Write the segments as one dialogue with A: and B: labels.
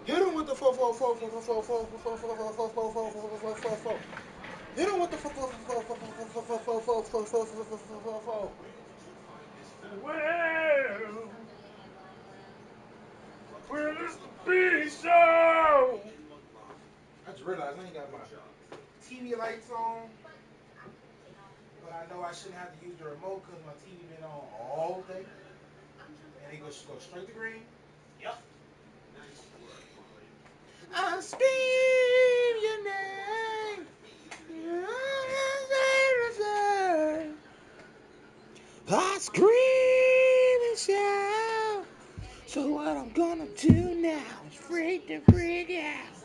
A: Hit him with the four. Hit him with the four. Hit him with the four. Well, it's the big show. I just realized I ain't got my TV lights on, but I know I shouldn't have to use the remote because my TV been on all day, and it goes straight to green. Yep. I scream your name. I scream and shout. So what I'm gonna do now is freak the freak out.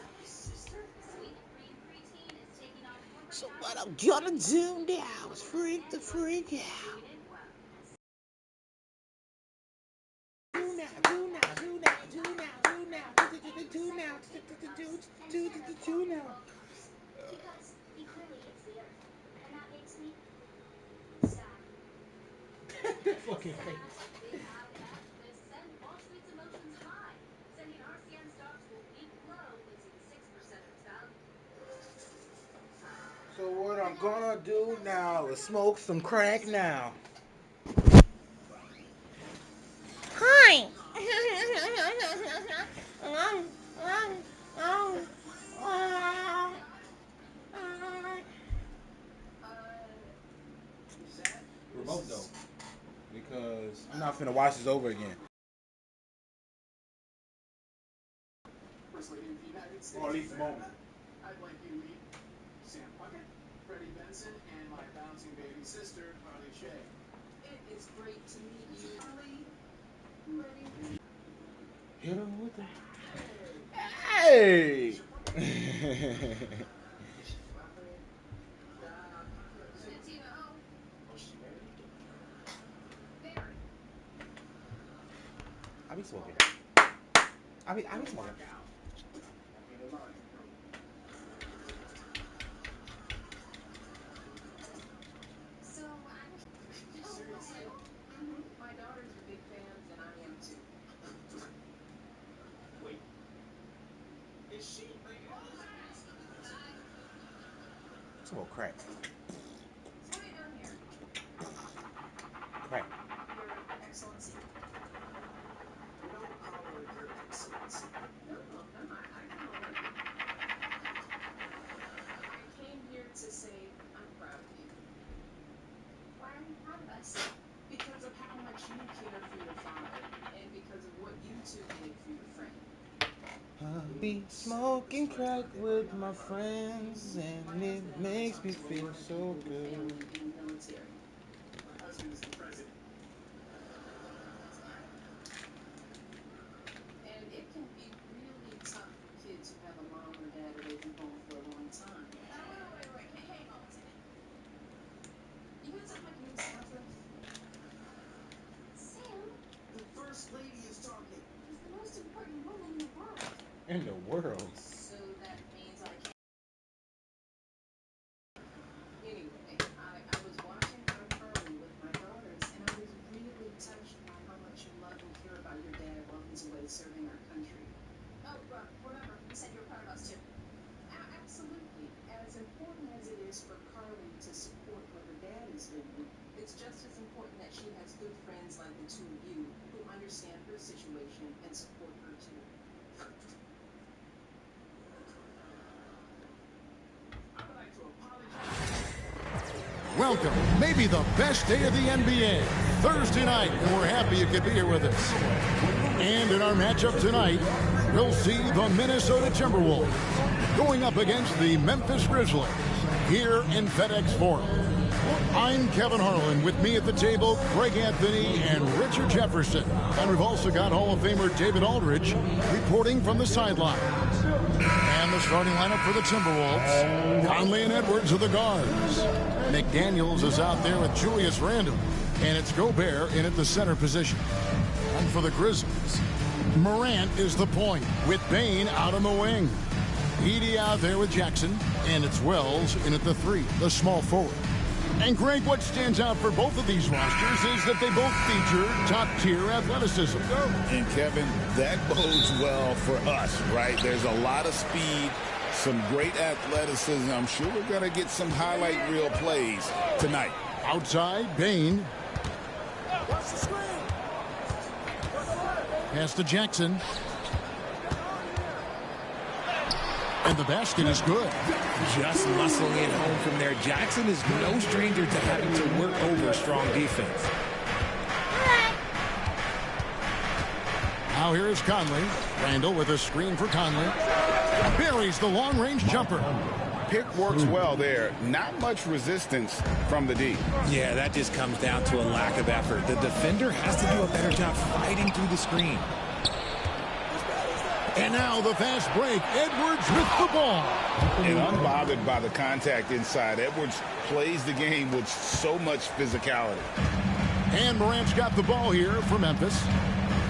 A: So what I'm gonna do now is freak the freak out. Do now. That fucking face. So what I'm gonna do now is smoke some crack now. Hi. Remote though, because I'm not finna watch this over again. Or at least a moment.
B: I'd like you to meet Sam Puckett, Freddie Benson, and my bouncing baby sister, Carly Shay. It is great to meet you, Carly. Ready?
A: Hit him with the... Hey! I be smoking. I be smoking.
B: My daughters are big fans, and I am too. Wait. Is she?
A: Smoke crack.
B: So what are you doing here?
A: Crack.
B: Your Excellency. No power, Your Excellency. No, I know. I came here to say I'm proud of you. Why are you proud of us? Because of how much you care for your father, and because of what you two did for your friend.
A: I'll be smoking crack with my friends, and it makes me feel so good.
B: In the military. My husband is the president. And it can be really tough for kids who have a mom or dad away from home for a long time. Wait. Hang on a second. You got something I can use after? Sam? The First Lady is talking. She's the most important woman in the world.
A: In the world.
B: So that means I can't. Anyway, I was watching her Carly with my daughters, and I was really touched by how much you love and care about your dad while he's away serving our country. Oh, remember, you said you were proud of us too. Absolutely. As important as it is for Carly to support what her dad is doing, it's just as important that she has good friends like the two of you who understand her situation and support her too. I would like to apologize.
C: Welcome, maybe the best day of the NBA, Thursday night, and we're happy you could be here with us. And in our matchup tonight, we'll see the Minnesota Timberwolves going up against the Memphis Grizzlies here in FedEx Forum. I'm Kevin Harlan. With me at the table, Greg Anthony and Richard Jefferson. And we've also got Hall of Famer David Aldridge reporting from the sideline. And the starting lineup for the Timberwolves, Conley and Edwards are the guards. McDaniels is out there with Julius Randle, and it's Gobert in at the center position. And for the Grizzlies, Morant is the point with Bane out on the wing. Edey out there with Jackson, and it's Wells in at the 3, the small forward. And Greg, what stands out for both of these rosters is that they both feature top-tier athleticism.
D: And Kevin, that bodes well for us, right? There's a lot of speed, some great athleticism. I'm sure we're going to get some highlight reel plays tonight.
C: Outside, Bane. Pass to Jackson. And the basket is good.
E: Just muscling it home from there. Jackson is no stranger to having to work over strong defense.
C: Now here is Conley. Randle with a screen for Conley. Buries the long-range jumper.
D: Pick works well there. Not much resistance from the D.
E: Yeah, that just comes down to a lack of effort. The defender has to do a better job fighting through the screen.
C: And now the fast break. Edwards with the ball.
D: And unbothered by the contact inside. Edwards plays the game with so much physicality.
C: And Morant's got the ball here for Memphis.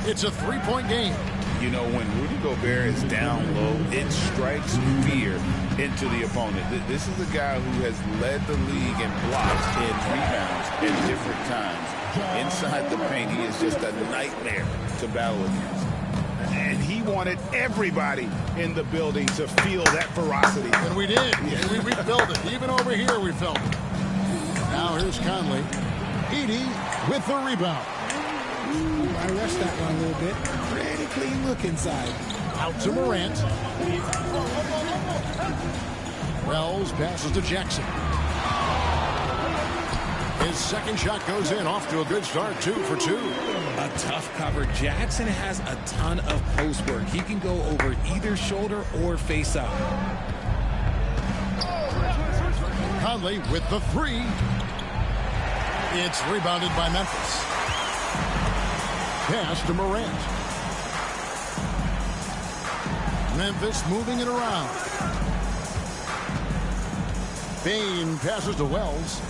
C: It's a 3-point game.
D: You know, when Rudy Gobert is down low, it strikes fear into the opponent. This is a guy who has led the league in blocks and rebounds at different times. Inside the paint, he is just a nightmare to battle against. And he wanted everybody in the building to feel that ferocity.
C: And we did. Yeah. We felt it. Even over here, we felt it. Now here's Conley. Edey with the rebound.
E: Ooh, I rushed that one a little bit. Pretty clean look inside.
C: Out to Morant. Wells passes to Jackson. His second shot goes in, off to a good start, 2 for 2.
E: A tough cover. Jackson has a ton of post work. He can go over either shoulder or face up.
C: Conley with the 3. It's rebounded by Memphis. Pass to Morant. Memphis moving it around. Bane passes to Wells.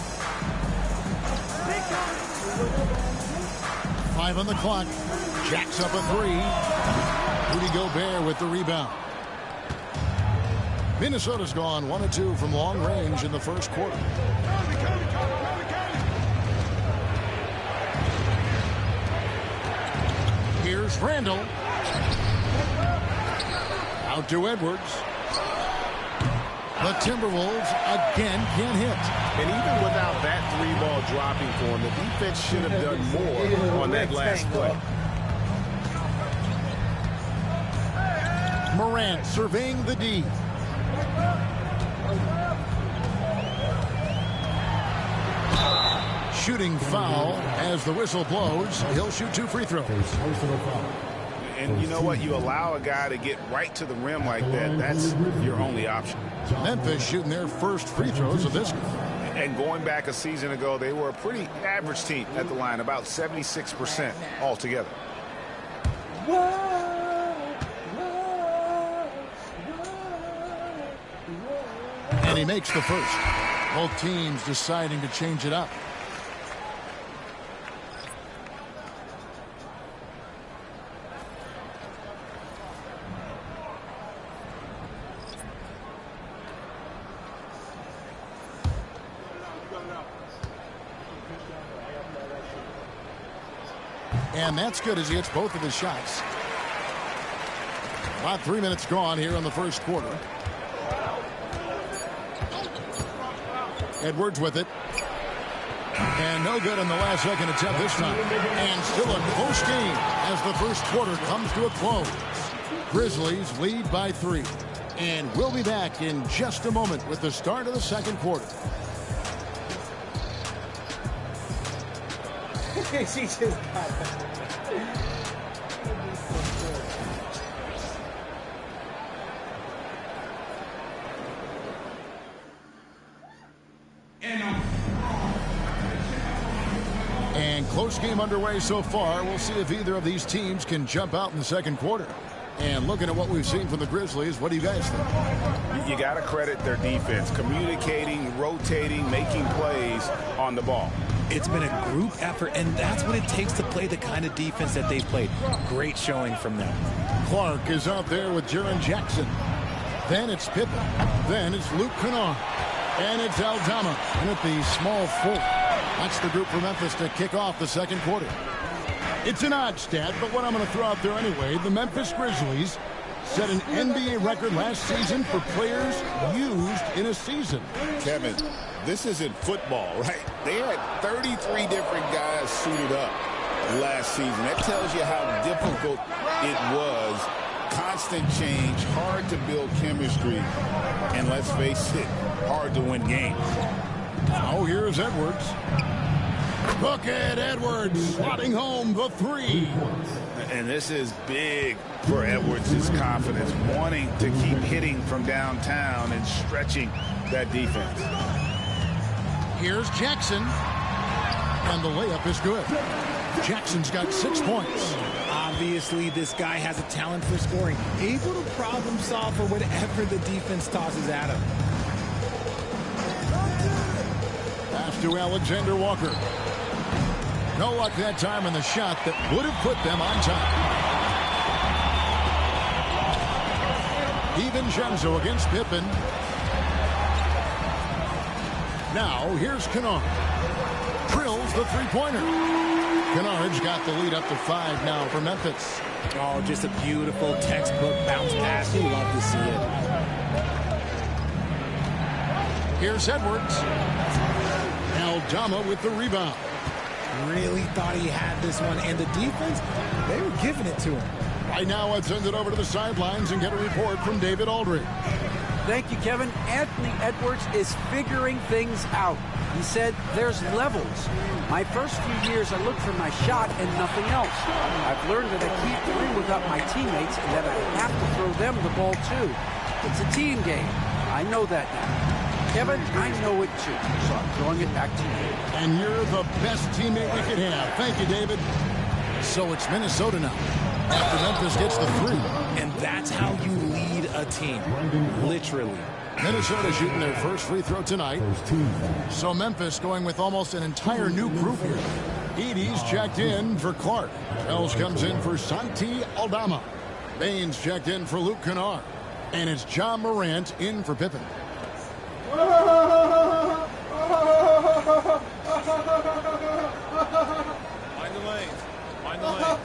C: 5 on the clock. Jacks up a 3. Rudy Gobert with the rebound. Minnesota's gone 1 of 2 from long range in the first quarter. Here's Randle. Out to Edwards. The Timberwolves again can't hit.
F: And even without that 3-ball dropping for him, the defense should have done more on that last play.
C: Morant surveying the D. Shooting foul as the whistle blows. He'll shoot 2 free throws.
D: And you know what? You allow a guy to get right to the rim like that, that's your only option.
C: Memphis shooting their first free throws of this game.
F: And going back a season ago, they were a pretty average team at the line, about 76% altogether.
C: And he makes the first. Both teams deciding to change it up. And that's good as he hits both of his shots. About 3 minutes gone here in the first quarter. Edwards with it. And no good on the last second attempt this time. And still a close game as the first quarter comes to a close. Grizzlies lead by 3. And we'll be back in just a moment with the start of the second quarter.
G: She just got it.
C: And close game underway so far. We'll see if either of these teams can jump out in the second quarter. And looking at what we've seen from the Grizzlies, what do you guys think?
F: You got to credit their defense, communicating, rotating, making plays on the ball.
E: It's been a group effort, and that's what it takes to play the kind of defense that they've played. Great showing from them.
C: Clark is out there with Jaren Jackson. Then it's Pippen. Then it's Luke Kennard. And it's Aldama. And at the small forward. That's the group for Memphis to kick off the second quarter. It's an odd stat, but what I'm going to throw out there anyway, the Memphis Grizzlies set an NBA record last season for players used in a season.
D: Kevin, this isn't football, right? They had 33 different guys suited up last season. That tells you how difficult it was. Constant change, hard to build chemistry, and let's face it, hard to win games.
C: Oh, here's Edwards. Look at Edwards slotting home the three.
D: And this is big for Edwards' confidence, wanting to keep hitting from downtown and stretching that defense.
C: Here's Jackson. And the layup is good. Jackson's got 6 points.
E: Obviously, this guy has a talent for scoring. Able to problem solve for whatever the defense tosses at him.
C: Pass to Alexander Walker. No luck that time on the shot that would have put them on top. DiVincenzo against Pippen. Now here's Kennard. Drills the three-pointer. Kennard's got the lead up to 5 now for Memphis.
E: Oh, just a beautiful textbook bounce pass. You love to see it.
C: Here's Edwards. Aldama with the rebound.
E: Really thought he had this one, and the defense, they were giving it to him.
C: Right now, let's send it over to the sidelines and get a report from David Aldridge.
H: Thank you, Kevin. Anthony Edwards is figuring things out. He said there's levels. My first few years, I looked for my shot and nothing else. I've learned that I can't win without my teammates and that I have to throw them the ball, too. It's a team game. I know that now. Kevin, I know it too, so I'm throwing it back to you.
C: And you're the best teammate we could have. Thank you, David. So it's Minnesota now. After Memphis gets the 3.
E: And that's how you lead a team. Literally.
C: Minnesota shooting their first free throw tonight. So Memphis going with almost an entire new group here. Edie's checked in for Clark. Wells comes in for Santi Aldama. Baines checked in for Luke Kennard. And it's John Morant in for Pippen.
A: Mind
I: the lanes. Mind the lanes.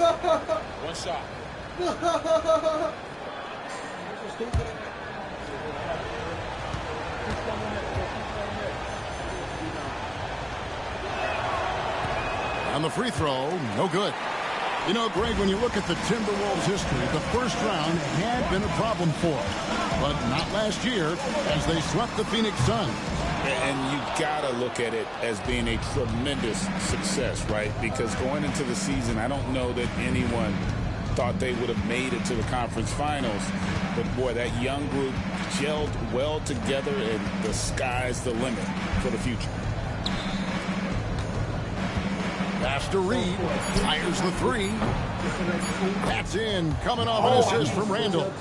I: One shot.
C: On the free throw, no good. You know, Greg, when you look at the Timberwolves' history, the first round had been a problem for them. But not last year, as they swept the Phoenix Suns.
D: And you got to look at it as being a tremendous success, right? Because going into the season, I don't know that anyone thought they would have made it to the conference finals. But, boy, that young group gelled well together, and the sky's the limit for the future.
C: Pass to Reed. Fires the 3. That's in. Coming off an assist from Randall.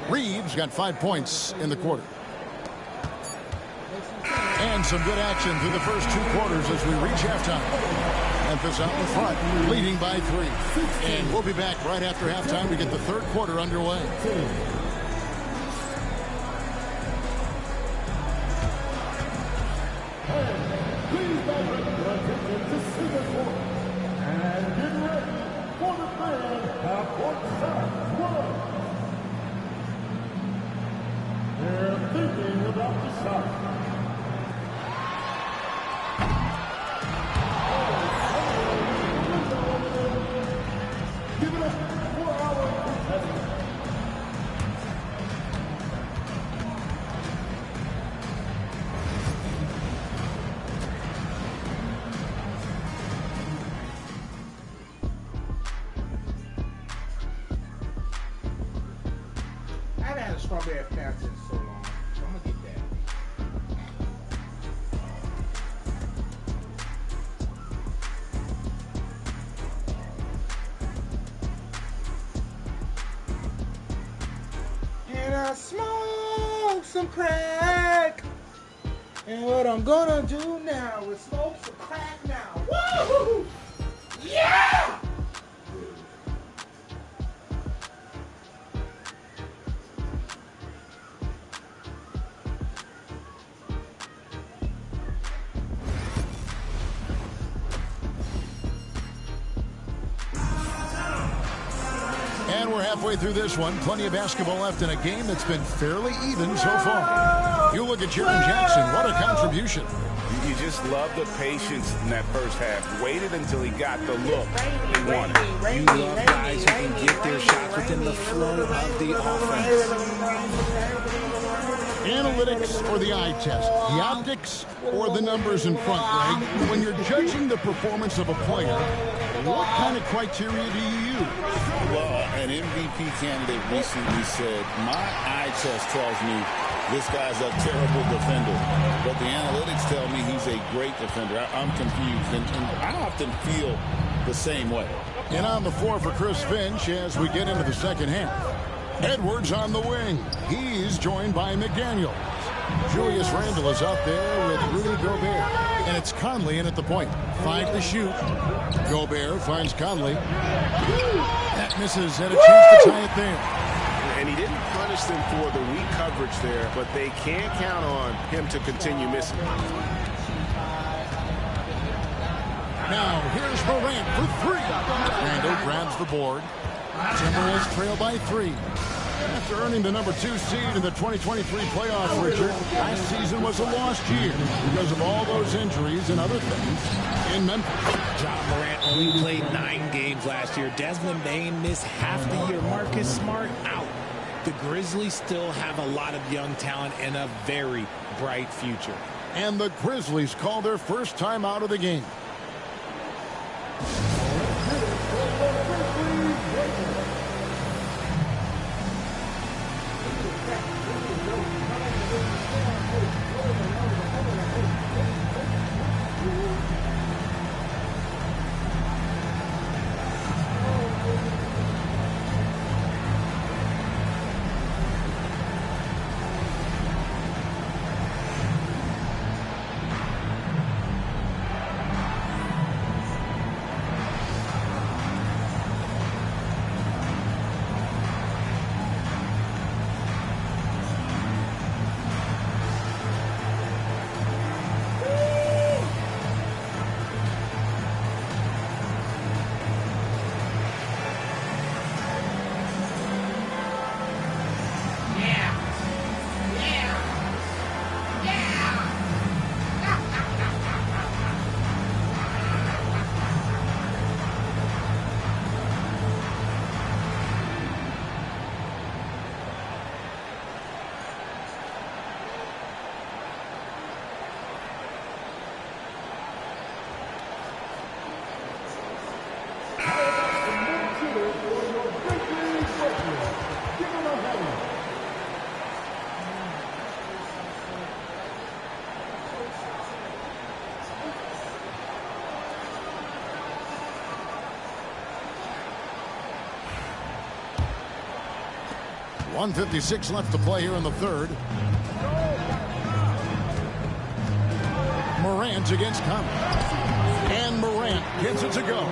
C: Reed's got 5 points in the quarter. And some good action through the first 2 quarters as we reach halftime. Memphis out in front, leading by 3. And we'll be back right after halftime to get the third quarter underway.
A: I haven't had a strawberry Fanta in so long, so I'm gonna get that. some crack. And what I'm gonna do now is smoke some crack now. Woo! Yeah!
C: And we're halfway through this one. Plenty of basketball left in a game that's been fairly even so far. You look at Jaren Jackson. What a contribution.
D: You just love the patience in that first half. Waited until he got the look he wanted.
E: You love guys who can get their shots within the flow of the offense.
C: Analytics or the eye test? The optics or the numbers in front, Greg? When you're judging the performance of a player, what kind of criteria do you use?
D: Well, an MVP candidate recently said, my eye test tells me this guy's a terrible defender, but the analytics tell me he's a great defender. I'm confused, and I often feel the same way.
C: And on the floor for Chris Finch as we get into the second half. Edwards on the wing. He's joined by McDaniel. Julius Randle is out there with Rudy Gobert. And it's Conley in at the point. 5 to shoot. Gobert finds Conley. That misses, and a chance to tie it there.
F: And he didn't punish them for the weak coverage there, but they can't count on him to continue missing.
C: Now, here's Morant for 3. Randle grabs the board. Timberwolves trail by 3. After earning the number 2 seed in the 2023 playoffs, Richard, last season was a lost year because of all those injuries and other things in Memphis.
E: Ja Morant only played 9 games last year. Desmond Bane missed half the year. Marcus Smart out. The Grizzlies still have a lot of young talent and a very bright future.
C: And the Grizzlies call their first time out of the game. .156 left to play here in the third. Morant against Conley. And Morant gets it to go.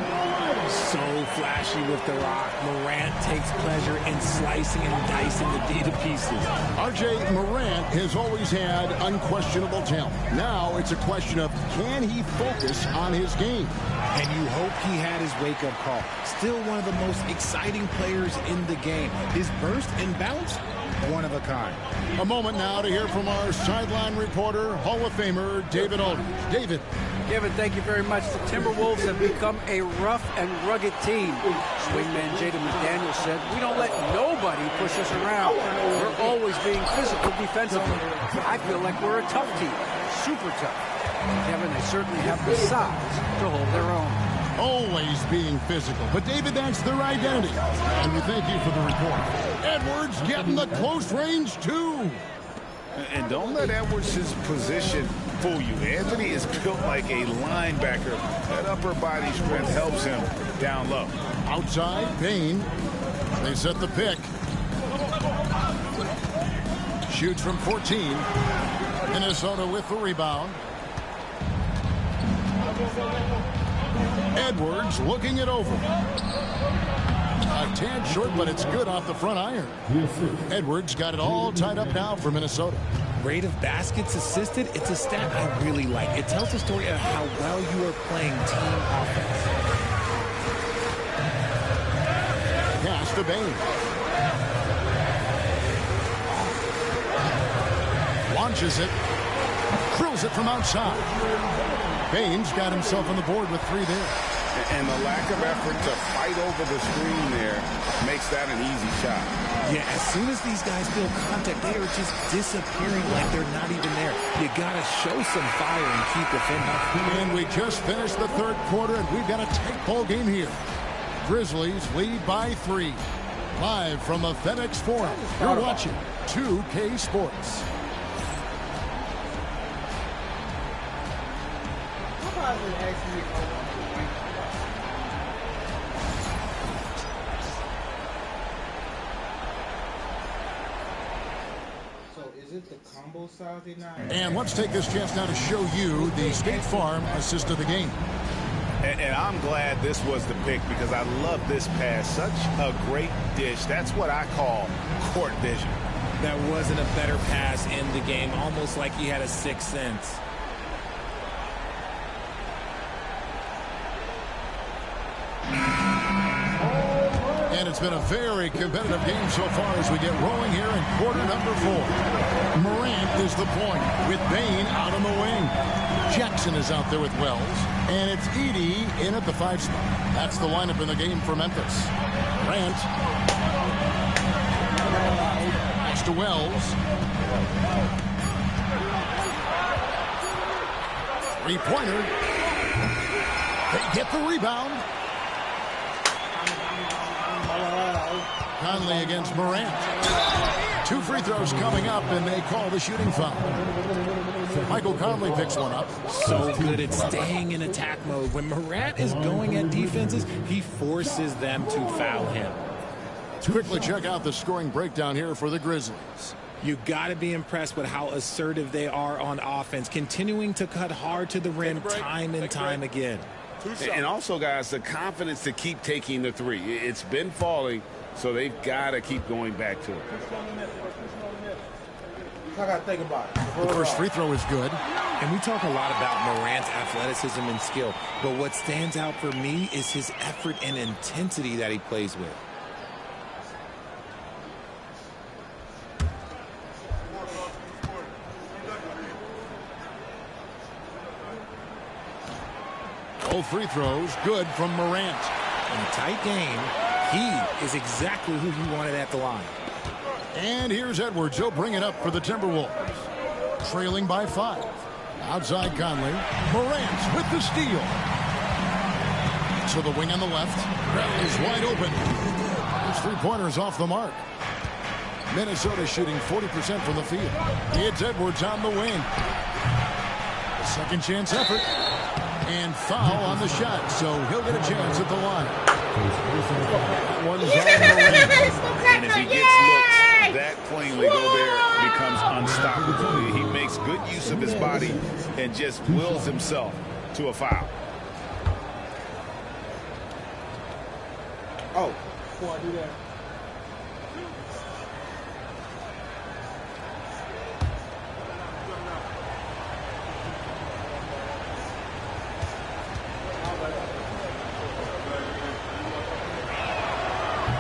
E: So flashy with the rock. Morant takes pleasure in slicing and dicing the D to pieces.
C: R.J. Morant has always had unquestionable talent. Now it's a question of, can he focus on his game?
E: And you hope he had his wake-up call. Still one of the most exciting players in the game. His burst and bounce, one of a kind.
C: A moment now to hear from our sideline reporter, Hall of Famer David Aldridge. David.
H: Kevin, thank you very much. The Timberwolves have become a rough and rugged team. Swingman Jaden McDaniel said, we don't let nobody push us around. We're always being physical defensively. I feel like we're a tough team, super tough. Kevin, they certainly have the size to hold their own.
C: Always being physical. But, David, that's their identity. And we thank you for the report. Edwards getting the close range, too.
D: And don't let Edwards' position fool you. Anthony is built like a linebacker. That upper body strength helps him down low. Outside,
C: Payne. They set the pick. shoots from 14. Minnesota with the rebound. Edwards looking it over. A tad short, but it's good off the front iron. Edwards got it all tied up now for Minnesota.
E: Rate of baskets assisted, it's a stat I really like. It tells the story of how well you are playing team offense.
C: Pass to Bain. Launches it. Drills it from outside. Bain's got himself on the board with 3 there.
D: And the lack of effort to fight over the screen there makes that an easy shot.
E: Yeah, as soon as these guys feel contact, they are just disappearing like they're not even there. You got to show some fire and keep defending.
C: And we just finished the third quarter, and we've got a tight ball game here. Grizzlies lead by 3. Live from the FedEx Forum, you're watching 2K Sports. And let's take this chance now to show you the State Farm assist of the game.
D: And I'm glad this was the pick because I love this pass. Such a great dish. That's what I call court vision.
E: That wasn't a better pass in the game, almost like he had a sixth sense.
C: And it's been a very competitive game so far as we get rolling here in quarter number 4. Morant is the point with Bain out on the wing. Jackson is out there with Wells. And it's Edey in at the 5 spot. That's the lineup in the game for Memphis. Grant. Pass to Wells. 3-pointer. They get the rebound. Conley against Morant. 2 free throws coming up, and they call the shooting foul. Michael Conley picks one up.
E: So good at staying in attack mode. When Morant is going at defenses, he forces them to foul him.
C: Let's quickly check out the scoring breakdown here for the Grizzlies.
E: You got to be impressed with how assertive they are on offense, continuing to cut hard to the rim time and time again.
D: And also, guys, the confidence to keep taking the 3. It's been falling, so they've got to keep going back to it.
A: I got to think about it.
C: The first free throw is good.
E: And we talk a lot about Morant's athleticism and skill, but what stands out for me is his effort and intensity that he plays with.
C: Both free throws good from Morant.
E: In a tight game, he is exactly who you wanted at the line.
C: And here's Edwards. He'll bring it up for the Timberwolves. Trailing by 5. Outside Conley. Morant with the steal. To the wing on the left. That is wide open. His 3-pointer is off the mark. Minnesota shooting 40% from the field. It's Edwards on the wing. Second chance effort. And foul on the shot, so he'll get a chance at the line. That one's on Morant.
D: And if he gets looks that cleanly, Gobert becomes unstoppable. He makes good use of his body and just wills himself to a foul.
A: Oh, before I do that.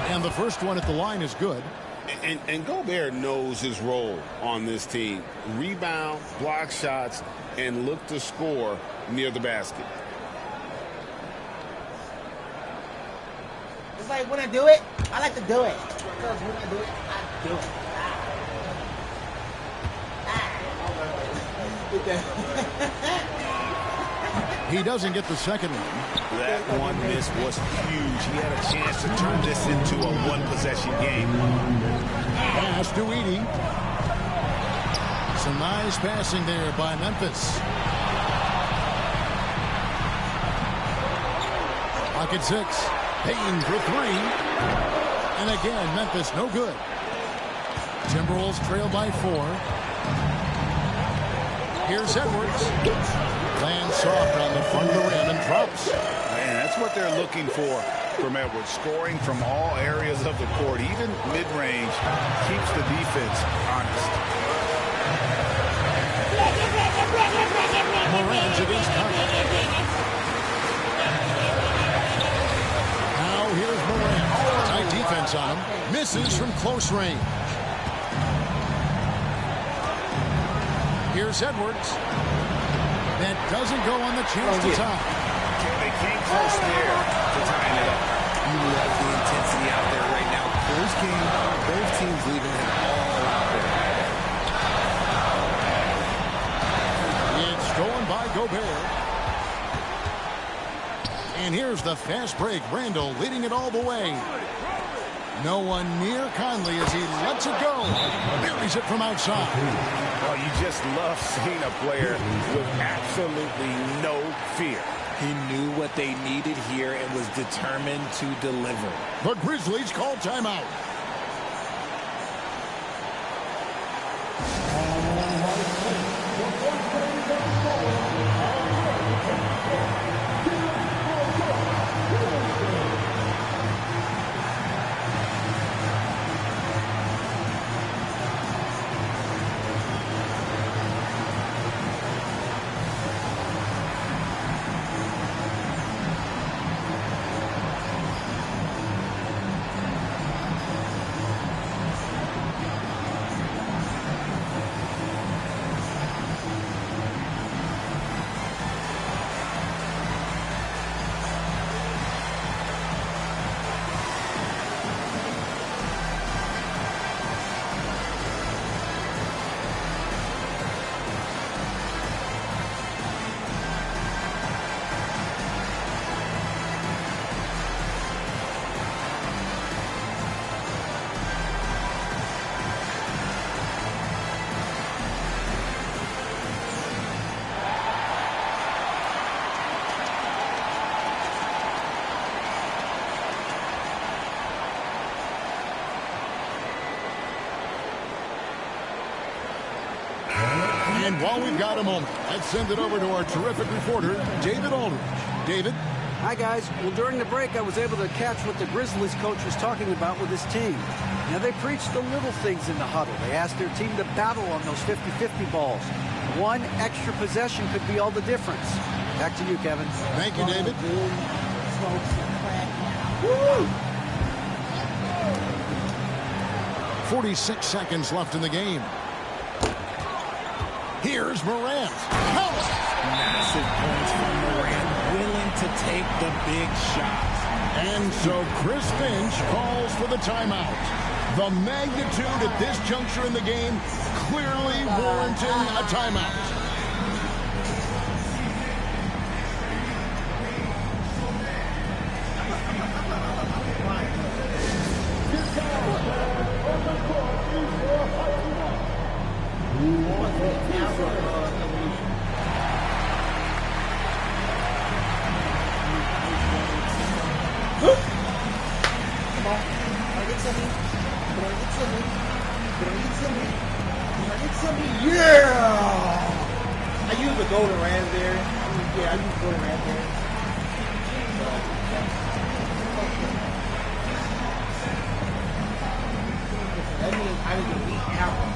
C: And the first one at the line is good.
D: And Gobert knows his role on this team. Rebound, block shots, and look to score near the basket.
J: It's like when I do it, I like to do it. Because when I do it, I do it.
C: He doesn't get the second one.
D: That one miss was huge. He had a chance to turn this into a one-possession game.
C: Pass to Edey. Some nice passing there by Memphis. Pocket 6. Payne for 3. And again, Memphis no good. Timberwolves trail by 4. Here's Edwards. Lands soft on the front of the rim and drops.
F: Man, that's what they're looking for from Edwards. Scoring from all areas of the court, even mid-range, keeps the defense honest.
C: Moran's against Conley. Now here's Moran. Tight defense on him. Misses from close range. Here's Edwards. That doesn't go on the chance to tie.
F: They came close there to tying it up.
E: You love the intensity out there right now. Close game. Both teams leaving it all out there.
C: It's stolen by Gobert. And here's the fast break. Randall leading it all the way. No one near Conley as he lets it go. Buries it from outside.
F: Well, you just love seeing a player with absolutely no fear.
E: He knew what they needed here and was determined to deliver.
C: The Grizzlies call timeout. And while we've got a moment, let's send it over to our terrific reporter, David Aldridge. David?
H: Hi, guys. Well, during the break, I was able to catch what the Grizzlies coach was talking about with his team. Now, they preached the little things in the huddle. They asked their team to battle on those 50-50 balls. One extra possession could be all the difference. Back to you, Kevin.
C: Thank you, David.
J: Woo!
C: 46 seconds left in the game. Here's Morant.
E: Massive points from Morant, willing to take the big shots.
C: And so Chris Finch calls for the timeout. The magnitude at this juncture in the game clearly warranting a timeout.
J: Yeah! I use the golden raspberry. Yeah, I use golden raspberry. That means I need to beat apple.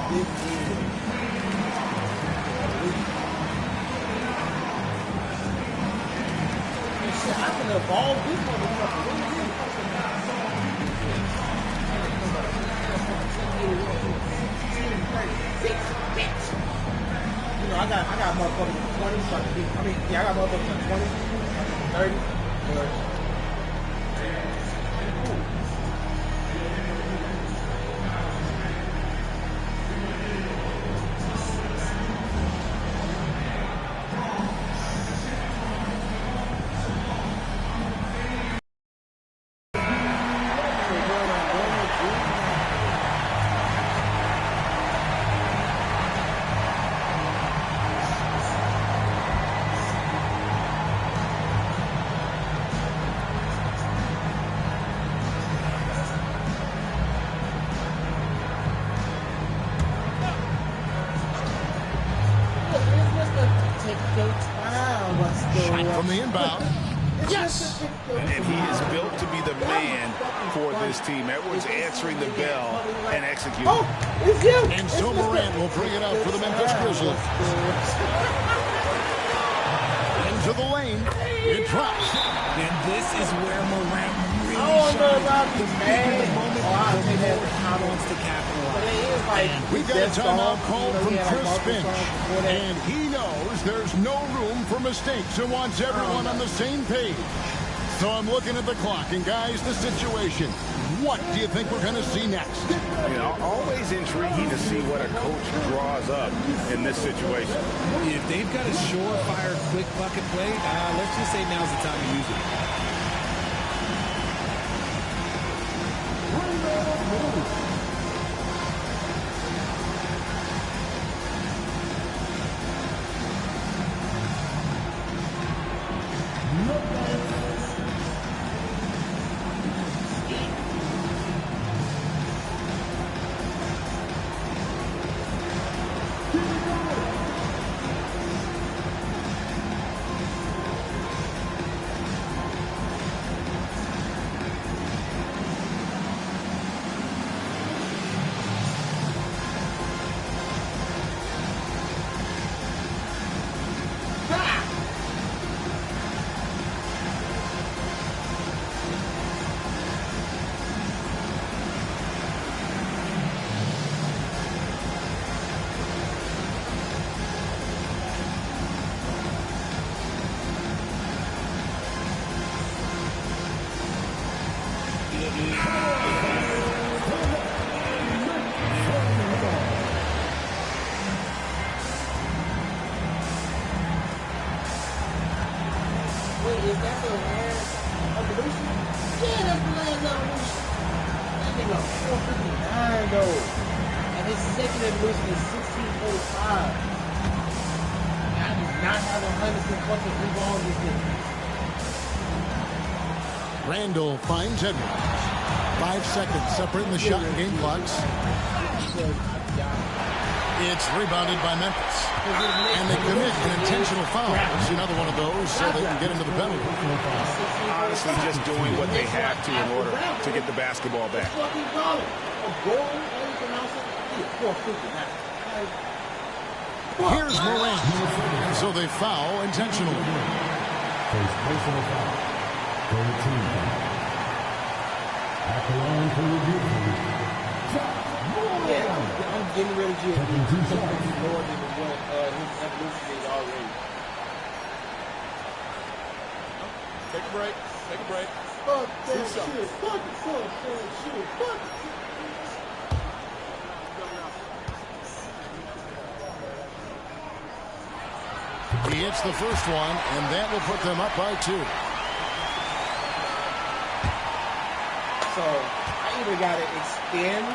J: This is shit, I can evolve this motherfucker. You know, I got motherfuckers in 20, so I mean, yeah, I got motherfuckers in 20, 30, but
C: Shot from the inbound. Yes!
F: And he is built to be the man for this team. Edwards answering the bell and executing.
J: Oh, it's you!
C: And so Morant will bring it up for the Memphis Grizzlies. Into the lane. It drops.
E: And this is where Morant really
J: don't know
E: shines.
J: about
E: The
J: this,
E: bigger
J: man.
E: the moment,
J: Oh, I
E: the
J: think
E: more
J: that's
E: he wants to capitalize.
C: And we got a timeout call from Chris Finch. And he knows there's no room for mistakes and wants everyone on the same page. So I'm looking at the clock. And guys, the situation. What do you think we're going to see next?
F: You know, always intriguing to see what a coach draws up in this situation.
E: If they've got a surefire, quick bucket play, let's just say now's the time to use it.
J: Wait, is that the last evolution? Yeah, that's the last evolution. That nigga 459 though. And his second evolution is 1645. I do not have 100% fucking rebounds this nigga.
C: Randall finds Edwards. 5 seconds separating the shot and game clocks. It's rebounded by Memphis. And they commit an intentional foul. It's another one of those so they can get into the penalty.
F: Honestly, just doing what they have to in order to get the basketball back.
C: Here's Morant. So they foul intentionally.
K: Personal foul. For the team. At the line for review.
J: I'm getting rid of Jimmy. He's more than what his evolution is already.
I: Take a break. Take a break.
J: Fuck that shit. Fuck it. Fuck that shit. Fuck it.
C: He hits the first one, and that will put them up by 2.
J: So I either gotta extend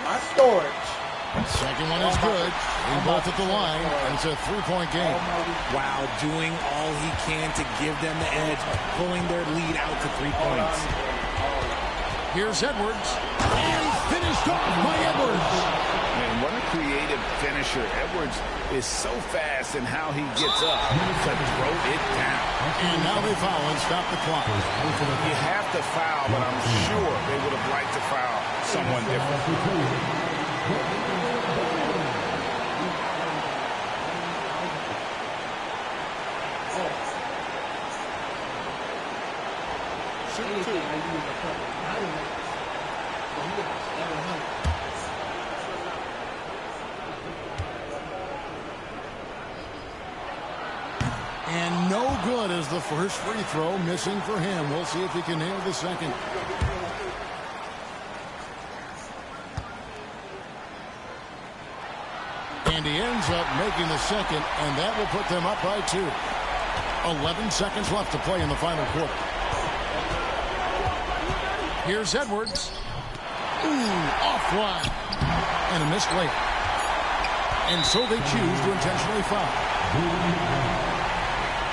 J: my storage.
C: Second one is good. In both at the line, and it's a 3-point game.
E: Wow, doing all he can to give them the edge, pulling their lead out to 3 points.
C: Here's Edwards, and finished off by Edwards.
F: Man, what a creative finisher. Edwards is so fast in how he gets up to throw it down.
C: And now they foul and stop the clock.
F: You have to foul, but I'm sure they would have liked to foul someone different.
C: And no good as the first free throw, missing for him. We'll see if he can nail the second. And he ends up making the second, and that will put them up by 2. 11 seconds left to play in the final quarter. Here's Edwards. Offline. And a missed layup. And so they choose to intentionally foul.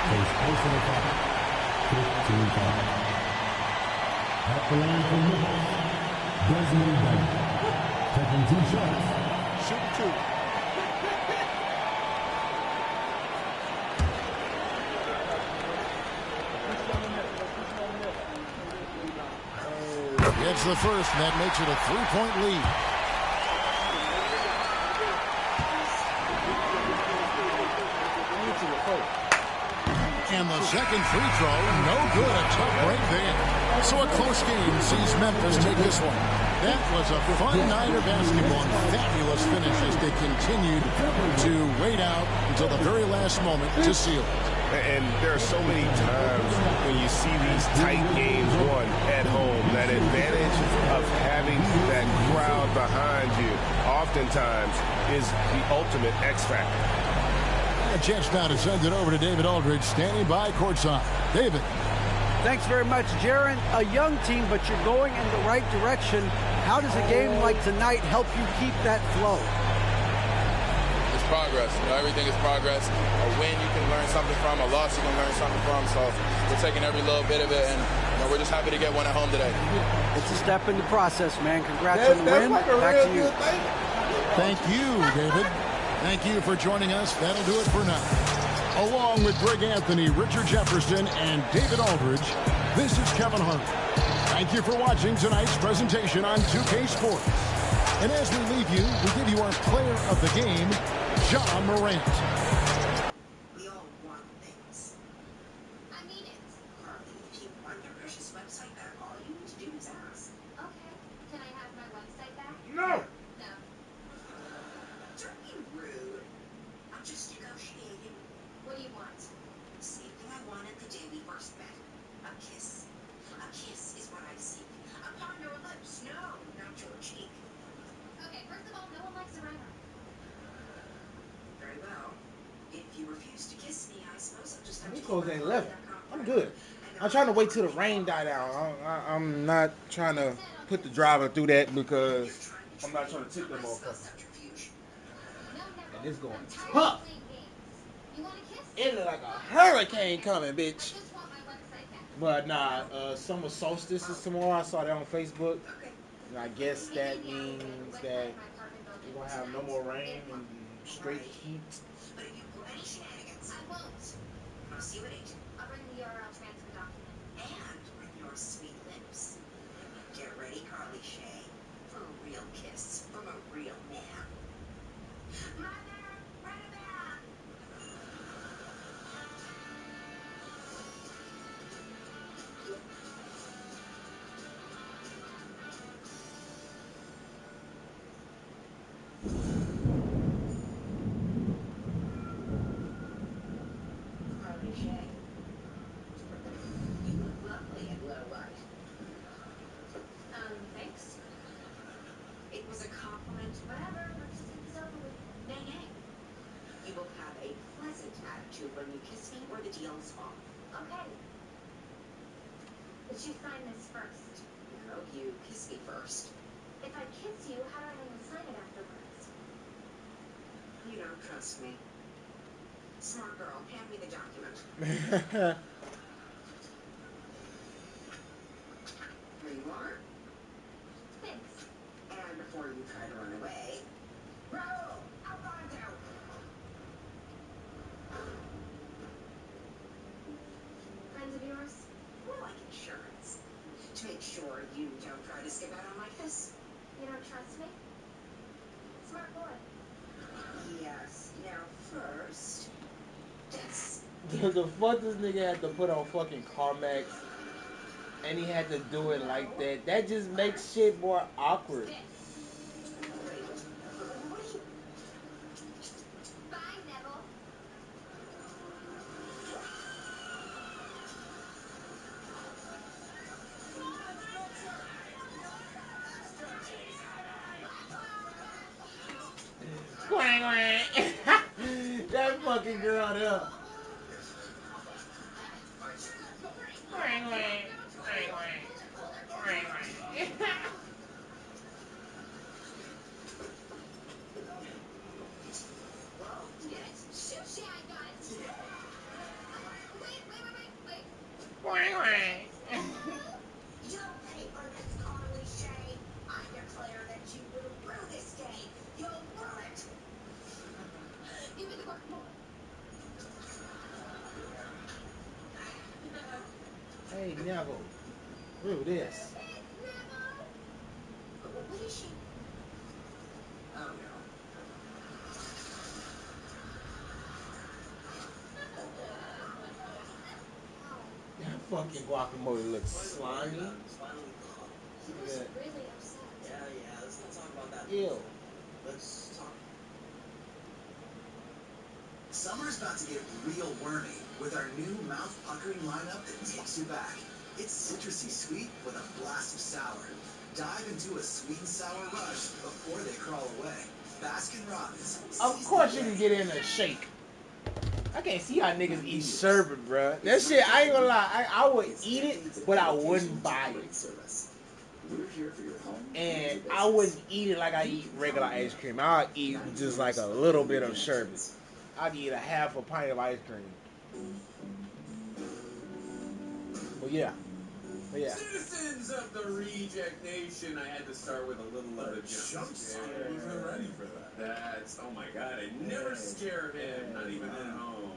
K: Personal foul. 15 foul. At the line for Memphis. Desmond Bain. Taking 2 shots.
I: Shoot 2.
C: Gets the first, and that makes it a 3-point lead. And the second free throw, no good. A tough break there. So a close game sees Memphis take this one. That was a fun night of basketball. Fabulous finish as they continued to wait out until the very last moment to seal it.
L: And there are so many times when you see these tight games won at home, that advantage of having that crowd behind you oftentimes is the ultimate X factor.
C: A chance now to send it over to David Aldridge, standing by courtside. David.
H: Thanks very much, Jaron. A young team, but you're going in the right direction. How does a game like tonight help you keep that flow?
I: It's progress. You know, everything is progress. A win you can learn something from. A loss you can learn something from. So we're taking every little bit of it, and we're just happy to get one at home today.
H: It's a step in the process, man. Congrats on the win.
J: Like
H: Back to you.
C: Thank you, David. Thank you for joining us. That'll do it for now. Along with Greg Anthony, Richard Jefferson, and David Aldridge, this is Kevin Hart. Thank you for watching tonight's presentation on 2K Sports. And as we leave you, we give you our player of the game, John Morant.
M: We all want things. I mean it. Carly, if you want your precious website back, all you need to do is ask.
B: Okay. Can I have my website back?
A: No.
B: No.
M: Don't be rude. I'm just negotiating.
B: What do you want?
M: Same thing I wanted the day we first met. A kiss. A kiss is what I seek. Upon your lips. No, not your cheek.
B: Okay, first of all, no one likes a rhymer.
M: Very well. If you refuse to kiss me, I suppose I'll just have
J: We
M: to
J: closed at 11. I'm good. I'm trying to wait till the rain die down. I'm not trying to put the driver through that because I'm not trying to tip that motherfucker. And it's going tough. It look like a hurricane coming, bitch. But nah, summer solstice is tomorrow. I saw that on Facebook. And I guess that means that we're going to have no more rain and straight heat.
M: But if you pull any shenanigans, I won't. I'll see you at 8.
B: I'll bring the URL transfer document.
M: And with your sweet lips. Get ready, Carly Shay, for a real kiss from a real man. Mother, right about. Carly Shay, you look lovely in low light.
B: Thanks.
M: It was a compliment.
B: Whatever, let's just get this over with.
M: Nay, nay. You will have a pleasant attitude when you kiss me or the deal's off.
B: Okay. But you sign this first.
M: No, you kiss me first.
B: If I kiss you, how do I even sign it afterwards?
M: You don't trust me. Smart girl, hand me the document. Here you are.
B: Thanks.
M: And before you try to run away, roll! Alfonso!
B: Friends of yours?
M: More like insurance. To make sure you don't try to skip out on my kiss.
B: You don't trust me? Smart boy.
M: Yes. Now first, this.
J: The fuck this nigga had to put on fucking Carmex and he had to do it like that. That just makes shit more awkward.
B: Bye, Neville.
J: That fucking girl there.
M: You pay for this, Carly Shay. I declare that you will rue this day. You'll rue it.
B: Give me the guacamole.
J: Hey, Neville. Rue this.
B: Neville!
J: fucking guacamole looks slimy. Yeah.
M: Let's not talk about that.
J: Ew.
M: Let's talk. Summer's about to get real wormy with our new mouth-puckering lineup that takes you back. It's citrusy sweet with a blast of sour. Dive into a sweet and sour rush before they crawl away. Baskin Robbins.
J: Of course you can get in a shake. I can't see how niggas eat sherbet, bruh. That shit, I ain't gonna lie. I would eat it, but I wouldn't buy it. And I wouldn't eat it like I eat regular ice cream. I'll eat just like a little bit of sherbet. I'd eat a half a pint of ice cream. But yeah.
N: Citizens of the Reject Nation, I had to start with a little of a jump scare.
O: Wasn't ready for that.
N: That's, oh my god, I never scare him, not even at home.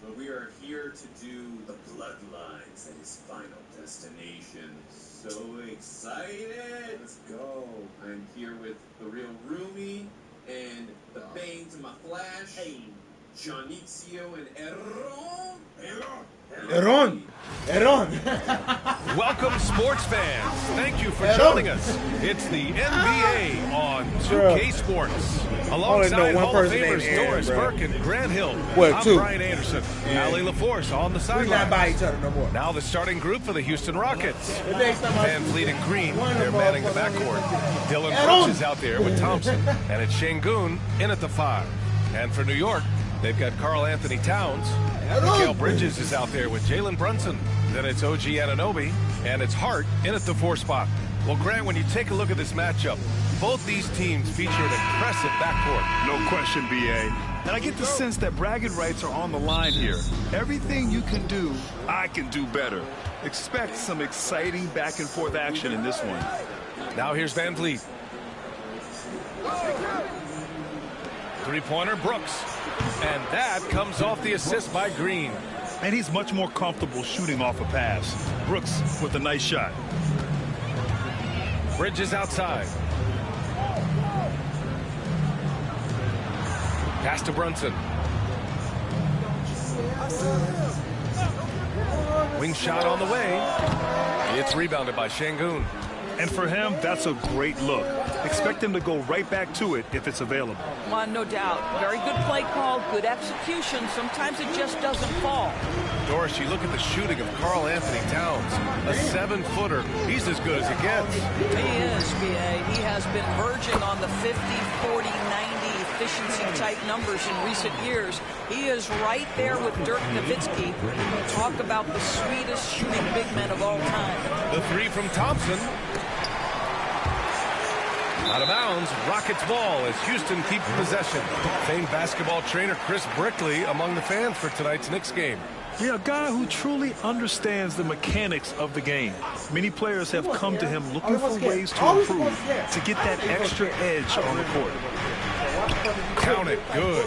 N: But we are here to do the Bloodlines at his final destination. So excited! Let's go. I'm here with the real Rumi and the Bane to my Flash. Hey, Jonizio and
J: Eron.
P: Welcome, sports fans. Thank you for joining us. It's the NBA on 2K Sports. Alongside Hall of Famers Doris Burke and Grant Hill. I'm Brian Anderson. Ali LaForce on the sideline.
J: We're not by each other no more.
P: Now the starting group for the Houston Rockets. Van Vliet and Green, they're manning the backcourt. Dylan Brooks is out there with Thompson. And it's Şengün in at the 5. And for New York, they've got Karl Anthony Towns. Mikal Bridges is out there with Jalen Brunson. Then it's OG Anunoby, and it's Hart in at the 4 spot. Well, Grant, when you take a look at this matchup, both these teams feature an impressive backcourt.
F: No question, BA. And I get the sense that bragging rights are on the line here. Everything you can do, I can do better. Expect some exciting back-and-forth action in this one.
P: Now here's Van Vliet. Three-pointer, Brooks. And that comes off the assist by Green.
F: And he's much more comfortable shooting off a pass. Brooks with a nice shot.
P: Bridges outside. Pass to Brunson. Wing shot on the way. It's rebounded by Şengün.
F: And for him, that's a great look. Expect him to go right back to it if it's available.
Q: Well, no doubt. Very good play call, good execution. Sometimes it just doesn't fall.
P: Doris, you look at the shooting of Karl Anthony Towns. A 7-footer. He's as good as it gets.
Q: He is, B.A. He has been verging on the 50, 40, 90 efficiency type numbers in recent years. He is right there with Dirk Nowitzki. Talk about the sweetest shooting big men of all time.
P: The 3 from Thompson. Out of bounds, Rockets ball as Houston keeps possession. Famed basketball trainer Chris Brickley among the fans for tonight's Knicks game.
F: Yeah, a guy who truly understands the mechanics of the game. Many players have come to him looking for ways to improve, to get that extra edge on the court.
P: Count it, good.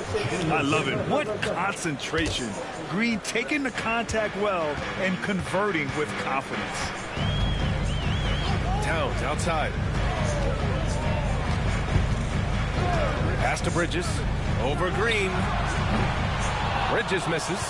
F: I love it. What concentration. Green taking the contact well and converting with confidence.
P: Towns outside. Pass to Bridges. Over Green. Bridges misses.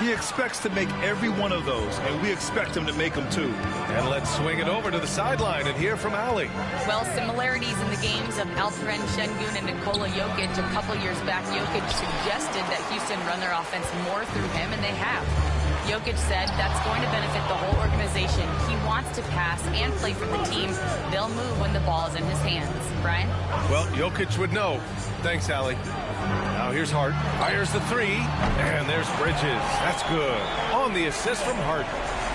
F: He expects to make every one of those, and we expect him to make them too.
P: And let's swing it over to the sideline and hear from Ali.
R: Well, similarities in the games of Alperen Şengün and Nikola Jokic. A couple years back, Jokic suggested that Houston run their offense more through him, and they have. Jokic said that's going to benefit the whole organization. He wants to pass and play for the team. They'll move when the ball is in his hands. Brian?
P: Well, Jokic would know. Thanks, Allie. Now here's Hart. Fires the 3. And there's Bridges. That's good. On the assist from Hart.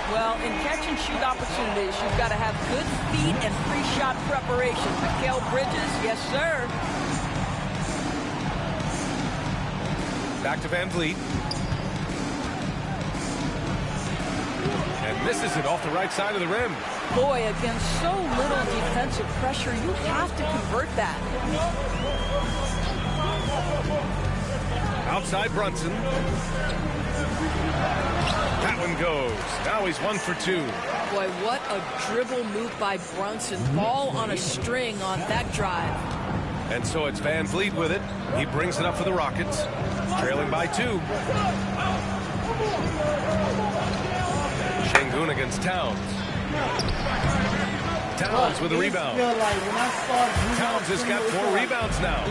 Q: Well, in catch-and-shoot opportunities, you've got to have good feet and pre-shot preparation. Mikal Bridges, yes, sir.
P: Back to Van Vliet. And misses it off the right side of the rim.
Q: Boy, against so little defensive pressure, you have to convert that.
P: Outside Brunson. That one goes. Now he's 1 for 2.
Q: Boy, what a dribble move by Brunson. Ball on a string on that drive.
P: And so it's Van Vliet with it. He brings it up for the Rockets. Trailing by 2. Şengün against Towns. Towns with a rebound. Towns has got 4 rebounds now.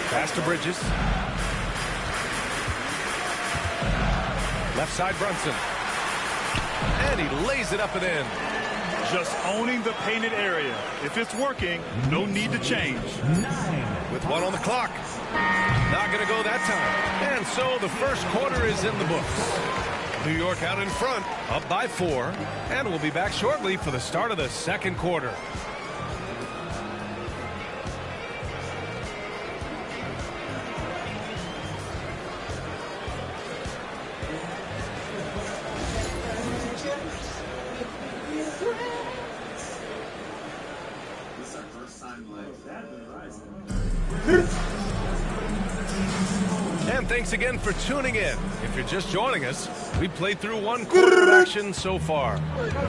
P: Pass to Bridges. Left side Brunson. And he lays it up and in.
F: Just owning the painted area. If it's working, no need to change.
P: 9 with 1 on the clock. Not going to go that time. And so the first quarter is in the books. New York out in front, up by 4. And we'll be back shortly for the start of the second quarter. And thanks again for tuning in. If you're just joining us, we've played through 1 quarter of action so far.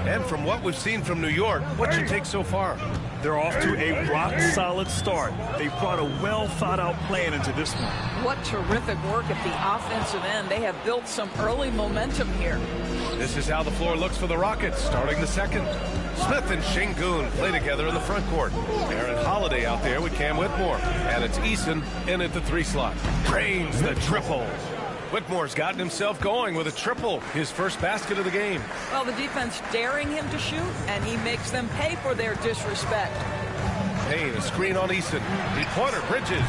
P: And from what we've seen from New York, what's your take so far?
F: They're off to a rock-solid start. They brought a well-thought-out plan into this one.
Q: What terrific work at the offensive end. They have built some early momentum here.
P: This is how the floor looks for the Rockets starting the second. Smith and Şengün play together in the front court. Aaron Holiday out there with Cam Whitmore. And it's Eason in at the 3 slot. Drains the triple. Whitmore's gotten himself going with a triple, his first basket of the game.
Q: Well, the defense daring him to shoot, and he makes them pay for their disrespect.
P: Payne, a screen on Eason. The pointer, Bridges.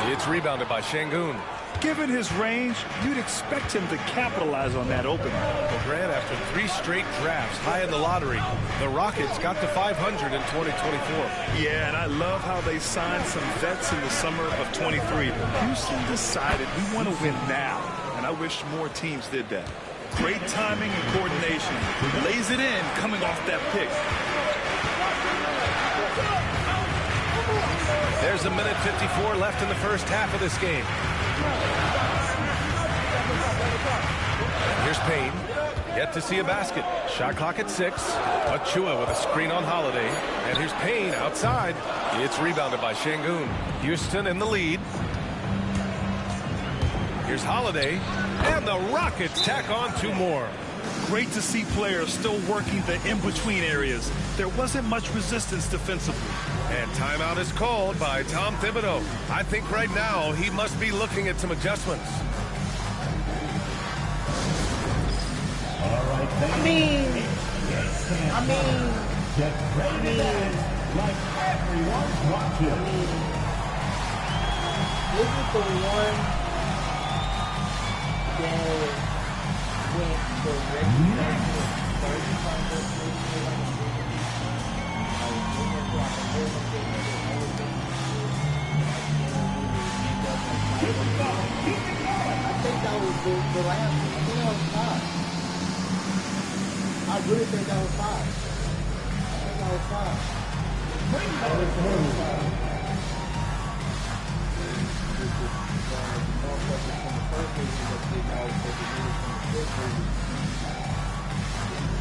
P: It's rebounded by Şengün.
F: Given his range, you'd expect him to capitalize on that opening.
P: Well, Grant, after 3 straight drafts high in the lottery, the Rockets got to 500 in 2024.
F: Yeah, and I love how they signed some vets in the summer of 23. Houston decided we want to win now, and I wish more teams did that. Great timing and coordination. Lays it in coming off that pick.
P: There's a minute 54 left in the first half of this game. Here's Payne. Yet to see a basket. Shot clock at 6. Achua with a screen on Holiday. And here's Payne outside. It's rebounded by Şengün. Houston in the lead. Here's Holiday. And the Rockets tack on 2 more.
F: Great to see players still working the in-between areas. There wasn't much resistance defensively.
P: And timeout is called by Tom Thibodeau. I think right now he must be looking at some adjustments.
K: All right, I mean, get ready like everyone's watching.
J: This is the one that went directly I think that was the last one. I think that was 5. I really think that was 5. I think that was 5. I really think that was 5.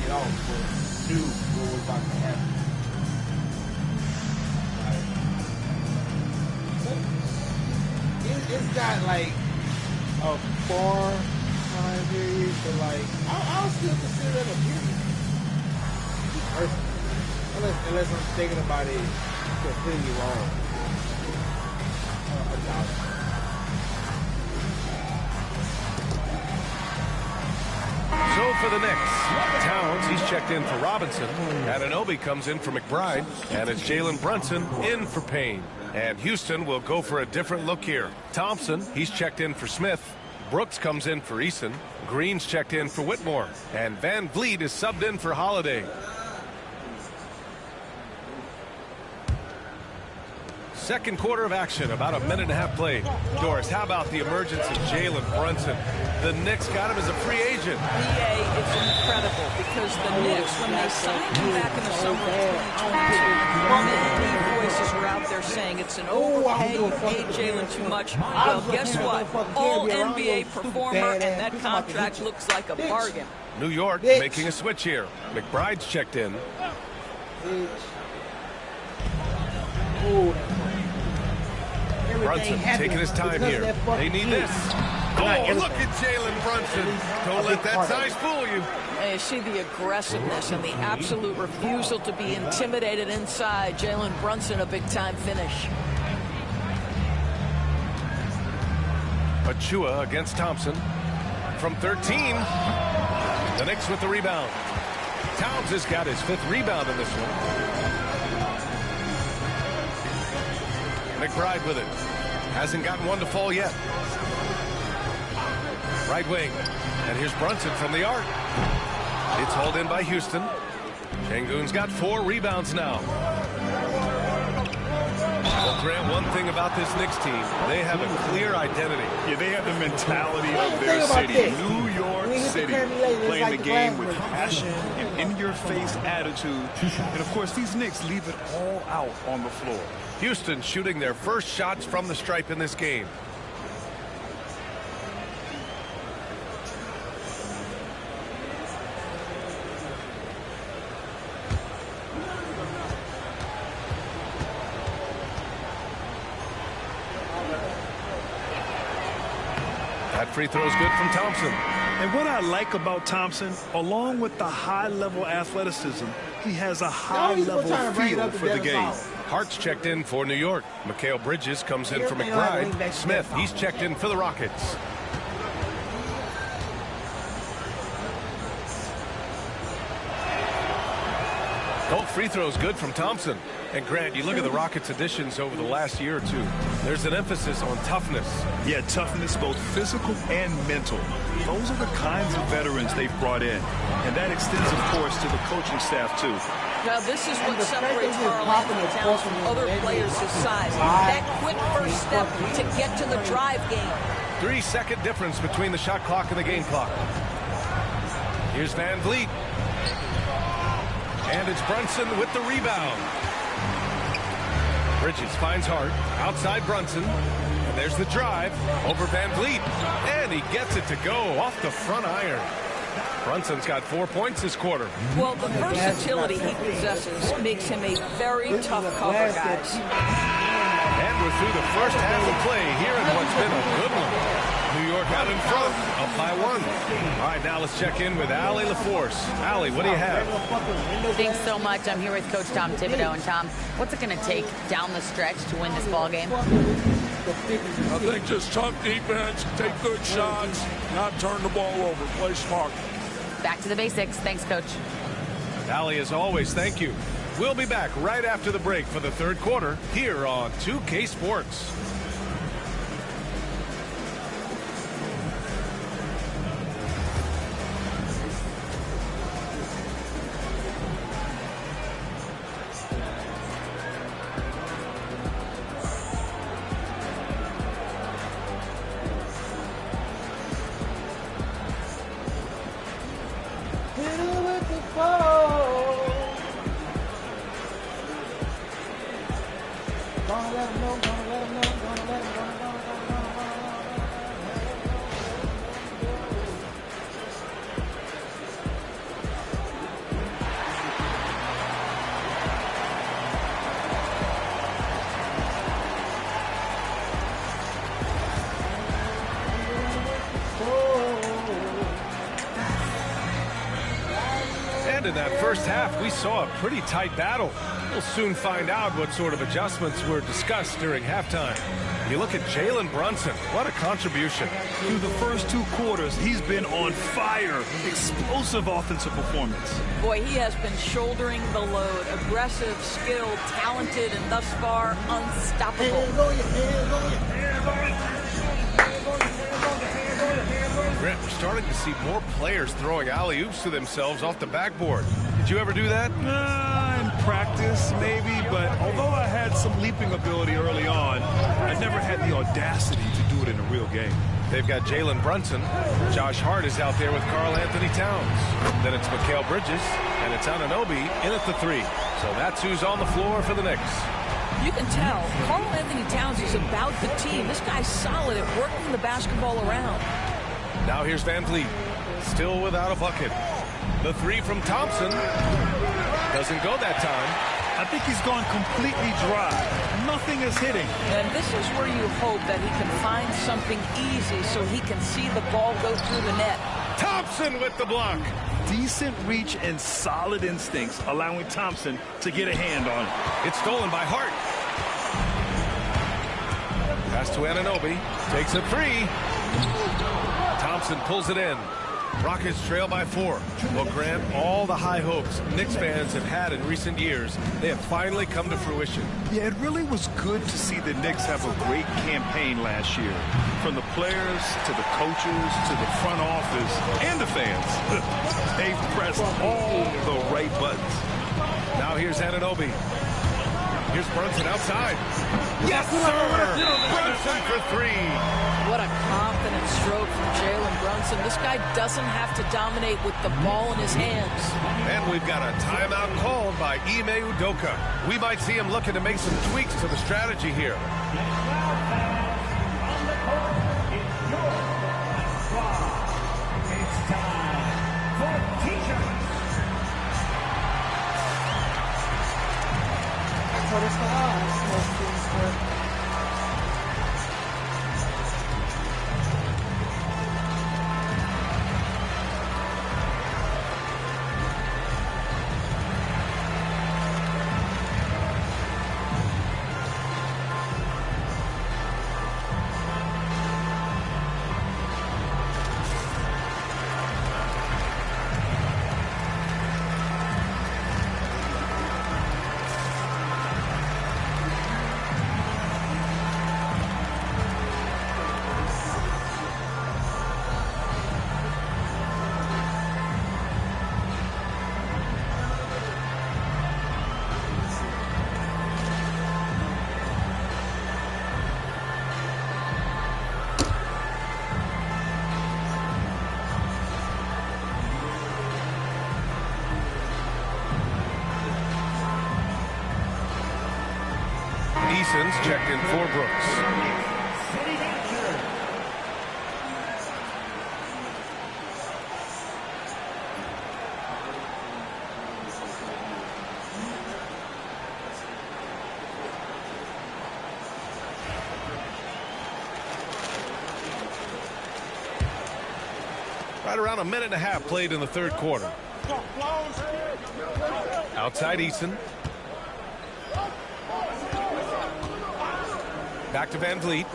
J: Get off, but knew what was about to happen. It's got like a 4 time period, but like I'll still consider that a period. Personally, unless I'm thinking about it completely wrong.
P: So for the Knicks, Towns, he's checked in for Robinson. Anunoby comes in for McBride. And it's Jalen Brunson in for Payne. And Houston will go for a different look here. Thompson, he's checked in for Smith. Brooks comes in for Eason. Green's checked in for Whitmore. And Van Vliet is subbed in for Holiday. Second quarter of action, about a minute and a half played. Doris, how about the emergence of Jalen Brunson? The Knicks got him as a free agent.
Q: BA is incredible because the Knicks, when they signed him back in the summer of 2022, many voices were out there saying it's an overpay, you paid Jalen too much. Well, guess what? All NBA performer, and that contract looks like a bargain.
P: New York making a switch here. McBride's checked in. Brunson taking his time here. They need this. Oh, look at Jalen Brunson. Don't let that size fool you.
Q: And you see the aggressiveness and the absolute refusal to be intimidated inside. Jalen Brunson, a big-time finish.
P: Achua against Thompson. From 13. The Knicks with the rebound. Towns has got his 5th rebound in this one. McBride with it. Hasn't gotten one to fall yet. Right wing. And here's Brunson from the arc. It's hauled in by Houston. Şengün's got 4 rebounds now. Well, Grant, one thing about this Knicks team, they have a clear identity.
F: Yeah, they have the mentality of their city, New York City, playing the game with passion and in-your-face attitude. And, of course, these Knicks leave it all out on the floor.
P: Houston shooting their first shots from the stripe in this game. That free throw is good from Thompson.
F: And what I like about Thompson, along with the high-level athleticism, he has a high-level feel for the game.
P: Hart's checked in for New York. Mikal Bridges comes in for McBride. Smith, he's checked in for the Rockets. Both free throws good from Thompson. And Grant, you look at the Rockets' additions over the last year or two. There's an emphasis on toughness.
F: Yeah, toughness, both physical and mental. Those are the kinds of veterans they've brought in. And that extends, of course, to the coaching staff, too.
Q: Now, this is what separates Karl-Anthony Towns from other players his size. That quick first step to get to the drive game.
P: 3-second difference between the shot clock and the game clock. Here's Van Vliet. And it's Brunson with the rebound. Bridges finds Hart. Outside Brunson. And there's the drive over Van Vliet. And he gets it to go off the front iron. Brunson's got 4 points this quarter.
Q: Well, the versatility he possesses makes him a very tough cover, guys.
P: And we're through the first half of play here in what's been a good one. New York out in front, up by 1. All right, now let's check in with Allie LaForce. Allie, what do you have?
R: Thanks so much. I'm here with Coach Tom Thibodeau. And Tom, what's it going to take down the stretch to win this ball game?
S: I think just tough defense, take good shots, not turn the ball over, play smart.
R: Back to the basics. Thanks, Coach.
P: Allie, as always, thank you. We'll be back right after the break for the third quarter here on 2K Sports. In that first half, we saw a pretty tight battle. We'll soon find out what sort of adjustments were discussed during halftime. You look at Jalen Brunson, what a contribution.
F: Through the first 2 quarters, he's been on fire. Explosive offensive performance.
Q: Boy, he has been shouldering the load. Aggressive, skilled, talented, and thus far, unstoppable.
P: Grant, we're starting to see more players throwing alley-oops to themselves off the backboard. Did you ever do that?
F: In practice, maybe, but although I had some leaping ability early on, I never had the audacity to do it in a real game.
P: They've got Jalen Brunson. Josh Hart is out there with Karl-Anthony Towns. Then it's Mikal Bridges, and it's Anunoby in at the 3. So that's who's on the floor for the Knicks.
Q: You can tell Karl-Anthony Towns is about the team. This guy's solid at working the basketball around.
P: Now here's Van Vliet, still without a bucket. The 3 from Thompson doesn't go that time.
F: I think he's gone completely dry. Nothing is hitting.
Q: And this is where you hope that he can find something easy so he can see the ball go through the net.
P: Thompson with the block.
F: Decent reach and solid instincts, allowing Thompson to get a hand on it.
P: It's stolen by Hart. Pass to Anunoby. Takes a three. Thompson pulls it in. Rockets trail by 4. Well, Grant, all the high hopes Knicks fans have had in recent years, they have finally come to fruition.
F: Yeah, it really was good to see the Knicks have a great campaign last year. From the players to the coaches to the front office and the fans. They've pressed all the right buttons.
P: Now here's Anunoby. Here's Brunson outside. Yes, sir! Brunson for 3.
Q: What a confident stroke from Jalen Brunson. This guy doesn't have to dominate with the ball in his hands.
P: And we've got a timeout called by Ime Udoka. We might see him looking to make some tweaks to the strategy here.
K: It's time for teachers.
P: Eason's checked in for Brooks. Right around a minute and a half played in the third quarter. Outside Eason. Back to Van Vliet.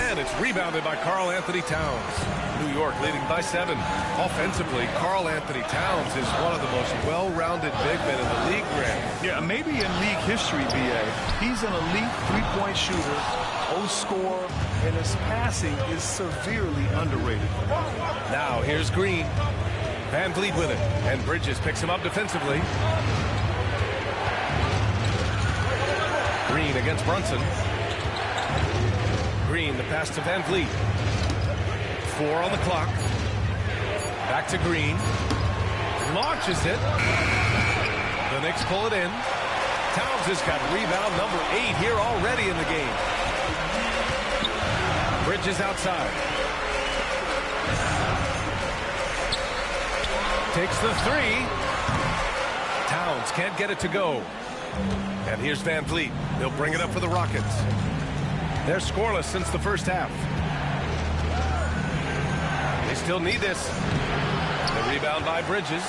P: And it's rebounded by Karl Anthony Towns. New York leading by 7. Offensively, Karl Anthony Towns is one of the most well-rounded big men in the league, Grant.
F: Yeah, maybe in league history, B.A. He's an elite three-point shooter, scorer, and his passing is severely underrated.
P: Now here's Green. Van Vliet with it. And Bridges picks him up defensively. Green against Brunson. Green, the pass to Van Vliet. 4 on the clock. Back to Green. Launches it. The Knicks pull it in. Towns has got rebound number 8 here already in the game. Bridges outside. Takes the 3. Towns can't get it to go. And here's Van Vliet. They'll bring it up for the Rockets. They're scoreless since the first half. They still need this. The rebound by Bridges.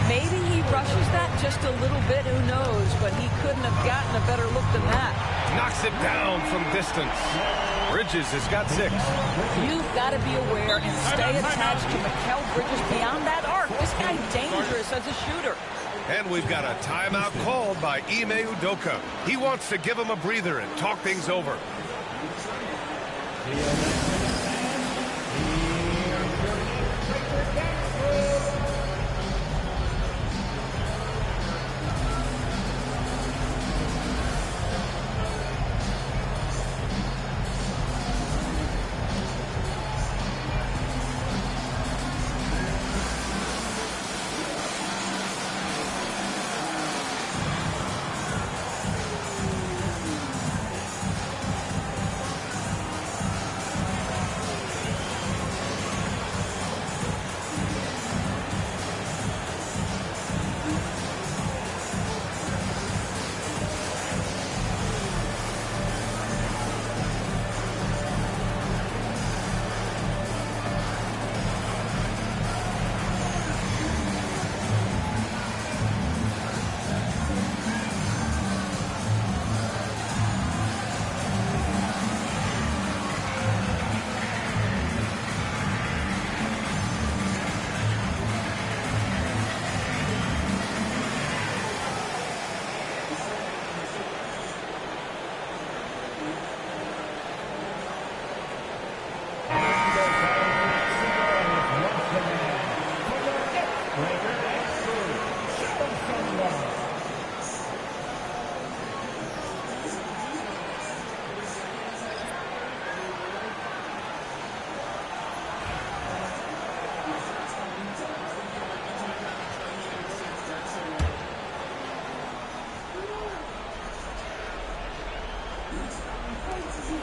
Q: Maybe he rushes that just a little bit, who knows, but he couldn't have gotten a better look than that.
P: Knocks it down from distance. Bridges has got 6.
Q: You've got to be aware and stay attached to Mikal Bridges beyond that arc. This guy's dangerous as a shooter.
P: And we've got a timeout called by Ime Udoka. He wants to give him a breather and talk things over.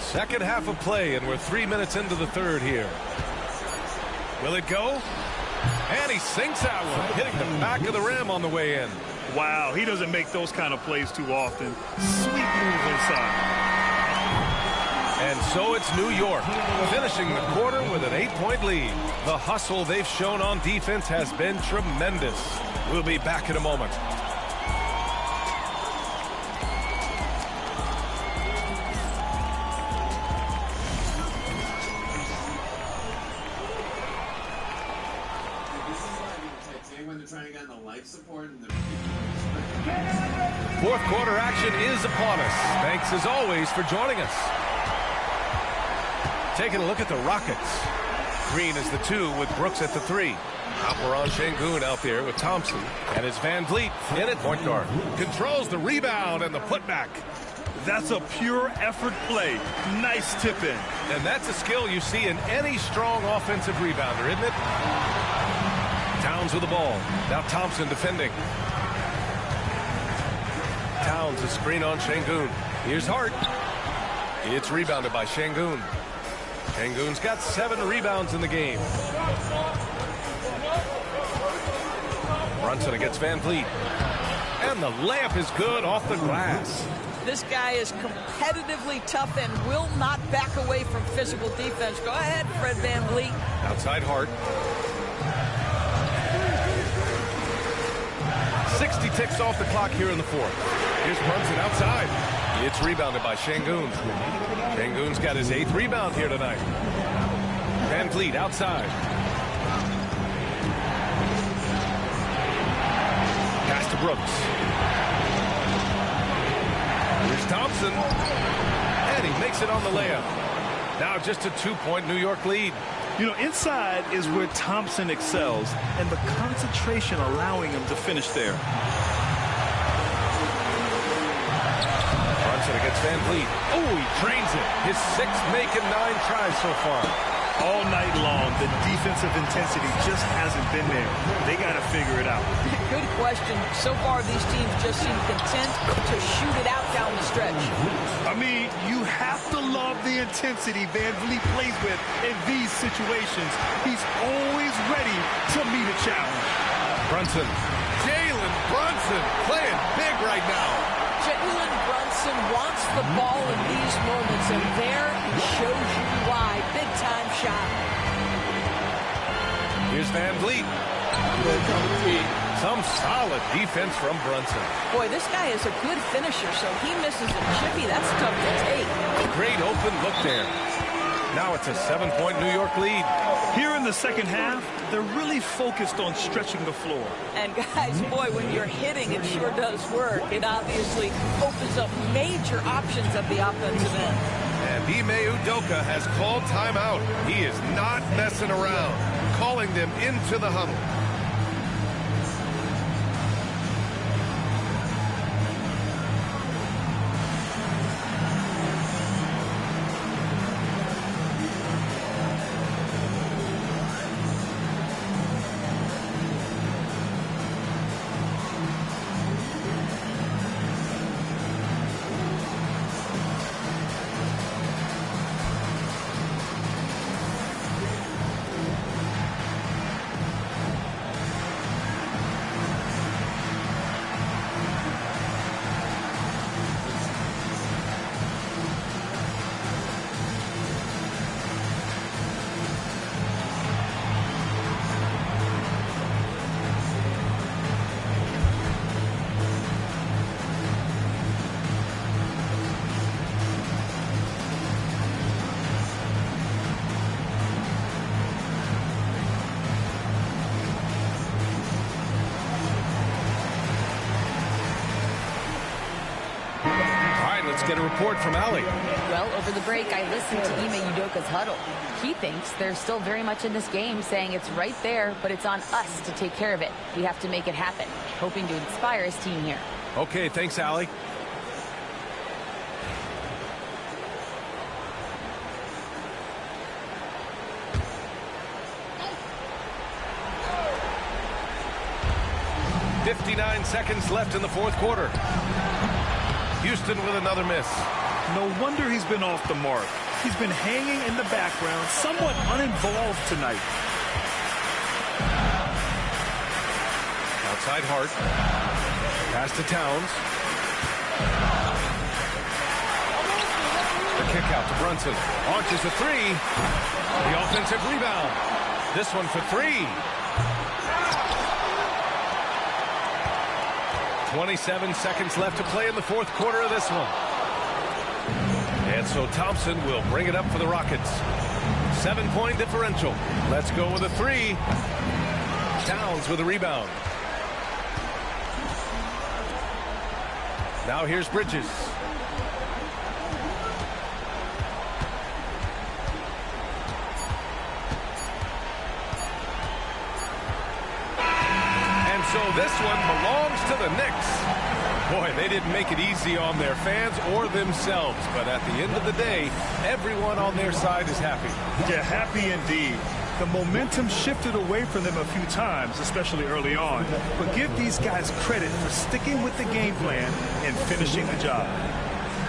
P: Second half of play, and we're 3 minutes into the third here. Will it go? And he sinks that one, hitting the back of the rim on the way in.
F: Wow, he doesn't make those kind of plays too often. Sweet move inside.
P: And so it's New York, finishing the quarter with an 8-point lead. The hustle they've shown on defense has been tremendous. We'll be back in a moment. Fourth quarter action is upon us. Thanks as always for joining us. Taking a look at the Rockets. Green is the 2 with Brooks at the 3. Alperon Şengün out there with Thompson. And it's Van Vliet in at point guard. Controls the rebound and the putback.
F: That's a pure effort play. Nice tip in.
P: And that's a skill you see in any strong offensive rebounder, isn't it? Towns with the ball. Now Thompson defending. Towns a screen on Şengün. Here's Hart. It's rebounded by Şengün. Şengün's got 7 rebounds in the game. Brunson against Van Vliet. And the layup is good off the glass.
Q: This guy is competitively tough and will not back away from physical defense. Go ahead, Fred Van Vliet.
P: Outside Hart. 60 ticks off the clock here in the fourth. Here's Brunson outside. It's rebounded by Şengün. Şengün's got his 8th rebound here tonight. Van Vliet outside. Pass to Brooks. Here's Thompson. And he makes it on the layup. Now just a 2-point New York lead.
F: You know, inside is where Thompson excels, and the concentration allowing him to finish there.
P: Brunson against Van Vliet. Oh, he drains it. His 6th make and 9 tries so far.
F: All night long, the defensive intensity just hasn't been there. They got to figure it out.
Q: Good question. So far, these teams just seem content to shoot it out down the stretch.
F: I mean, you have to love the intensity Van Vliet plays with in these situations. He's always ready to meet a challenge.
P: Brunson. Jalen Brunson playing big right now.
Q: Jalen Brunson wants the ball in these moments, and there he shows you why. Big-time shot.
P: Here's Van Vliet. Some solid defense from Brunson.
Q: Boy, this guy is a good finisher, so he misses a chippy. That's tough to take.
P: Great open look there. Now it's a 7-point New York lead.
F: Here in the second half, they're really focused on stretching the floor.
Q: And guys, boy, when you're hitting, it sure does work. It obviously opens up major options at the offensive end.
P: And Ime Udoka has called timeout. He is not messing around, calling them into the huddle. Get a report from Ali.
R: Well, over the break, I listened to Ime Udoka's huddle. He thinks they're still very much in this game, saying it's right there, but it's on us to take care of it. We have to make it happen, hoping to inspire his team here.
P: Okay, thanks, Ali. .59 seconds left in the fourth quarter. Houston with another miss.
F: No wonder he's been off the mark. He's been hanging in the background, somewhat uninvolved tonight.
P: Outside Hart. Pass to Towns. The kick out to Brunson. Launches a three. The offensive rebound. This one for three. 27 seconds left to play in the fourth quarter of this one. And so Thompson will bring it up for the Rockets. 7-point differential. Let's go with a three. Towns with a rebound. Now here's Bridges. And so this one belongs to the Knicks. Boy, they didn't make it easy on their fans or themselves. But at the end of the day, everyone on their side is happy.
F: Yeah, happy indeed. The momentum shifted away from them a few times, especially early on. But give these guys credit for sticking with the game plan and finishing the job.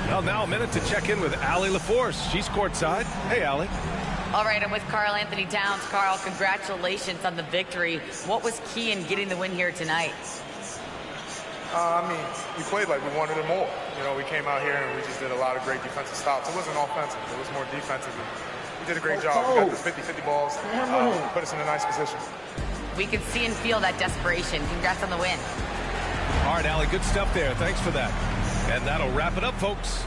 P: Well, now a minute to check in with Allie LaForce. She's courtside. Hey, Allie.
R: All right, I'm with Karl Anthony Towns. Karl, congratulations on the victory. What was key in getting the win here tonight?
T: I mean, we played like we wanted it more. You know, we came out here and we just did a lot of great defensive stops. It wasn't offensive. It was more defensive. We did a great job. We got the 50-50 balls, put us in a nice position.
R: We can see and feel that desperation. Congrats on the win.
P: All right, Allie, good stuff there. Thanks for that. And that'll wrap it up, folks.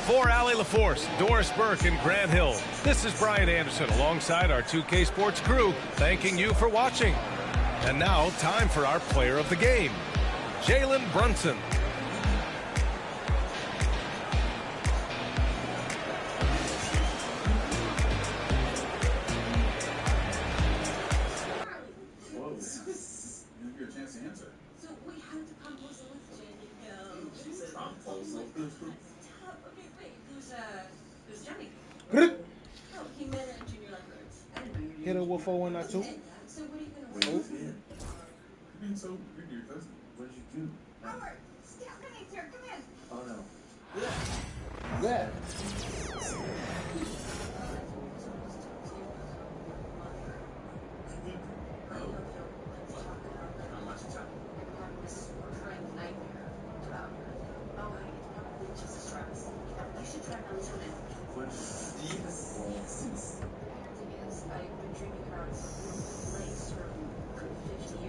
P: For Allie LaForce, Doris Burke, and Grant Hill, this is Brian Anderson alongside our 2K Sports crew, thanking you for watching. And now, time for our player of the game, Jalen Brunson.
J: Hit her with 4-1-2.
N: So, you're your cousin. What did you do?
B: Robert, Stephanie's here. Come in.
N: Oh, no.
J: Yeah.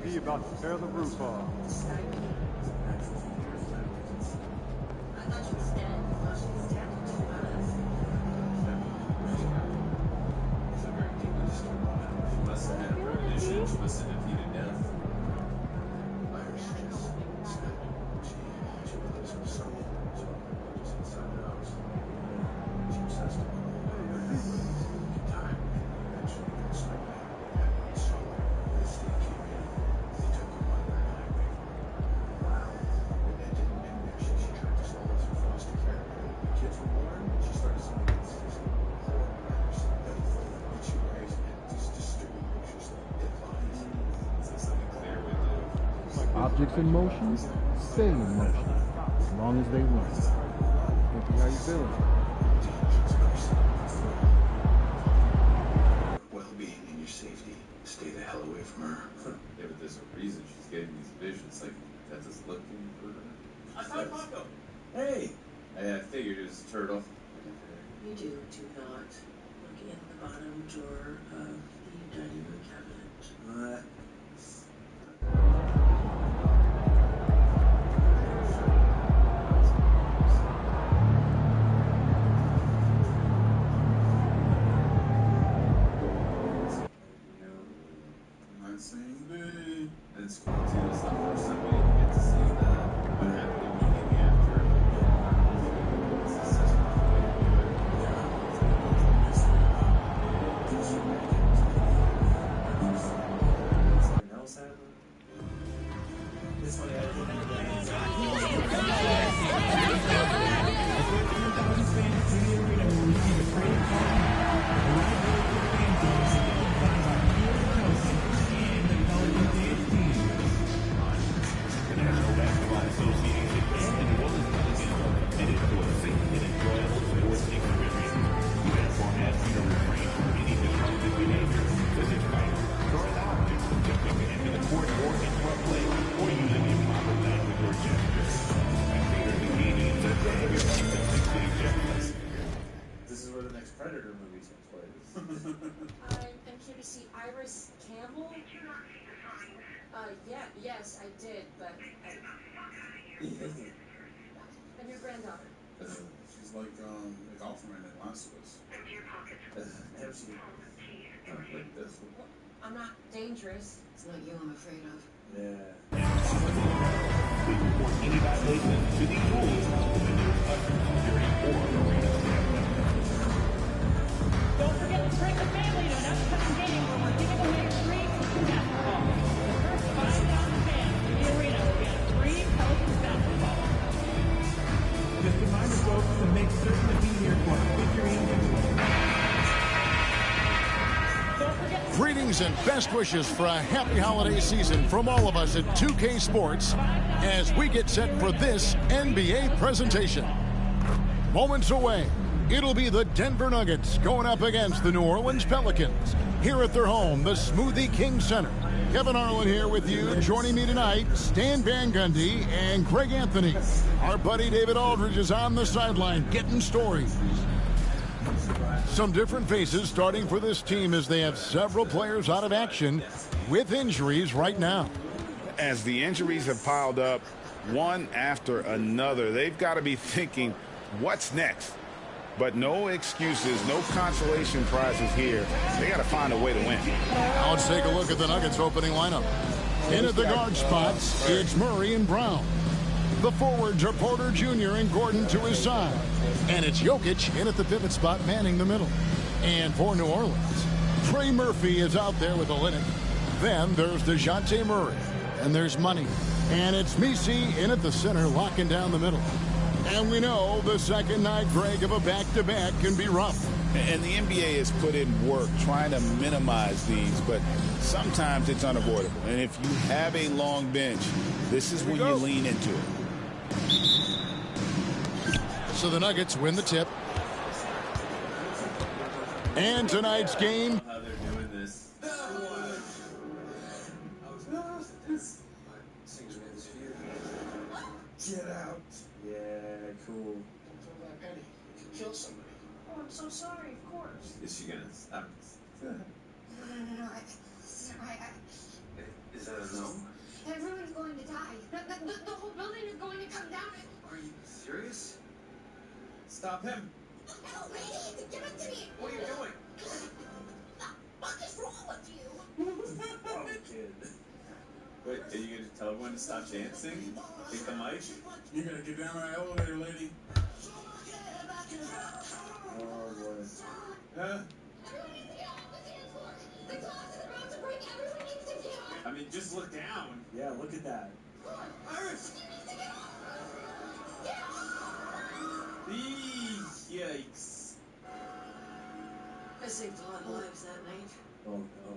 U: Be about to tear the roof off.
V: Objects in motion, stay in motion, as long as they run. How you feeling?
N: Well-being and your safety. Stay the hell away from her. Yeah, but there's a reason she's getting these visions. Like, that's just looking for her. I found Paco. Hey! I figured it was a turtle.
W: You do not look in the bottom drawer of the dining room cabinet.
N: What? It's cool too. It's the first time we didn't get to see what happened immediately after. It's such a good way to do it.
B: Iris Campbell? Yeah, yes, I did, but and your granddaughter?
N: She's like a golfman in Las Vegas. Have she? Like this one.
B: Well, I'm not dangerous. It's not you I'm afraid of.
N: Yeah.
K: We report any violation to these rules under security or arena.
D: Don't forget to bring the family to an upcoming game where we're giving away free basketball. The first 5,000 fans in the arena will get free Pelicans basketball.
K: Just a reminder, folks, to make certain to be here for figurine giveaway.
C: Greetings and best wishes for a happy holiday season from all of us at 2K Sports as we get set for this NBA presentation. Moments away, it'll be the Denver Nuggets going up against the New Orleans Pelicans here at their home, the Smoothie King Center. Kevin Harlan here with you. Joining me tonight, Stan Van Gundy and Greg Anthony. Our buddy David Aldridge is on the sideline getting stories. Some different faces starting for this team as they have several players out of action with injuries right now.
E: As the injuries have piled up one after another, they've got to be thinking, what's next? But no excuses, no consolation prizes here. They got to find a way to win.
C: Now let's take a look at the Nuggets opening lineup. In at the guard spots, it's Murray and Brown. The forwards are Porter Jr. and Gordon to his side. And it's Jokic in at the pivot spot, manning the middle. And for New Orleans, Trey Murphy is out there with a Olynyk. Then there's DeJounte Murray. And there's Money. And it's Messi in at the center, locking down the middle. And we know the second night, Greg, of a back-to-back can be rough.
E: And the NBA has put in work trying to minimize these, but sometimes it's unavoidable. And if you have a long bench, this is when you lean into it.
C: So the Nuggets win the tip. And tonight's game.
N: How they're doing this. Get out. Yeah, cool.
A: Told that Penny you killed somebody.
B: Oh, I'm so sorry, of course.
N: Is she gonna stop?
B: No.
N: Is that a no?
B: Everyone's going to die. The whole building is going to come down.
N: Are you serious? Stop him.
B: No, lady, give it to me.
N: What are you doing?
B: What is wrong with you?
N: Oh, kid. Wait, are you going to tell everyone to stop dancing? Take the mic? You're going to get down my elevator, lady. Oh, boy. Huh? I mean, just look down. Yeah, look at that. Iris! Yikes.
W: I saved a lot of lives that night.
N: Oh, no.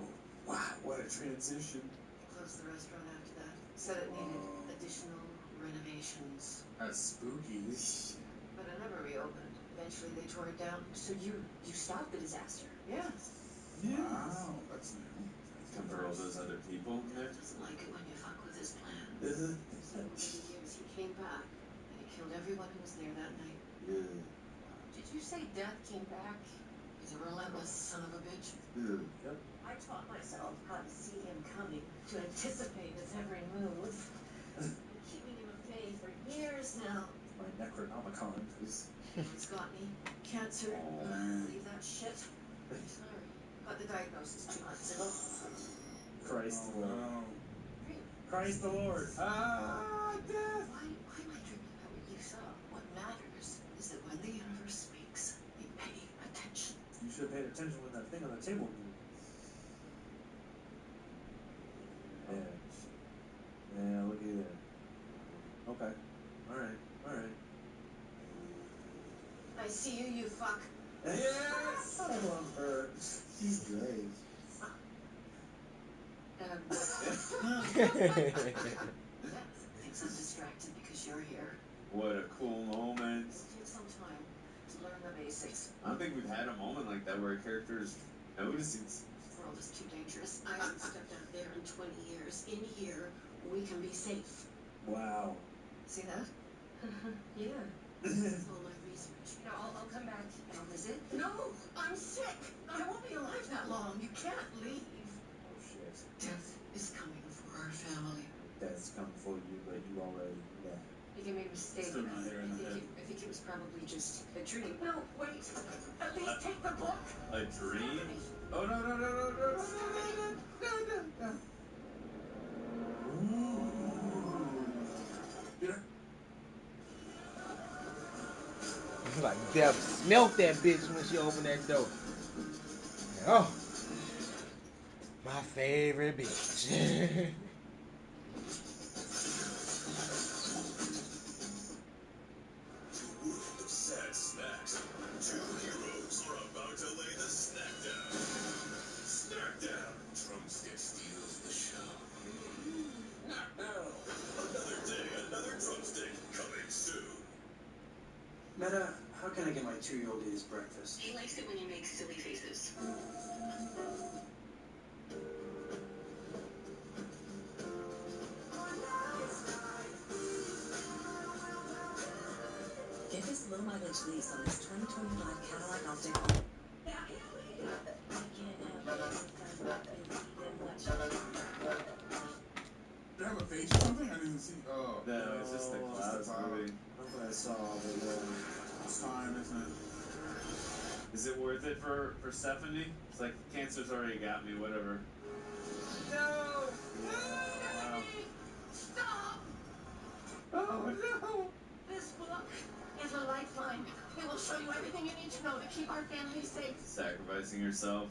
N: Wow, what a transition.
W: Closed the restaurant after that. Said it needed additional renovations.
N: That's spooky.
W: But it never reopened. Eventually they tore it down.
B: So you stopped the disaster?
W: Yeah.
N: Wow, that's new. Come for all those other people in there?
W: Doesn't like it when you fuck with his plan.
N: Uh-huh.
W: So over the years he came back and he killed everyone who was there that night.
N: Yeah.
W: Did you say Death came back? He's a relentless son of a bitch.
N: Yeah. Yep.
W: I taught myself how to see him coming, to anticipate his every move. Been keeping him at bay for years now.
N: My Necronomicon is...
W: It's got me. Cancer. Leave that shit. Sorry. Got the diagnosis 2 months ago.
N: Christ the Lord. Christ the Lord. Ah, death.
W: Why am I dreaming about what you saw? What matters is that when the universe speaks, you pay attention.
N: You should have paid attention when that thing on the table moved. Yeah, look at that. Okay. Alright.
W: I see you, you fuck.
N: Yes! I love her. She's great.
W: Thinks I'm distracted because you're here.
N: What a cool moment.
W: Take some time to learn the basics.
N: I don't think we've had a moment like that where a character is noticing.
W: The world is too dangerous. I haven't stepped out there in 20 years. In here, we can be safe.
N: Wow.
W: See that? Yeah. That's all my research.
B: No, I'll come back and I'll visit.
W: No, I'm sick. I won't be alive that long. You can't leave.
J: that's come for you, but you already know.
W: You can make a mistake.
N: Still not hearing the head.
W: I think it was probably just a dream. No, wait. At least take the book.
N: A dream? Oh, no, no, no, no, no, no, no, no, no, no.
J: Like Dev smelt that bitch when she opened that door. Oh, my favorite bitch.
M: Sad snacks. Two heroes are about to lay the snack down. Snack down. Drumstick steals the show. Not now. Another day, another drumstick coming soon.
G: Meta, how can I get my 2-year-old to his breakfast?
W: He likes it when you make silly faces. Get this low mileage lease on this 2025 Cadillac Optic.
O: Do you have a face or something? I didn't even see. Oh.
N: No, it's just the clouds moving.
G: That's what I saw, but
O: It's time, isn't it?
N: Is it worth it for Stephanie? It's like, cancer's already got me, whatever.
W: No!
N: Wow.
W: Stop!
N: Oh, no!
W: This book is a lifeline. It will show you everything you need to know to keep our family safe.
N: Sacrificing yourself.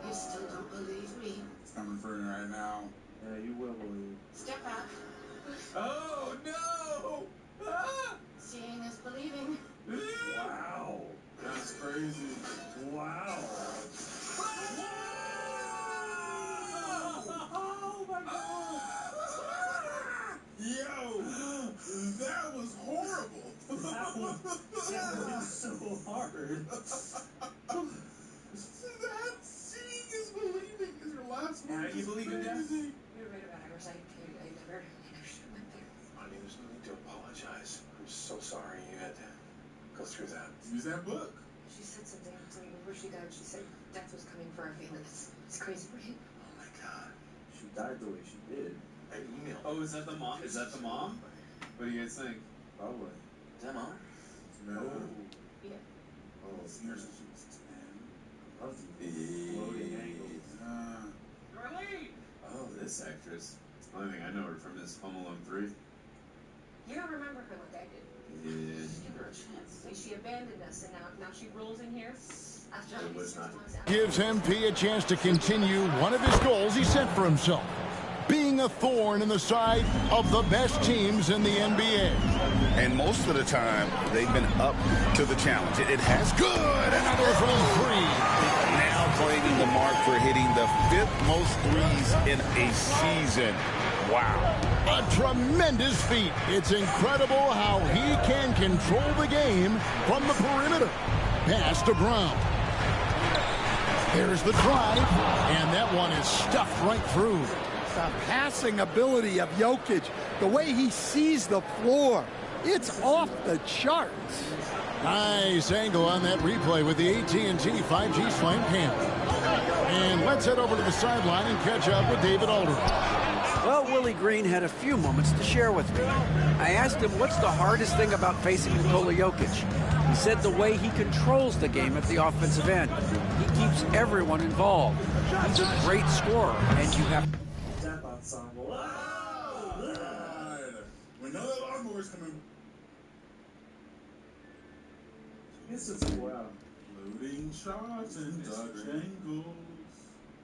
W: You still don't believe me?
O: It's coming for me right now.
J: Yeah, you will believe.
W: Step back.
N: Oh, no! Ah!
W: Seeing is believing.
O: Wow. That's crazy.
N: Wow.
O: Oh my God. Yo, that was horrible.
G: that was so hard.
O: That seeing is believing is your last one.
N: Now you believe in death?
W: You're right about Iris. I never should have went there.
G: Honey, there's no need to apologize. I'm so sorry you had to go through that.
O: Use that book.
W: She said something to me before she died. She said death was coming for our family. It's crazy, right?
G: Oh my God. She died the way she did. I emailed.
N: Oh, is that the mom? Is that the mom? What do you guys think?
G: Probably. Is that mom?
O: No.
W: Yeah.
O: Oh, senior since she was 10.
G: Love the floating angles.
N: Oh, this actress. The only thing I know her from is Home Alone 3.
W: You don't remember her like I did.
N: Yeah.
W: Give her a chance. She abandoned us, and now she rolls in here. After
N: It was not.
C: Gives MP a chance to continue one of his goals he set for himself, being a thorn in the side of the best teams in the NBA.
E: And most of the time, they've been up to the challenge. It has good.
C: Another from three.
E: Now claiming the mark for hitting the 5th most threes in a season. Wow.
C: A tremendous feat. It's incredible how he can control the game from the perimeter. Pass to Brown. There's the drive, and that one is stuffed right through.
I: The passing ability of Jokic, the way he sees the floor, it's off the charts.
C: Nice angle on that replay with the AT&T 5G Slam Cam. And let's head over to the sideline and catch up with David Aldridge.
H: Well, Willie Green had a few moments to share with me. I asked him what's the hardest thing about facing Nikola Jokic. He said the way he controls the game at the offensive end. He keeps everyone involved. He's a great scorer, and you have...
G: That ensemble.
O: God. We know that lawnmower's coming.
G: This is wow.
O: Loading shots and Dutch angles.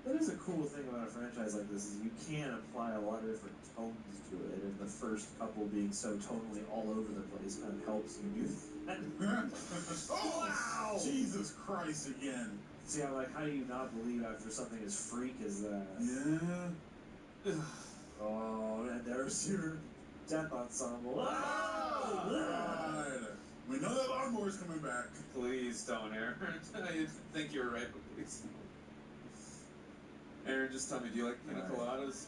G: That is a cool thing about a franchise like this is you can apply a lot of different tones to it, and the first couple being so tonally all over the place kind of helps you do that.
O: Oh, wow! Jesus Christ again.
G: See, I'm like, how do you not believe after something as freak as that?
O: Yeah.
G: Oh, and there's your death ensemble.
O: God. We know that lawnmower's coming back.
N: Please don't, Aaron. I think you were right, but please. Aaron, just tell me, do you like pina coladas?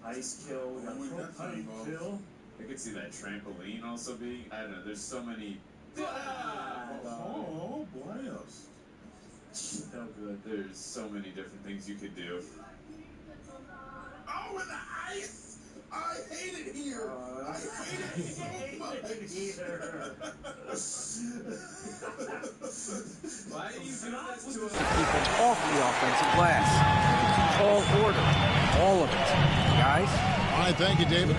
G: Ice kill. We got pipe kill.
N: I could see that trampoline also being. I don't know. There's so many.
O: Oh, blast.
G: So good.
N: There's so many different things you could do.
O: Oh, and the ice! I hate it here. I hate it so much.
N: Why do you do that to us?
H: People off the offensive glass. Tall order. All of it. Guys?
C: All right, thank you, David.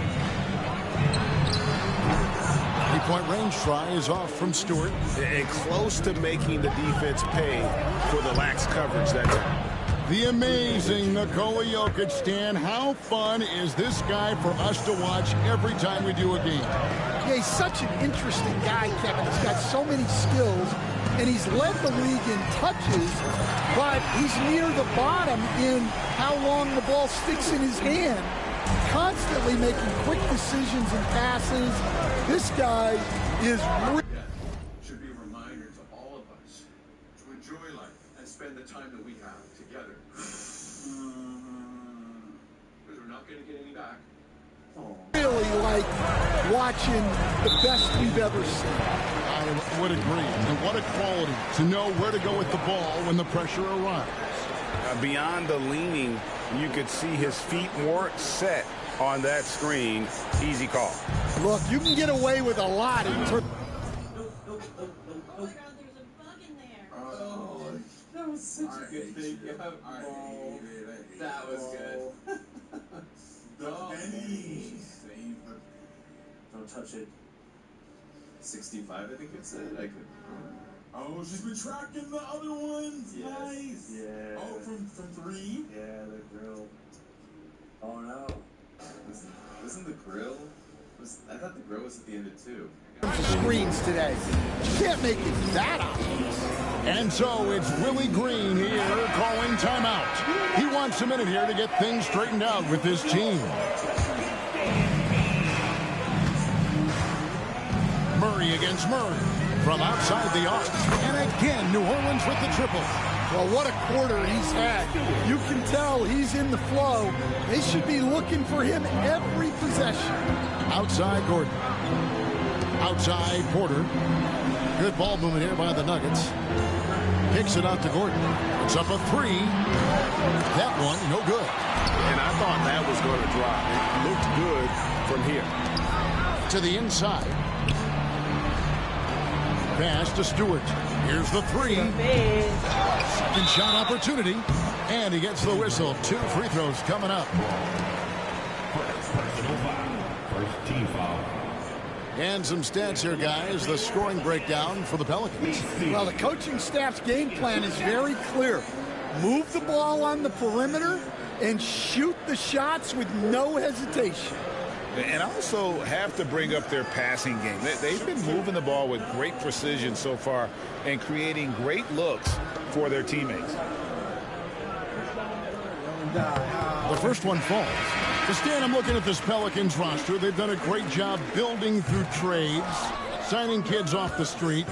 C: 3-point range try is off from Stewart.
E: And close to making the defense pay for the lax coverage that time.
C: The amazing Nikola Jokic, Stan. How fun is this guy for us to watch every time we do a game?
I: Yeah, he's such an interesting guy, Kevin. He's got so many skills, and he's led the league in touches, but he's near the bottom in how long the ball sticks in his hand. Constantly making quick decisions and passes. This guy is
N: Should be a reminder to all of us to enjoy life and spend the time that we have together. Because we're not going to get any back.
I: really like watching the best we've ever seen.
C: I would agree. And what a quality to know where to go with the ball when the pressure arrives.
E: Beyond the leaning, you could see his feet weren't set on that screen. Easy call.
I: Look, you can get away with a lot in terms.
N: That was such a good thing. That was good.
G: Don't touch it.
N: 65, I think it said. I could.
O: Oh, she's been tracking the other ones.
G: Yes.
O: Nice.
G: Yeah.
O: Oh, from 3?
G: Yeah, the grill. Oh no.
N: Wasn't the grill? I thought the grill was at the end of 2.
I: Screens today. You can't make it that obvious.
C: And so it's Willie Green here calling timeout. He wants a minute here to get things straightened out with his team. Murray against Murray from outside the arc. And again, New Orleans with the triple.
I: Well, what a quarter he's had. You can tell he's in the flow. They should be looking for him every possession.
C: Outside Gordon. Outside Porter. Good ball movement here by the Nuggets. Kicks it out to Gordon. It's up a 3. That one, no good.
E: And I thought that was going to drop. It looked good from here.
C: To the inside. Pass to Stewart. Here's the 3. Second shot opportunity. And he gets the whistle. 2 free throws coming up.
K: Personal foul. First team foul.
C: And some stats here, guys. The scoring breakdown for the Pelicans.
I: Well, the coaching staff's game plan is very clear. Move the ball on the perimeter and shoot the shots with no hesitation.
E: And also have to bring up their passing game. They've been moving the ball with great precision so far and creating great looks for their teammates.
C: The first one falls. To Stan, I'm looking at this Pelicans roster. They've done a great job building through trades, signing kids off the street,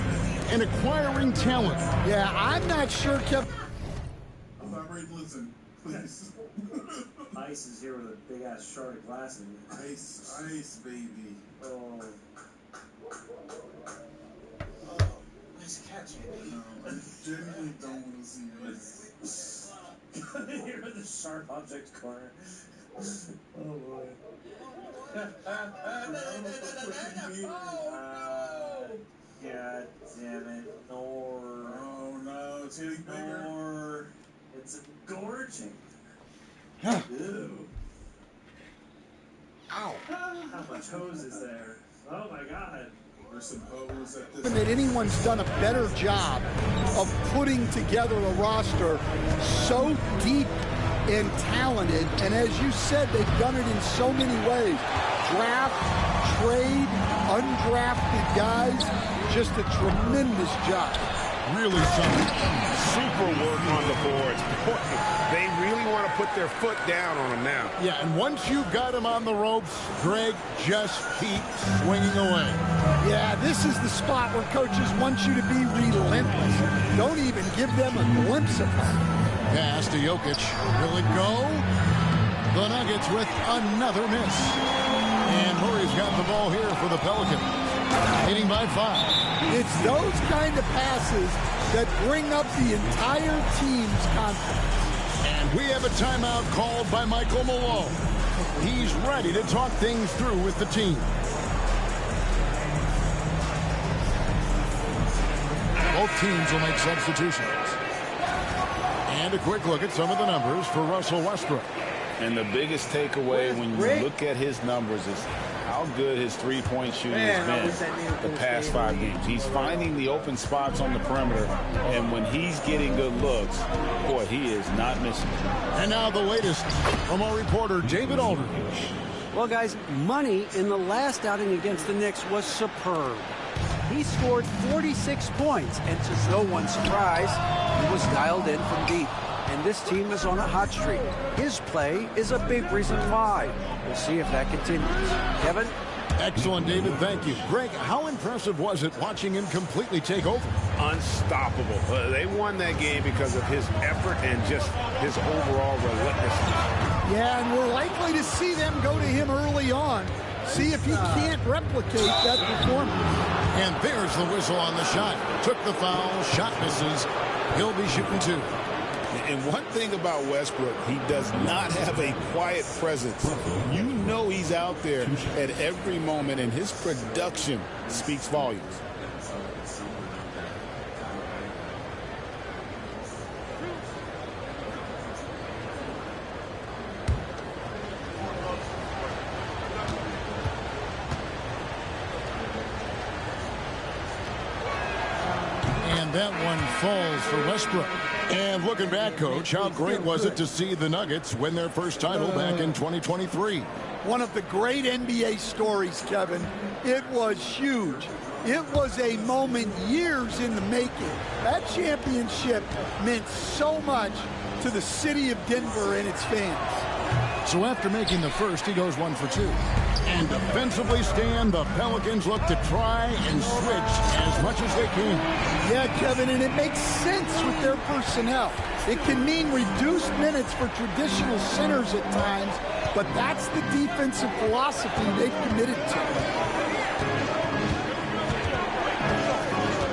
C: and acquiring talent.
I: Yeah, I'm not sure, Kevin.
O: Elaborate, listen, please.
G: Ice is here with a big ass shard of glass in it.
O: Ice, baby.
G: Oh.
O: Nice catch, Andy. No, I genuinely don't want to see this.
G: Here in the sharp object corner. Oh boy. God damn it. Nor.
O: Oh no, it's getting bigger.
G: Nor. It's engorging. Ew.
I: Ow.
G: How much hose is there? Oh my god.
O: There's some hose at this.
I: That anyone's done a better job of putting together a roster so deep and talented, and as you said, they've done it in so many ways. Draft, trade, undrafted guys, just a tremendous job.
C: Really something.
E: Super work on the boards. They really want to put their foot down on them now.
C: Yeah, and once you've got them on the ropes, Greg, just keep swinging away.
I: Yeah, this is the spot where coaches want you to be relentless. Don't even give them a glimpse of it.
C: Pass to Jokic. Will it go? The Nuggets with another miss. And Murray's got the ball here for the Pelicans. Leading by 5.
I: It's those kind of passes that bring up the entire team's confidence.
C: And And we have a timeout called by Michael Malone. He's ready to talk things through with the team. Both teams will make substitutions. And a quick look at some of the numbers for Russell Westbrook.
E: And the biggest takeaway when you look at his numbers is how good his three-point shooting has been the past 5 games. He's finding the open spots on the perimeter, and when he's getting good looks, boy, he is not missing.
C: And now the latest from our reporter, David Aldridge.
H: Well, guys, Money in the last outing against the Knicks was superb. He scored 46 points, and to no one's surprise, he was dialed in from deep. And this team is on a hot streak. His play is a big reason why. We'll see if that continues. Kevin?
C: Excellent, David. Thank you. Greg, how impressive was it watching him completely take over?
E: Unstoppable. They won that game because of his effort and just his overall relentlessness.
I: Yeah, and we're likely to see them go to him early on. See if he can't replicate that performance.
C: And there's the whistle on the shot. Took the foul. Shot misses. He'll be shooting 2.
E: And one thing about Westbrook, he does not have a quiet presence. You know he's out there at every moment, and his production speaks volumes.
C: And that one falls for Westbrook. And looking back, Coach, how great was it to see the Nuggets win their first title back in 2023?
I: One of the great NBA stories, Kevin. It was huge. It was a moment years in the making. That championship meant so much to the city of Denver and its fans.
C: So after making the first, he goes 1 for 2. And defensively, Stan, the Pelicans look to try and switch as much as they can.
I: Yeah, Kevin, and it makes sense with their personnel. It can mean reduced minutes for traditional centers at times, but that's the defensive philosophy they've committed to.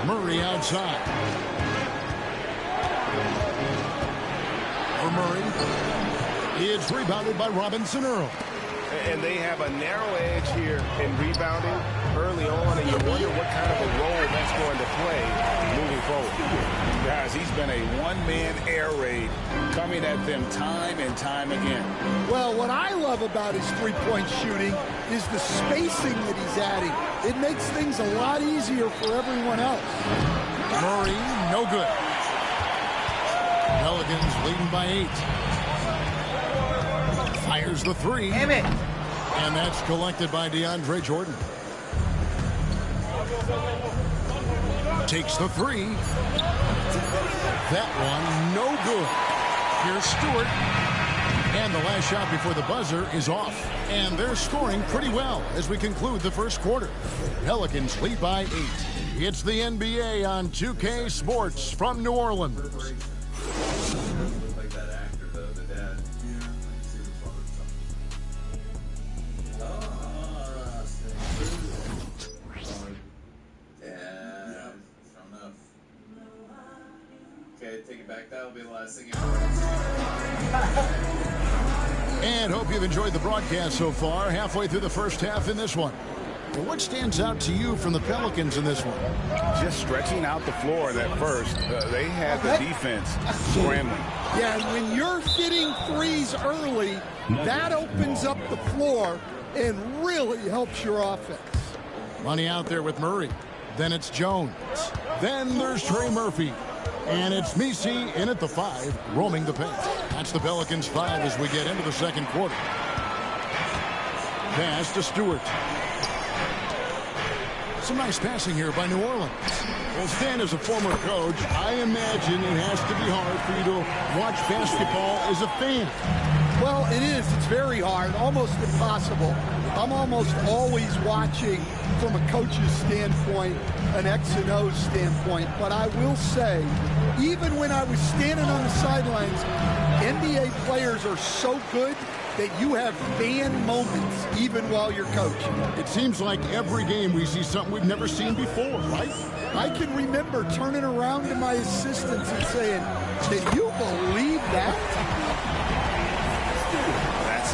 C: Murray outside. For Murray. It's rebounded by Robinson Earl.
E: And they have a narrow edge here in rebounding early on, and you wonder what kind of a role that's going to play moving forward. Guys, he's been a one-man air raid coming at them time and time again.
I: Well, what I love about his three-point shooting is the spacing that he's adding. It makes things a lot easier for everyone else.
C: Murray, no good. Pelicans leading by 8. Fires the 3.
J: Damn it.
C: And that's collected by DeAndre Jordan. Takes the 3. That one, no good. Here's Stewart. And the last shot before the buzzer is off. And they're scoring pretty well as we conclude the first quarter. Pelicans lead by 8. It's the NBA on 2K Sports from New Orleans.
N: That'll be the last thing.
C: And hope you've enjoyed the broadcast so far. Halfway through the first half in this one. And what stands out to you from the Pelicans in this one?
E: Just stretching out the floor at first. They had the defense scrambling.
I: Yeah, and when you're hitting threes early, that opens up the floor and really helps your offense.
C: Money out there with Murray. Then it's Jones. Then there's Trey Murphy. And it's Misi in at the 5, roaming the paint. That's the Pelicans 5 as we get into the second quarter. Pass to Stewart. Some nice passing here by New Orleans. Well, Stan, as a former coach, I imagine it has to be hard for you to watch basketball as a fan.
I: Well, it is. It's very hard, almost impossible. I'm almost always watching from a coach's standpoint, an X and O standpoint. But I will say, even when I was standing on the sidelines, NBA players are so good that you have fan moments even while you're coaching.
C: It seems like every game we see something we've never seen before, right?
I: I can remember turning around to my assistants and saying, "Can you believe that?"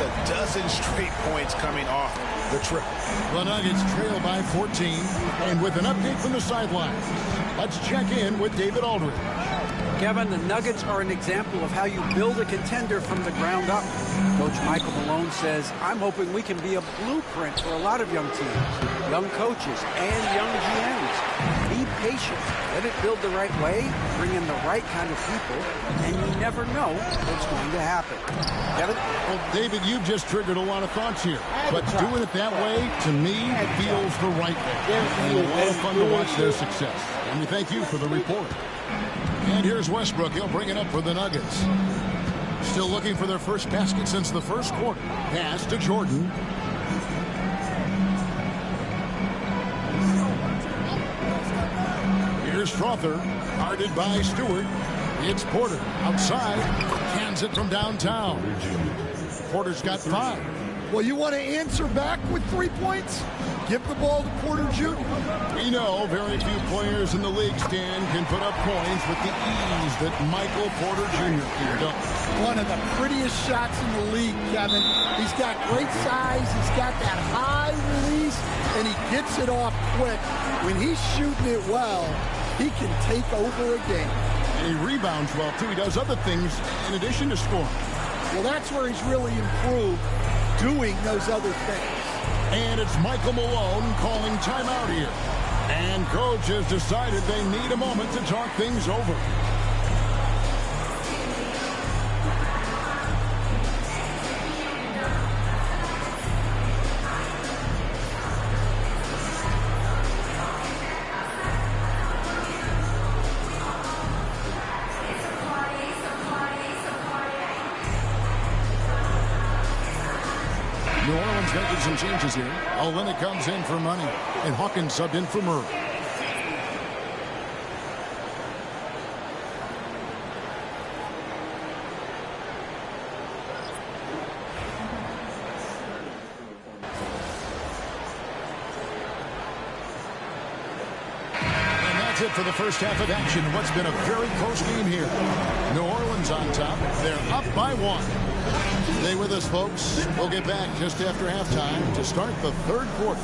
E: a dozen straight points coming off the trip.
C: The Nuggets trail by 14. And with an update from the sidelines, let's check in with David Aldridge.
H: Kevin, the Nuggets are an example of how you build a contender from the ground up. Coach Michael Malone says, I'm hoping we can be a blueprint for a lot of young teams, young coaches, and young GMs. Be patient. Let it build the right way, bring in the right kind of people, and you never know what's going to happen. Kevin?
C: Well, David, you've just triggered a lot of thoughts here. But doing it that way, to me, feels the right way. And a lot of fun to watch their success. And we thank you for the report. And here's Westbrook. He'll bring it up for the Nuggets. Still looking for their first basket since the first quarter. Pass to Jordan. Here's Strother. Guarded by Stewart. It's Porter. Outside. Hands it from downtown. Porter's got 5.
I: Well, you want to answer back with 3 points? Give the ball to Porter Jr.
C: We know very few players in the league, Stan, can put up points with the ease that Michael Porter Jr. can do.
I: One of the prettiest shots in the league, Kevin. He's got great size. He's got that high release, and he gets it off quick. When he's shooting it well, he can take over a game.
C: And he rebounds well, too. He does other things in addition to scoring.
I: Well, that's where he's really improved, doing those other things.
C: And it's Michael Malone calling timeout here. And coach has decided they need a moment to talk things over. New Orleans making some changes here. Olynyk comes in for Money, and Hawkins subbed in for Murray. And that's it for the first half of action. What's been a very close game here. New Orleans on top. They're up by 1. Stay with us, folks. We'll get back just after halftime to start the third quarter.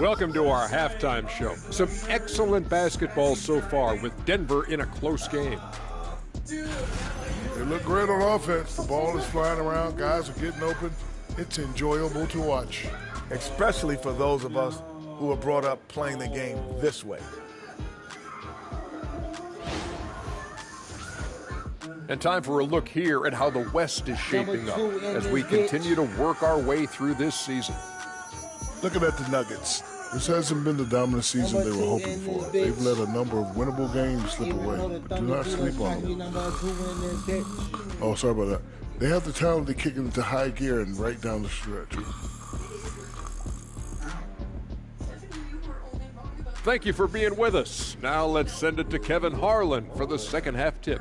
L: Welcome to our halftime show. Some excellent basketball so far with Denver in a close game.
Q: They look great on offense. The ball is flying around. Guys are getting open. It's enjoyable to watch.
S: Especially for those of us who were brought up playing the game this way.
L: And time for a look here at how the West is shaping up as we continue to work our way through this season.
Q: Looking at the Nuggets, this hasn't been the dominant season they were hoping for. They've let a number of winnable games slip away, but do not sleep on them. Oh, sorry about that. They have the talent to kick it into high gear and right down the stretch.
L: Thank you for being with us. Now let's send it to Kevin Harlan for the second half tip.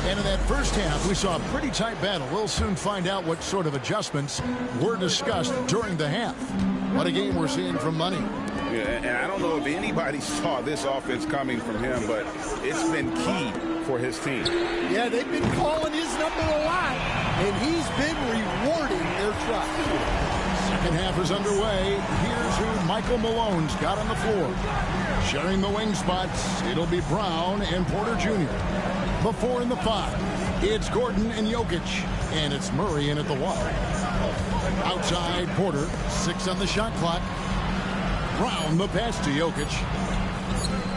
C: And in that first half, we saw a pretty tight battle. We'll soon find out what sort of adjustments were discussed during the half. What a game we're seeing from Money.
E: Yeah, and I don't know if anybody saw this offense coming from him, but it's been key for his team.
I: Yeah, they've been calling his number a lot, and he's been rewarding their trust.
C: Second half is underway. Here's who Michael Malone's got on the floor. Sharing the wing spots, it'll be Brown and Porter Jr. The 4 and the 5. It's Gordon and Jokic, and it's Murray in at the 1. Outside, Porter, 6 on the shot clock. Brown, the pass to Jokic.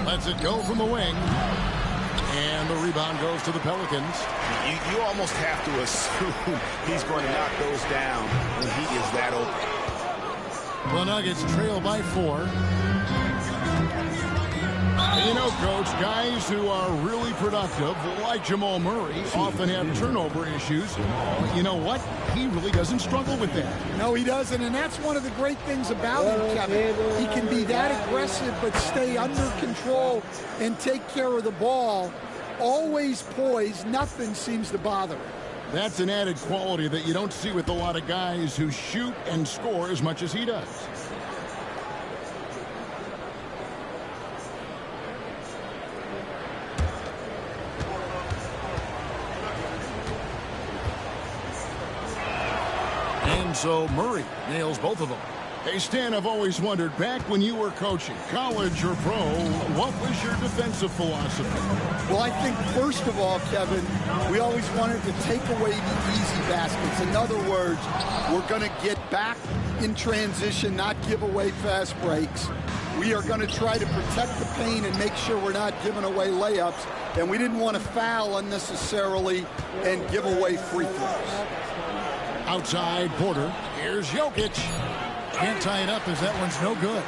C: Lets it go from the wing. And the rebound goes to the Pelicans.
E: You almost have to assume he's going to knock those down when he is that open.
C: The Nuggets trail by 4. You know, Coach, guys who are really productive, like Jamal Murray, often have turnover issues. But you know what? He really doesn't struggle with that.
I: No, he doesn't, and that's one of the great things about him, Kevin. He can be that aggressive but stay under control and take care of the ball. Always poised. Nothing seems to bother him.
C: That's an added quality that you don't see with a lot of guys who shoot and score as much as he does. And so Murray nails both of them. Hey, Stan, I've always wondered, back when you were coaching, college or pro, what was your defensive philosophy?
I: Well, I think, first of all, Kevin, we always wanted to take away the easy baskets. In other words, we're going to get back in transition, not give away fast breaks. We are going to try to protect the paint and make sure we're not giving away layups. And we didn't want to foul unnecessarily and give away free throws.
C: Outside Porter. Here's Jokic. Can't tie it up as that one's no good.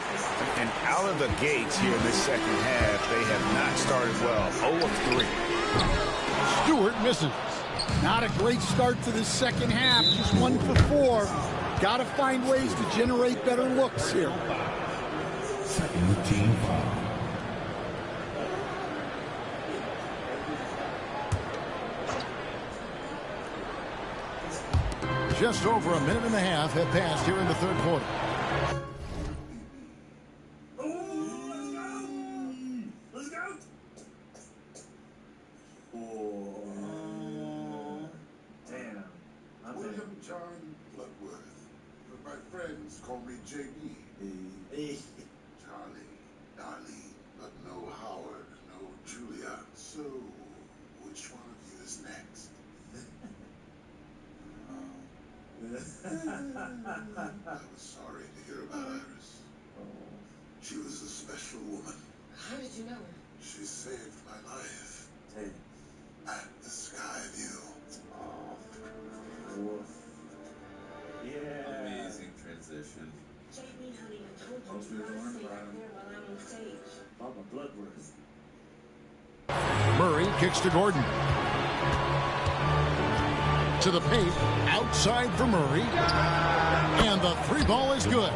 E: And out of the gates here in this second half, they have not started well. 0 of 3.
C: Stewart misses.
I: Not a great start to this second half. Just 1 for 4. Got to find ways to generate better looks here.
K: Second team foul.
C: Just over a minute and a half have passed here in the third quarter.
N: Let's go.
G: Damn.
O: William John Bloodworth. But my friends call me JB. Charlie, Darlene, but no Howard, no Julia. So, which one of you is next? I was sorry to hear about Iris. She was a special woman.
W: How did you know her?
O: She saved my life. At the Sky View.
N: Yeah. Amazing transition.
W: JB, honey, I told you to not stay back there while I'm on stage.
G: Mama Bloodworth.
C: Murray kicks to Gordon. To the paint, outside for Murray. And the 3 ball is good.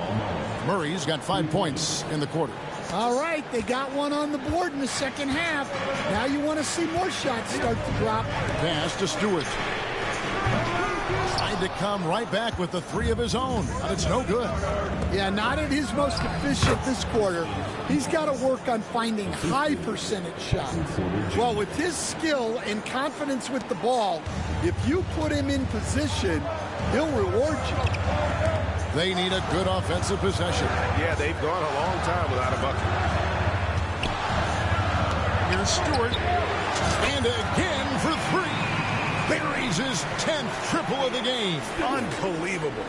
C: Murray's got 5 points in the quarter.
I: All right, they got one on the board in the second half. Now you want to see more shots start to drop.
C: Pass to Stewart. Tried to come right back with the 3 of his own, but it's no good.
I: Yeah, not at his most efficient this quarter. He's got to work on finding high percentage shots. Well, with his skill and confidence with the ball, if you put him in position, he'll reward you.
C: They need a good offensive possession.
P: Yeah, they've gone a long time without a bucket.
C: Here's Stewart. And again for 3. Buries his 10th triple of the game.
E: Unbelievable.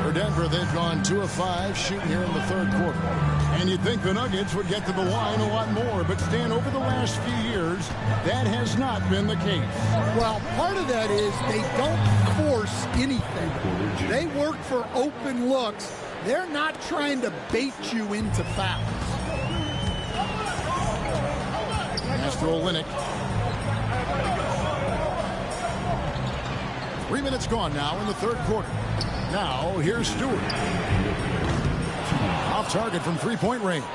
C: For Denver, they've gone 2 of 5 shooting here in the third quarter. And you'd think the Nuggets would get to the line a lot more, but Stan, over the last few years, that has not been the case.
I: Well, part of that is they don't force anything. They work for open looks. They're not trying to bait you into fouls.
C: Pass to Olynyk. 3 minutes gone now in the third quarter. Now, here's Stewart. Off target from 3-point range.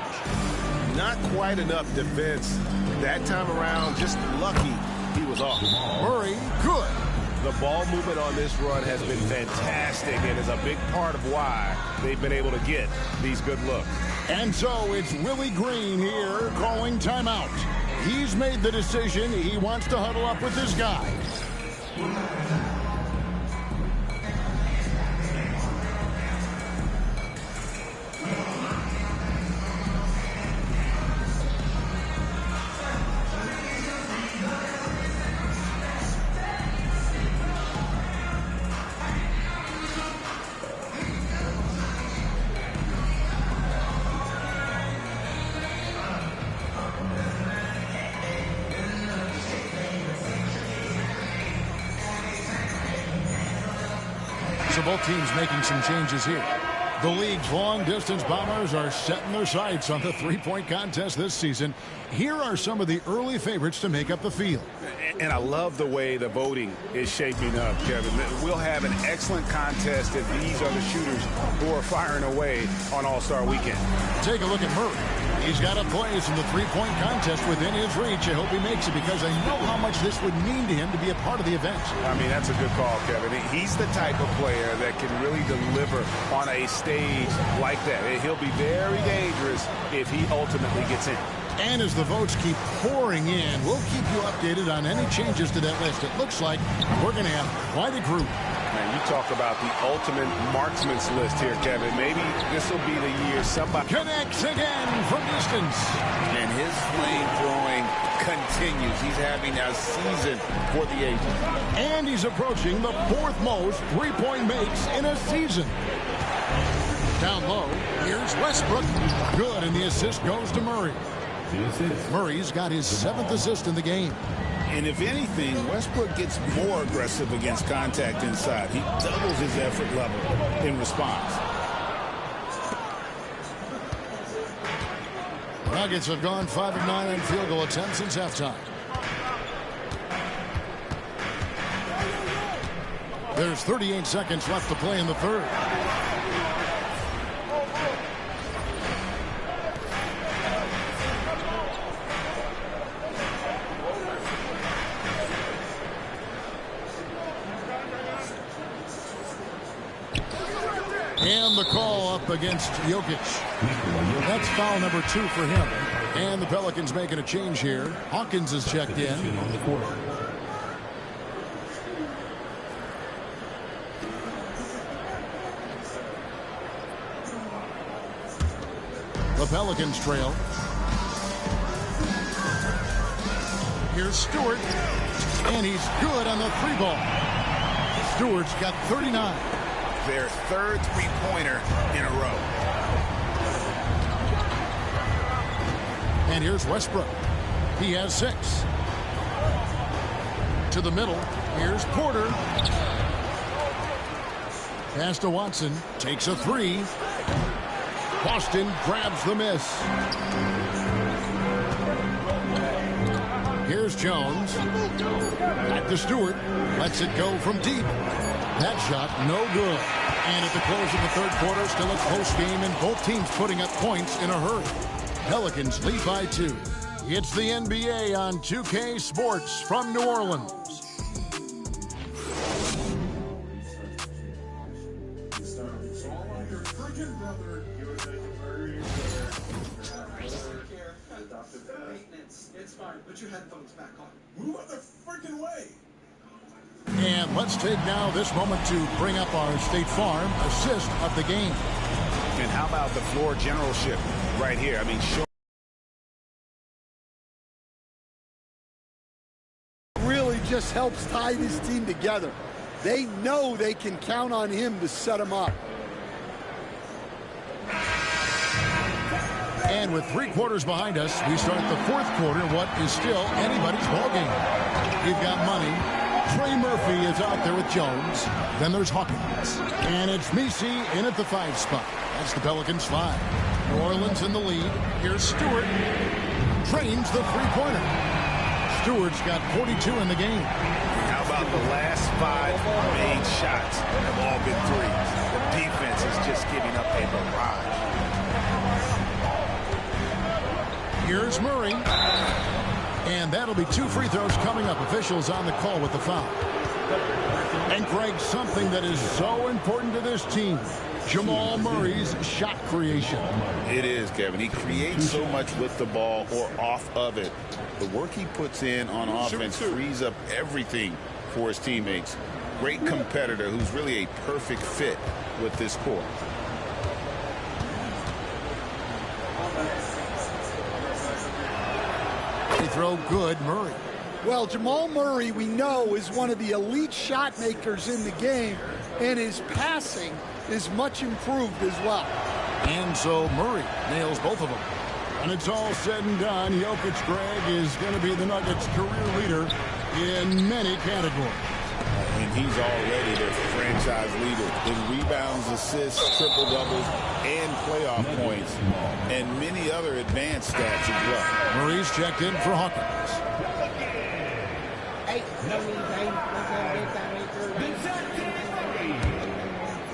E: Not quite enough defense. That time around, just lucky he was off.
C: Murray, good.
E: The ball movement on this run has been fantastic and is a big part of why they've been able to get these good looks.
C: And so it's Willie Green here calling timeout. He's made the decision. He wants to huddle up with his guys. So both teams making some changes here. The league's long-distance bombers are setting their sights on the three-point contest this season. Here are some of the early favorites to make up the field.
E: And I love the way the voting is shaping up, Kevin. We'll have an excellent contest if these are the shooters who are firing away on All-Star Weekend.
C: Take a look at Murray. He's got a place in the three-point contest within his reach. I hope he makes it because I know how much this would mean to him to be a part of the event.
E: I mean, that's a good call, Kevin. He's the type of player that can really deliver on a stage like that. He'll be very dangerous if he ultimately gets in.
C: And as the votes keep pouring in, we'll keep you updated on any changes to that list. It looks like we're going to have quite a group.
E: Man, you talk about the ultimate marksman's list here, Kevin. Maybe this will be the year somebody
C: connects again from distance.
F: And his flame throwing continues. He's having a season for the ages.
C: And he's approaching the fourth most three-point makes in a season. Down low, here's Westbrook. Good, and the assist goes to Murray. Murray's got his 7th assist in the game.
E: And if anything, Westbrook gets more aggressive against contact inside. He doubles his effort level in response.
C: Nuggets have gone 5 of 9 on field goal attempts since halftime. There's 38 seconds left to play in the third. And the call up against Jokic. That's foul number 2 for him. And the Pelicans making a change here. Hawkins is checked in.
K: On the court.
C: The Pelicans trail. Here's Stewart. And he's good on the 3-ball. Stewart's got 39.
E: Their third three-pointer in a row.
C: And here's Westbrook. He has 6. To the middle. Here's Porter. Pass to Watson. Takes a 3. Boston grabs the miss. Here's Jones. Back to Stewart. Lets it go from deep. That shot, no good. And at the close of the third quarter, still a close game, and both teams putting up points in a hurry. Pelicans lead by 2. It's the NBA on 2K Sports from New Orleans.
M: It's fine. Put your headphones back on.
S: Move out the freaking way.
C: And let's take now this moment to bring up our State Farm assist of the game.
E: And how about the floor generalship right here? I mean,
I: really just helps tie this team together. They know they can count on him to set them up.
C: And with 3 quarters behind us, we start the fourth quarter, what is still anybody's ballgame. We've got money. Trey Murphy is out there with Jones. Then there's Hawkins. And it's Messi in at the 5 spot. That's the Pelicans 5. New Orleans in the lead. Here's Stewart. Trains the three-pointer. Stewart's got 42 in the game.
E: How about the last 5 made shots have all been threes? The defense is just giving up a barrage.
C: Here's Murray. And that'll be 2 free throws coming up. Officials on the call with the foul. And Greg, something that is so important to this team, Jamal Murray's shot creation.
E: It is, Kevin. He creates so much with the ball or off of it. The work he puts in on offense frees up everything for his teammates. Great competitor who's really a perfect fit with this core.
C: They throw good, Murray.
I: Well, Jamal Murray, we know, is one of the elite shot makers in the game, and his passing is much improved as well.
C: And so Murray nails both of them. When it's all said and done, Jokic, Greg, is going to be the Nuggets' career leader in many categories.
E: And he's already their franchise leader in rebounds, assists, triple-doubles, and playoff points, and many other advanced stats as well.
C: Murray's checked in for Hawkins.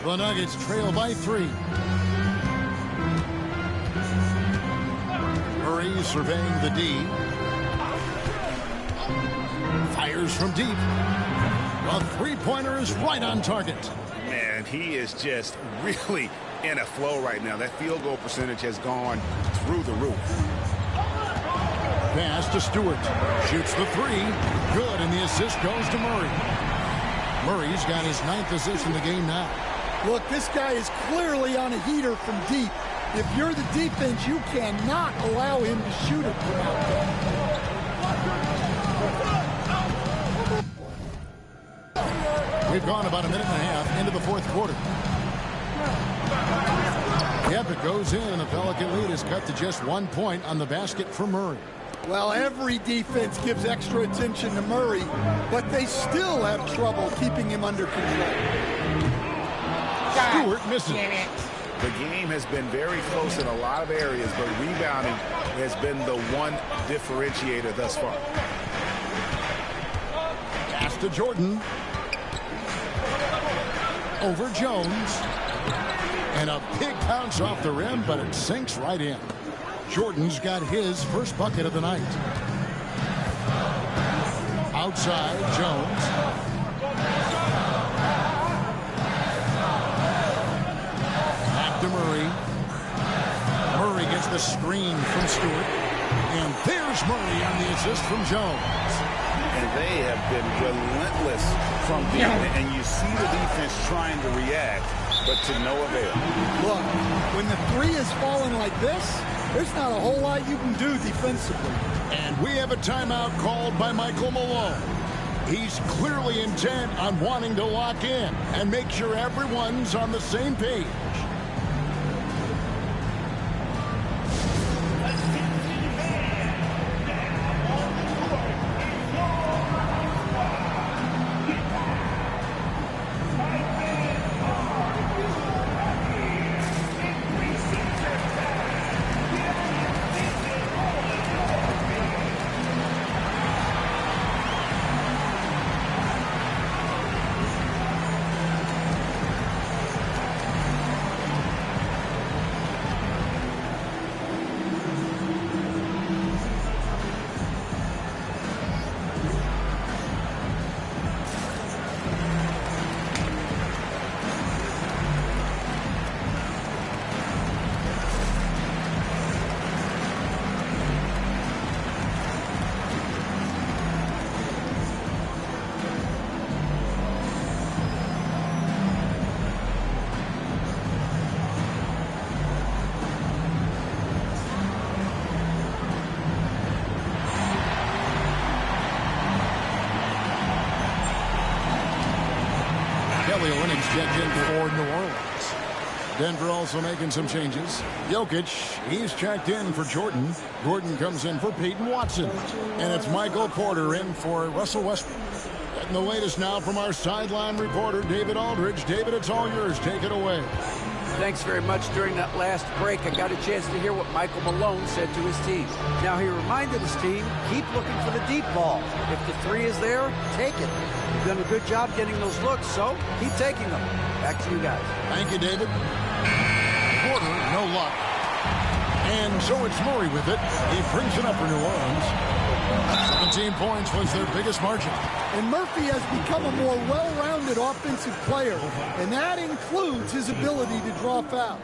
C: The Nuggets trail by 3. Murray surveying the D. Fires from deep. A three-pointer is right on target.
E: Man, he is just really in a flow right now. That field goal percentage has gone through the roof.
C: Pass to Stewart. Shoots the 3. Good, and the assist goes to Murray. Murray's got his 9th assist in the game now.
I: Look, this guy is clearly on a heater from deep. If you're the defense, you cannot allow him to shoot it from out there.
C: We've gone about a minute and a half into the 4th quarter. Yep, it goes in, and the Pelican lead is cut to just 1 point on the basket for Murray.
I: Well, every defense gives extra attention to Murray, but they still have trouble keeping him under control.
C: Stewart misses.
E: The game has been very close in a lot of areas, but rebounding has been the one differentiator thus far.
C: Pass to Jordan. Over Jones. And a big bounce off the rim, but it sinks right in. Jordan's got his first bucket of the night. Outside, Jones. To Murray. Murray gets the screen from Stewart. And there's Murray on the assist from Jones.
E: And they have been relentless from deep. And you see the defense trying to react, but to no avail.
I: Look, when the 3 is falling like this, there's not a whole lot you can do defensively.
C: And we have a timeout called by Michael Malone. He's clearly intent on wanting to lock in and make sure everyone's on the same page. Checked in for New Orleans. Denver also making some changes. Jokic, he's checked in for Jordan. Gordon comes in for Peyton Watson. And it's Michael Porter in for Russell Westbrook. Getting the latest now from our sideline reporter, David Aldridge. David, it's all yours. Take it away.
H: Thanks very much. During that last break, I got a chance to hear what Michael Malone said to his team. Now, he reminded his team, keep looking for the deep ball. If the 3 is there, take it. You've done a good job getting those looks, so keep taking them. Back to you guys.
C: Thank you, David. Porter, no luck. And so it's Murray with it. He brings it up for New Orleans. 17 points was their biggest margin.
I: And Murphy has become a more well-rounded offensive player, and that includes his ability to draw fouls.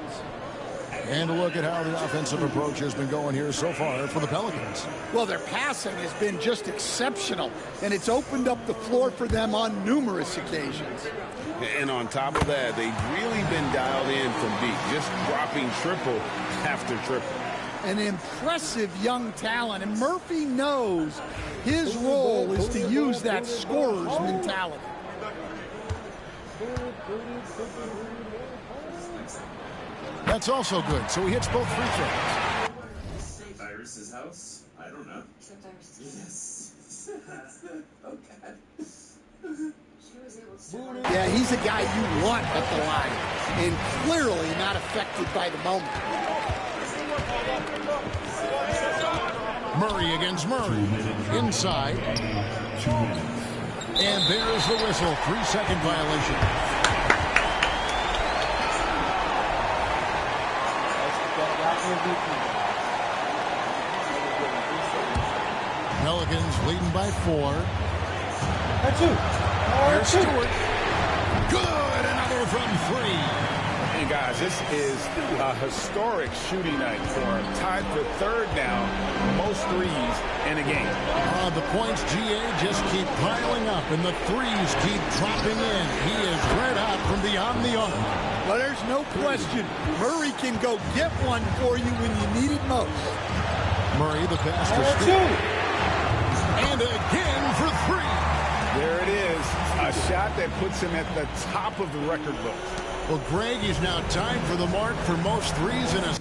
C: And a look at how the offensive approach has been going here so far for the Pelicans.
I: Well, their passing has been just exceptional, and it's opened up the floor for them on numerous occasions.
E: And on top of that, they've really been dialed in from deep, just dropping triple after triple.
I: An impressive young talent, and Murphy knows his role is to use that scorer's mentality.
C: That's also good, so he hits both free throws.
N: Iris's house? I don't know.
W: Except Iris.
N: Yes. Oh, God.
W: She was able
I: Yeah, he's a guy you want at the line, and clearly not affected by the moment.
C: Murray against Murray. Inside. And there's the whistle. 3-second violation. Pelicans leading by 4. Here's Stewart. Good. Another from 3.
F: And guys, this is a historic shooting night for him. Tied for third now, most threes in a game.
C: The points, GA, just keep piling up, and the threes keep dropping in. He is red hot from beyond the arc.
I: Well, there's no question. Murray can go get one for you when you need it most.
C: Murray, the pass to Stewart. And again for 3.
F: There it is. A shot that puts him at the top of the record book.
C: Well, Greg is now tied for the mark for most threes in a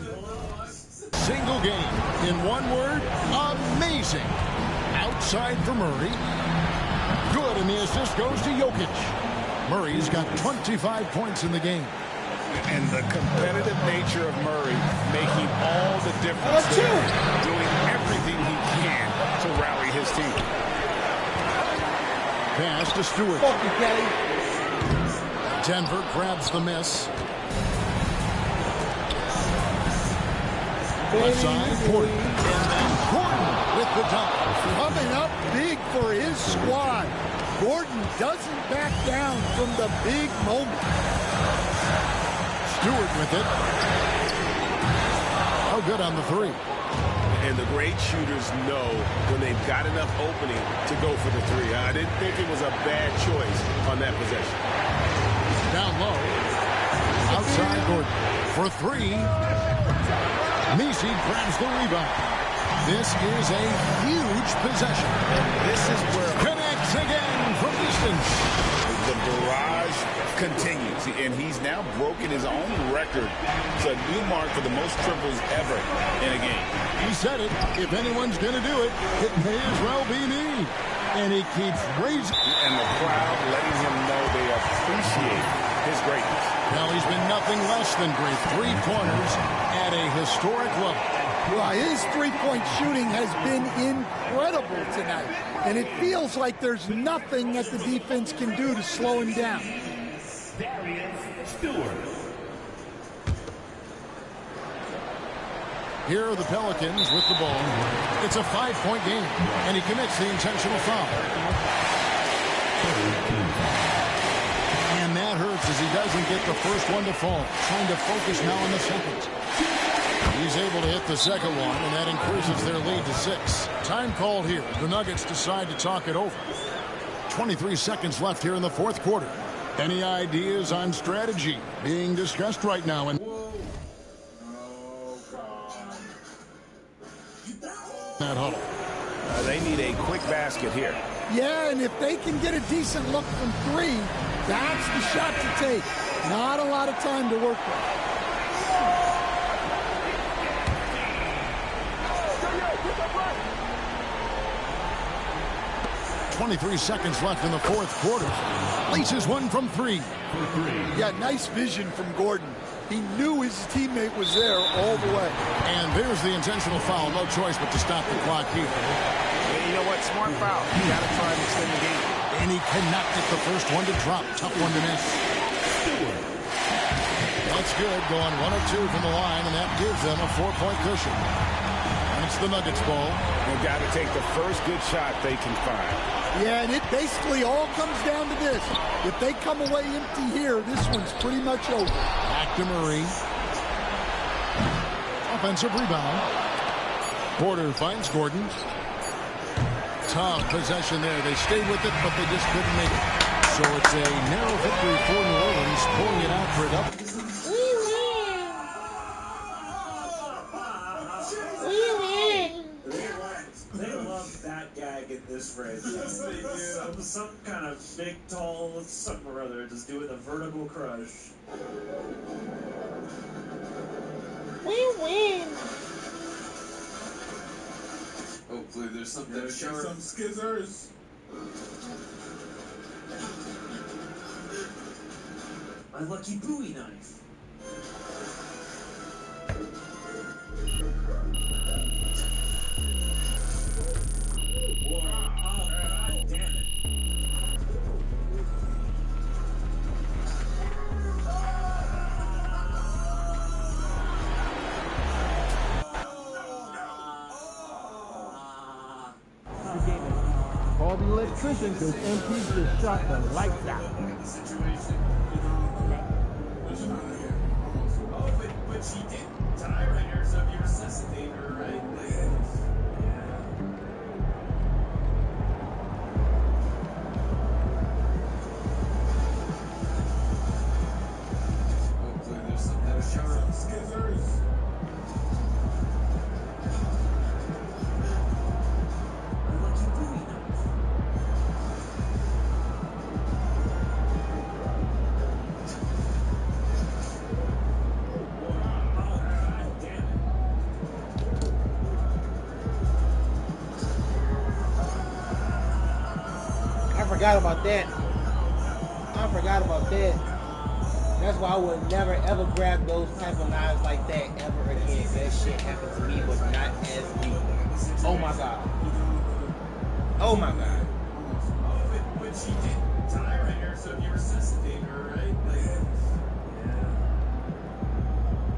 C: single game. In one word, amazing. Outside for Murray. Good, and the assist goes to Jokic. Murray's got 25 points in the game.
F: And the competitive nature of Murray making all the difference there, doing everything he can to rally his team.
C: Pass to Stewart.
I: Fuck you, Kelly.
C: Denver grabs the miss. Left side, Gordon. And then Gordon with the dunk.
I: Coming up big for his squad. Gordon doesn't back down from the big moment.
C: Stewart with it. Oh, good on the 3.
N: And the great shooters know when they've got enough opening to go for the 3. I didn't think it was a bad choice on that possession.
C: Down low. Outside Gordon. For 3. Misi grabs the rebound. This is a huge possession.
F: And this is where
C: connects again from distance.
F: The barrage continues, and he's now broken his own record. It's a new mark for the most triples ever in a game.
C: He said it. If anyone's going to do it, it may as well be me. And he keeps raising.
F: And the crowd letting him know they appreciate his greatness.
C: Now he's been nothing less than great. 3 pointers at a historic level.
I: Well, his three-point shooting has been incredible tonight. And it feels like there's nothing that the defense can do to slow him down.
C: Here are the Pelicans with the ball. It's a 5-point game, and he commits the intentional foul. And that hurts as he doesn't get the first one to fall. Trying to focus now on the second. He's able to hit the second one, and that increases their lead to 6. Time called here. The Nuggets decide to talk it over. 23 seconds left here in the 4th quarter. Any ideas on strategy being discussed right now? And that huddle.
F: They need a quick basket here.
I: Yeah, and if they can get a decent look from 3, that's the shot to take. Not a lot of time to work with.
C: 23 seconds left in the 4th quarter. Laces one from 3.
I: Yeah, nice vision from Gordon. He knew his teammate was there all the way.
C: And there's the intentional foul. No choice but to stop the clock here.
F: And you know what? Smart foul. You got to try and extend the game.
C: And he cannot get the first one to drop. Tough one to miss. That's good. Going 1 of 2 from the line, and that gives them a 4-point cushion. And it's the Nuggets ball.
F: They've got to take the first good shot they can find.
I: Yeah, and it basically all comes down to this. If they come away empty here, this one's pretty much over.
C: Back to Murray. Offensive rebound. Porter finds Gordon. Tough possession there. They stayed with it, but they just couldn't make it. So it's a narrow victory for New Orleans, pulling it out for a double.
G: They love that gag in this franchise. Some kind of big, tall, something or other, just doing the vertical crush.
W: We win.
N: Hopefully there's something short. Some skizzers.
G: My lucky Bowie knife. Whoa. Oh, God damn it.
V: Call the electrician because MP just shot the lights out.
N: Oh, but she didn't die right here, so if you resuscitate her, right? Hopefully there's some kind of sharp skizzers.
J: I forgot about that. I forgot about that. That's why I would never ever grab those type of knives like that ever again. That shit happened to me, but not as me. Oh my god. Oh my god.
N: But she didn't die right here, so if you resuscitate her, right? Yeah.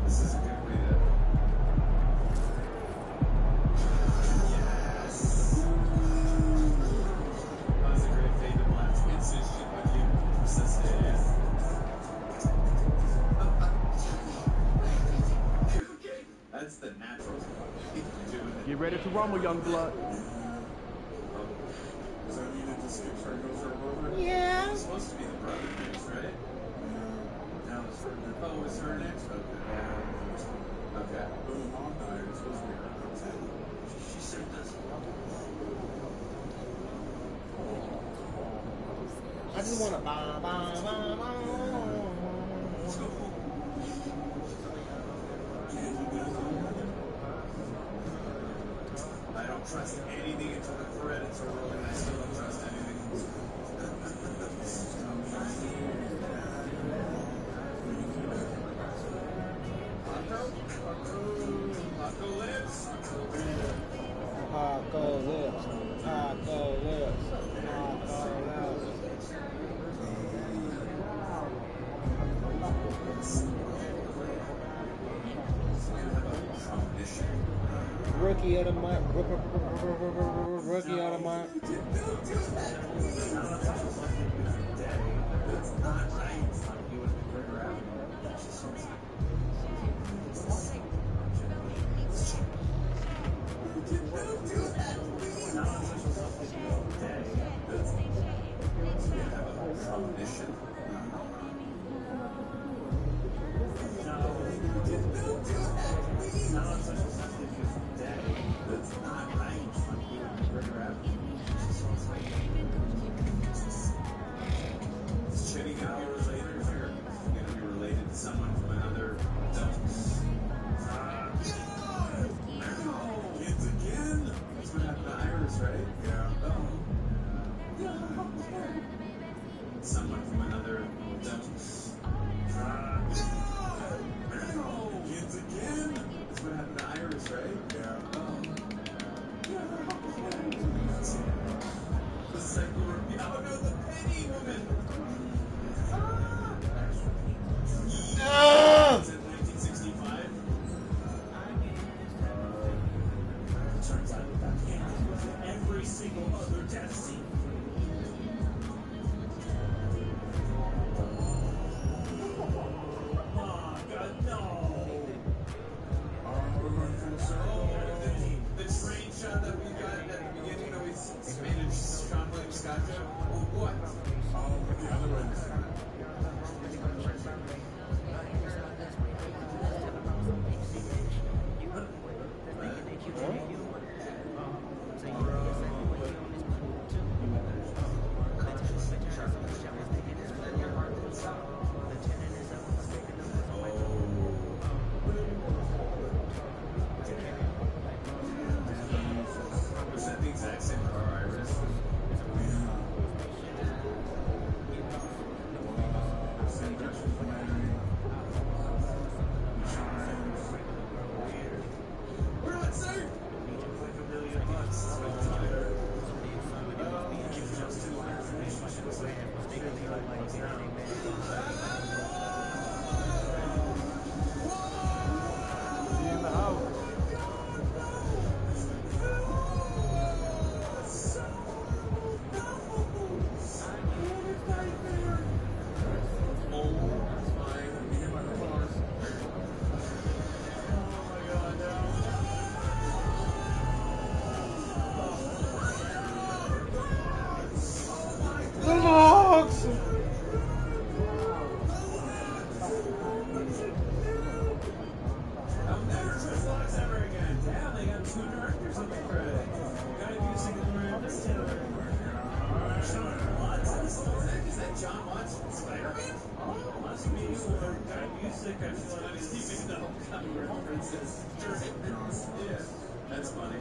N: This is a good way to. Yes. That was a great fade to black transition when you resuscitated. Okay, that's the natural way of doing it.
V: Get ready to rumble, young blood.
N: Does that mean it just skips her and goes her brother?
J: Yeah.
N: It's supposed to be the brother next, right? Now it's her next. Oh, it's her next? Okay. Okay. When the mom died, it's supposed to be her next. She said this.
J: I just want to
N: Let's go. I don't trust anything until the credits are rolling. I still don't trust anything. Paco lives.
J: Paco lives. Paco lives. Paco lives. Rookie of the month. Rookie of the month.
N: Shitting hours later, if you're going to be related to someone from another
G: Princess Jersey. Yeah, that's funny.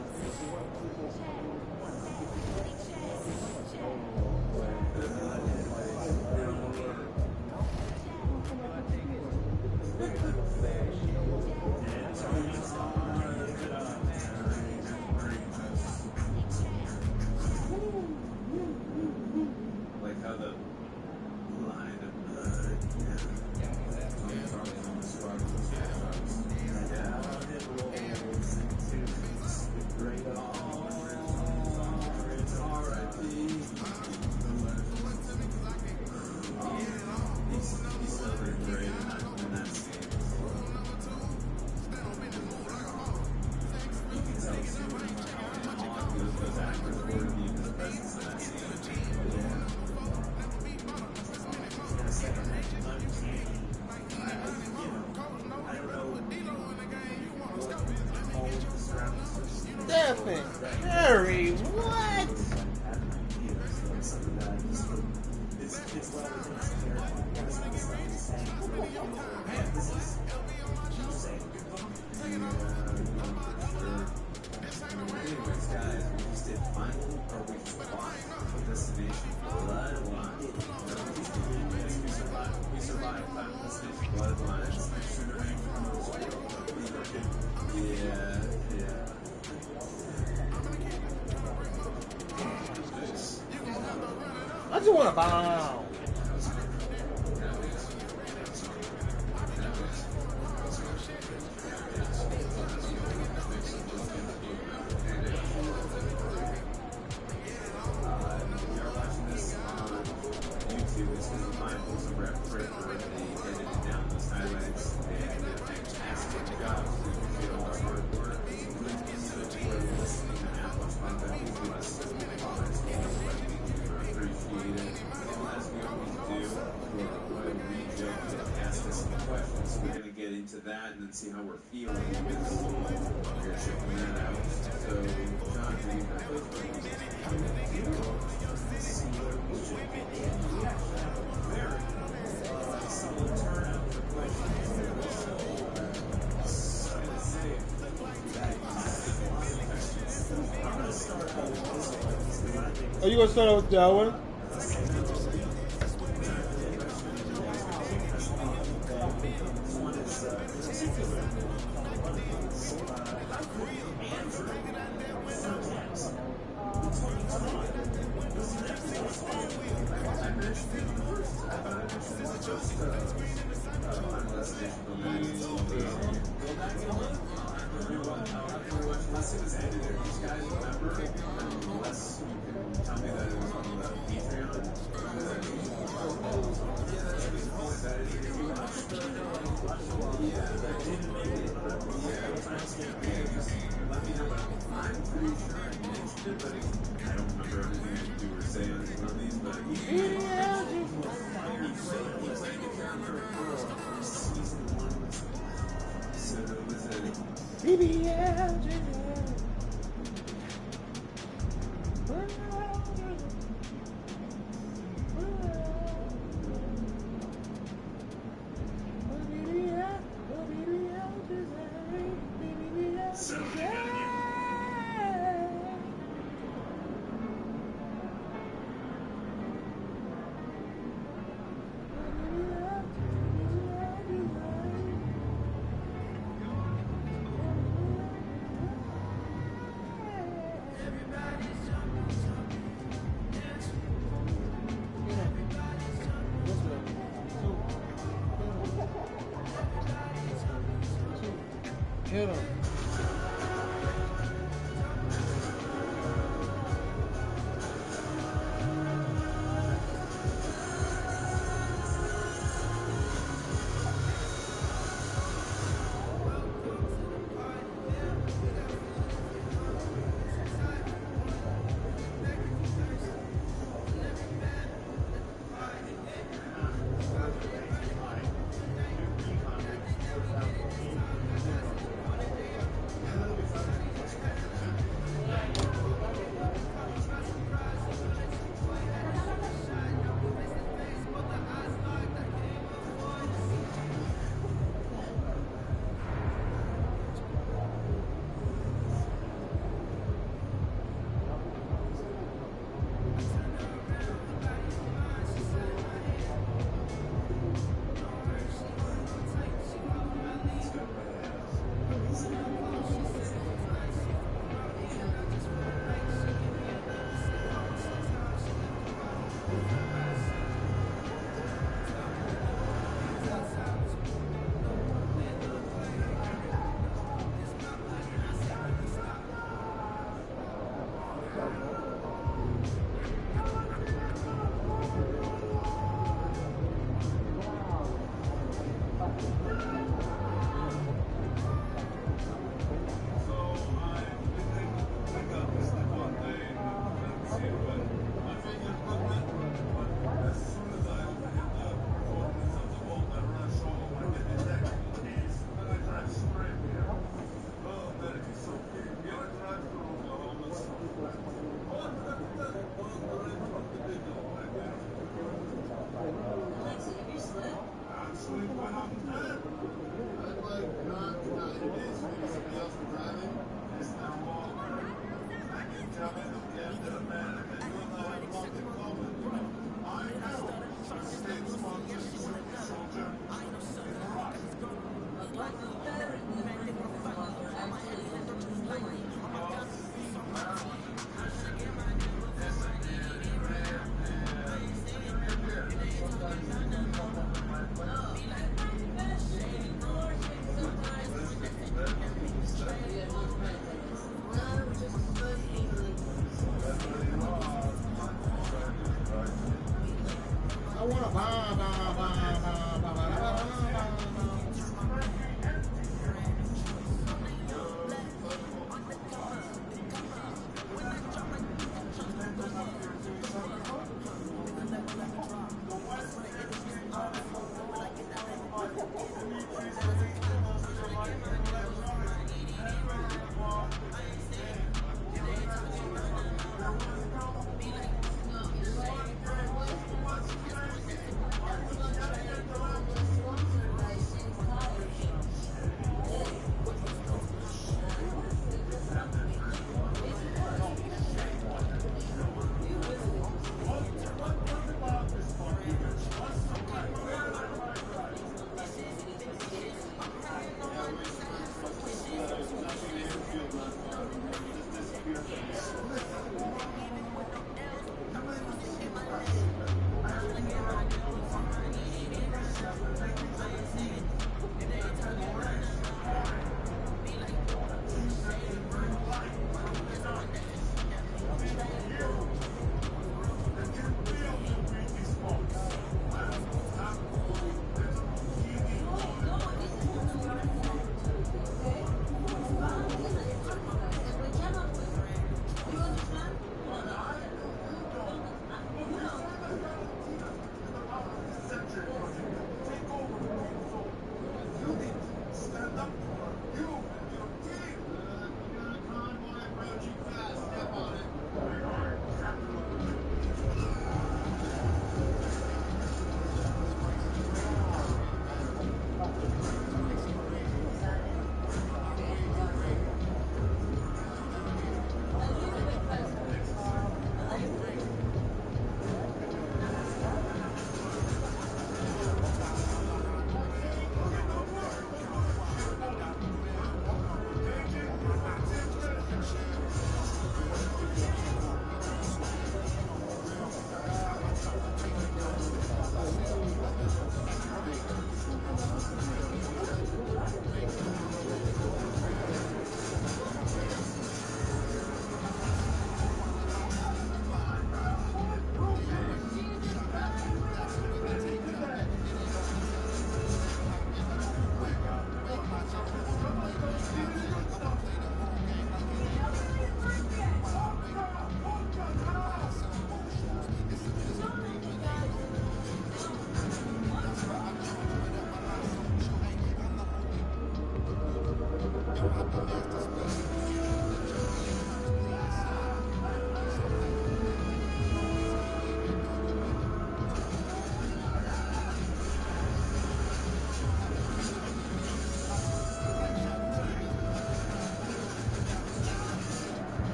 G: Like how the line of blood.
J: Stephen Curry, what?
N: Anyways, guys, we just did final, or we just watched Destination Bloodline. We survived Final Destination Bloodlines. Yeah.
J: I just want to bow.
N: That and then see how we're feeling because we're checking that out. So, John, do you have those
J: Are you going to start out with that one? Hit him.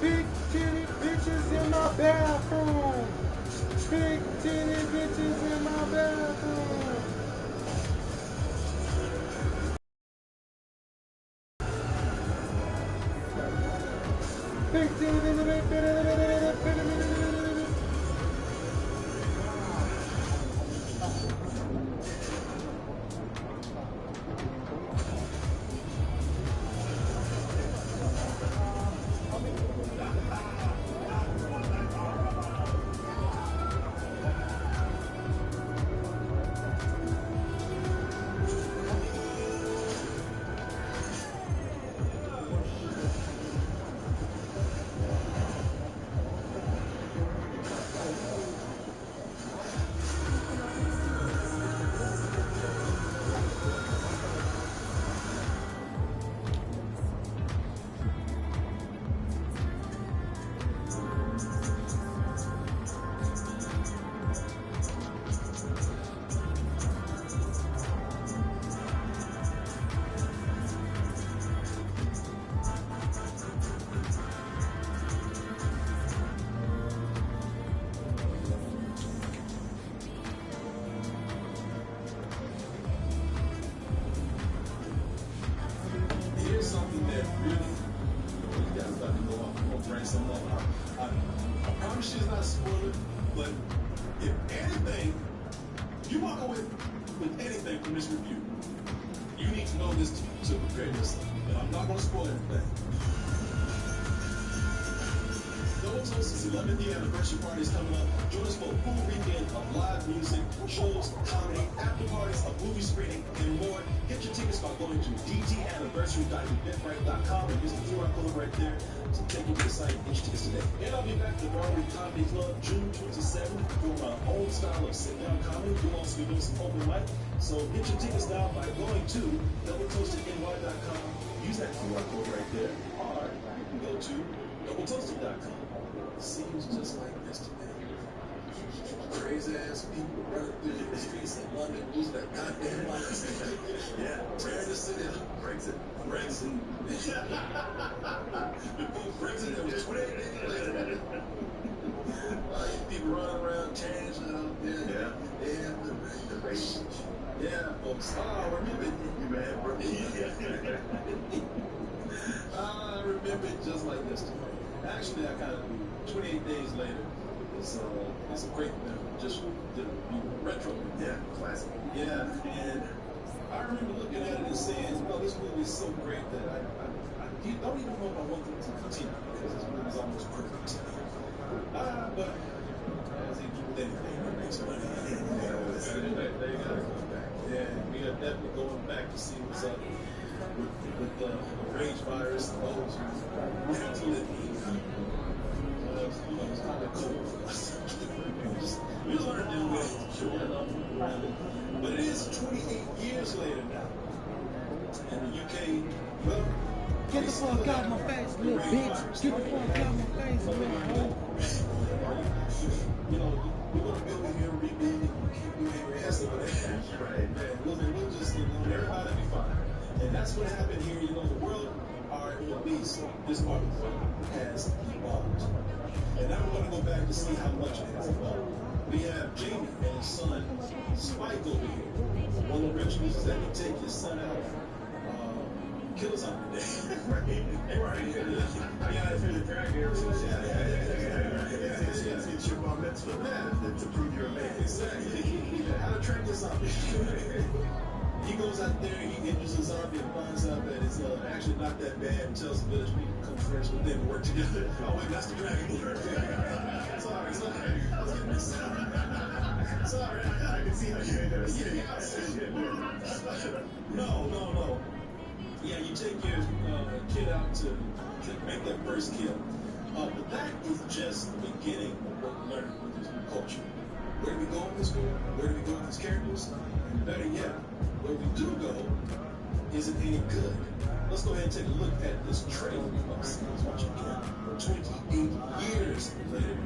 J: Big titty bitches in my bathroom. Big titty bitches in my bathroom. Big titty bitches.
N: Here's something that really, you guys about to go off. I'm gonna bring something up. I promise you it's not a spoiler, but if anything, you walk away with anything from this review, you need to know this to prepare yourself. And I'm not gonna spoil everything. ZeroSpider-Man's 11th year anniversary party is coming up. Join us for a full weekend of live music, shows, comedy, after parties, a movie screening, and more. Get your tickets by going to dtanniversary.eventbrite.com and use the QR code right there to take you to the site and get your tickets today. And I'll be back at the Broadway Comedy Club June 27th for my own style of sit-down comedy. We'll also be doing some open mic. So get your tickets now by going to doubletoastedny.com. Use that QR code right there. Or you can go to doubletoasted.com. Seems just like yesterday. Crazy ass people running through the streets of London losing their goddamn minds. Yeah, tearing the city up. Brexit. Before Brexit, there was 28 days later. People running around, changing out there. Yeah, the race. Yeah, folks. Oh, remember it. You mad, bro? I remember it just like yesterday. Actually, I kind of 28 days later. It's a great film. Just retro. Yeah, classic. Yeah, and I remember looking at it and saying, well, this movie is so great that I don't even know if I want it to continue because this movie is almost perfect. But as they do with anything, it makes money. There you go. Yeah, we are definitely going back to see what's up with the rage virus and those who have to live. It's kind of cool for us. We learned new ways to show it up around it. But it is 28 years later now.
J: Get the fuck out of my face, little bitch. Get the fuck out of my face, little hoe.
K: You know, we're gonna build with him, rebuild, and keep moving your ass over there. Right, man. We'll just, you know, everybody will be fine. And that's what happened here. You know, the world, or at least this part of the world, has evolved. And now we're gonna go back to see how much it has evolved. We have Jamie and his son, Spike over here. One of the rituals is that you take your son out, kill us on the day. Right. Yeah, if you're the dragon, it's your bar mitzvah to prove you're a man. Exactly. How to train this up? He goes out there, he injures his arm, and finds out that it's actually not that bad, and tells the village people to come first, but then work together. Oh, wait, that's the dragon. Sorry. I was getting mixed up. Sorry, I can see how you made that. No. Yeah, you take your kid out to make that first kill. But that is just the beginning of what we learn with this new culture. Where do we go with this world? Where do we go with these characters? Better yet, where we do go isn't any good. Let's go ahead and take a look at this trailer of Scenes Watch Again. 28 years later,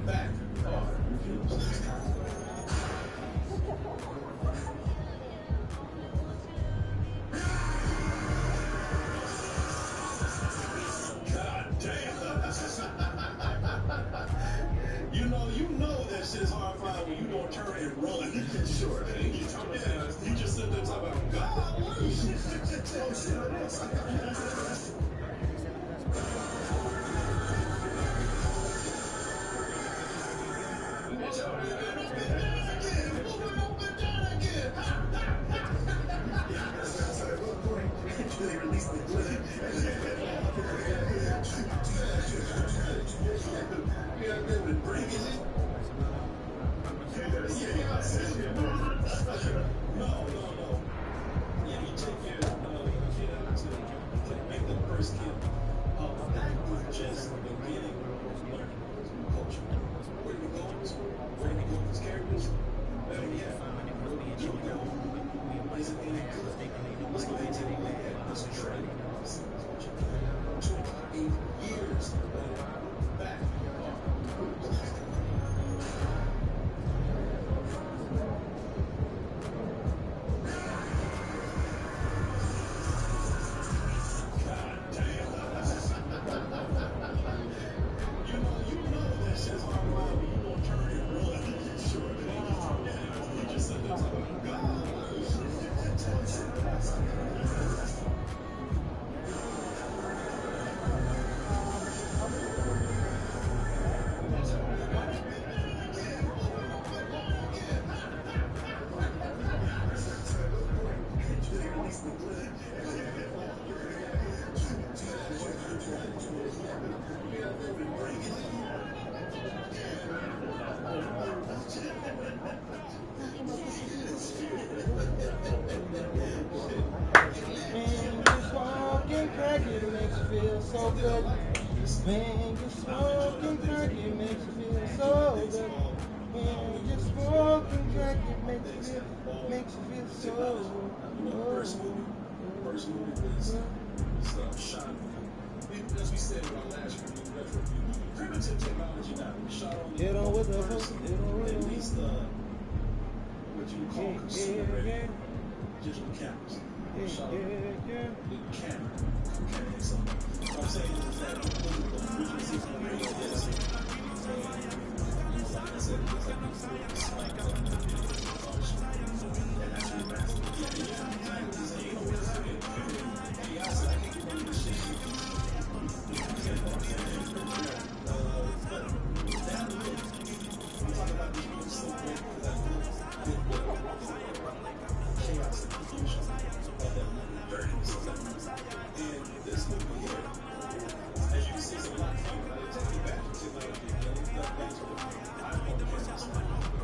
K: back on reviews. You know that shit is horrifying when you don't turn and run. Sure. You just sit there talking about God. They released the blood. No. Yeah, you take your kid out to make the first kill. That was just the beginning of learning culture. Where do we go with this world? Where do we go with these characters? Better yet, where we do go isn't any good. Let's go ahead and take a look at this trailer. 28 years later, back on.
J: So good. When you're smoking crack, it makes you feel so good. When you're smoking crack, it makes you feel so good.
K: First movie was shot. As we said in our last review, primitive technology now. Shot on
J: get on with the hook.
K: At least what you would call consumer ready digital cameras. Shot with camera. So what I'm saying is that the original season of radio is, like I said, it's like and that's remastered. Yeah, exactly. You know what I'm saying? Yeah, I said I can't remember this shit. But that look, we talk about this movie so great for that look, chaos and confusion of that movie, dirtiness of that movie. And this movie here, as you can see, it's a lot cleaner. They take advantage of technology and they've done things with iPhone cameras.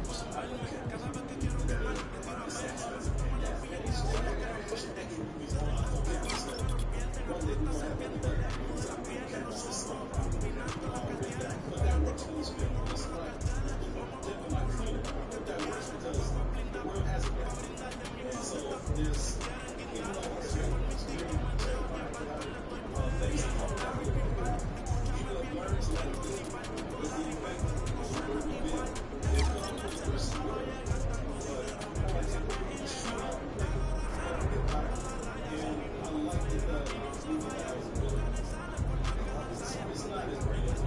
K: So iPhone cameras.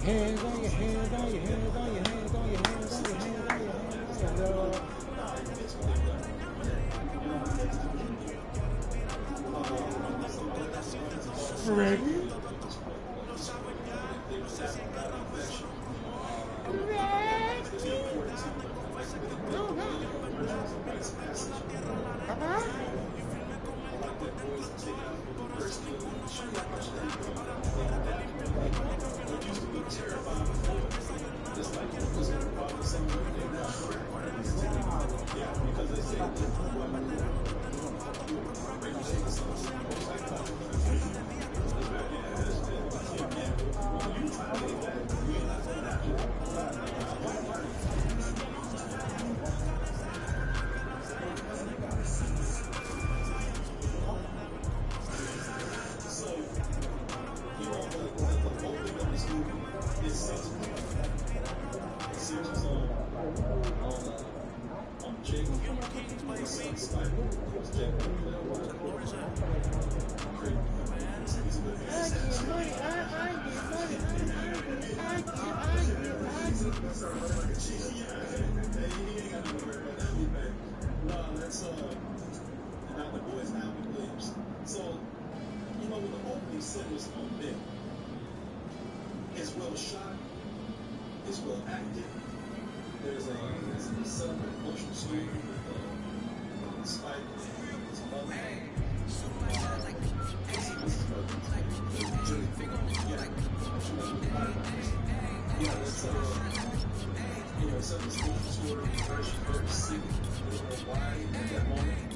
J: Hands on your hands on your hands on your hands on your hands on your hands on your hands on your hands. Ready?
K: It's well shot, it's well acted. There's a set up an emotional story with Spider-Man, his mother. Yeah, it's a emotional story, very sick. You don't know why at that moment.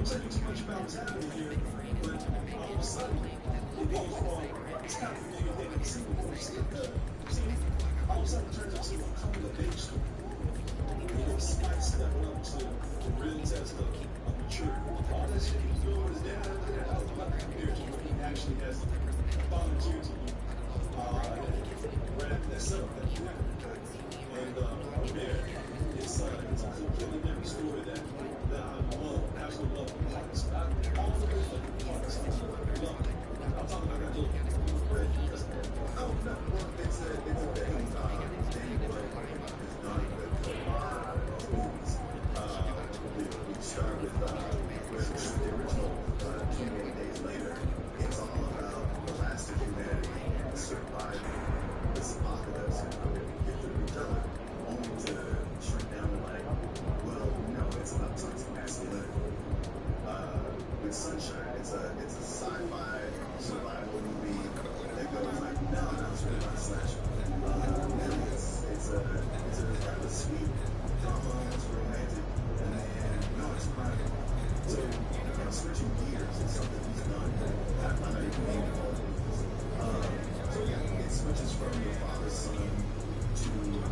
K: don't tell you too much about what's happening here, but all of a sudden, it goes from this kind of familiar thing that you've seen all of a sudden it turns into a coming of age story. You know, somebody stepping up to the real test of maturity. All that shit he was doing with his dad, that was about compared to what he actually has volunteered to do. Right after that setup that you had. And man, it's a completely different story that I love, absolutely love. All the way from the parts, I love it. I'm talking about that little red.
M: Oh, no, well, it's a thing. Danny Boy is done with a lot of movies. We start with the original 28 Days Later. It's all about the last of humanity surviving this apocalypse and how they get through each other, only to shrink down to like, well, no, it's about toxic masculinity. With Sunshine, it's a sci-fi survival movie that goes like, no, it's really not a slasher. It's a kind of sweet drama, it's romantic, and then it's crime. So, switching gears is something he's done. I'm not even being involved with this. So yeah, it switches from the father's son to being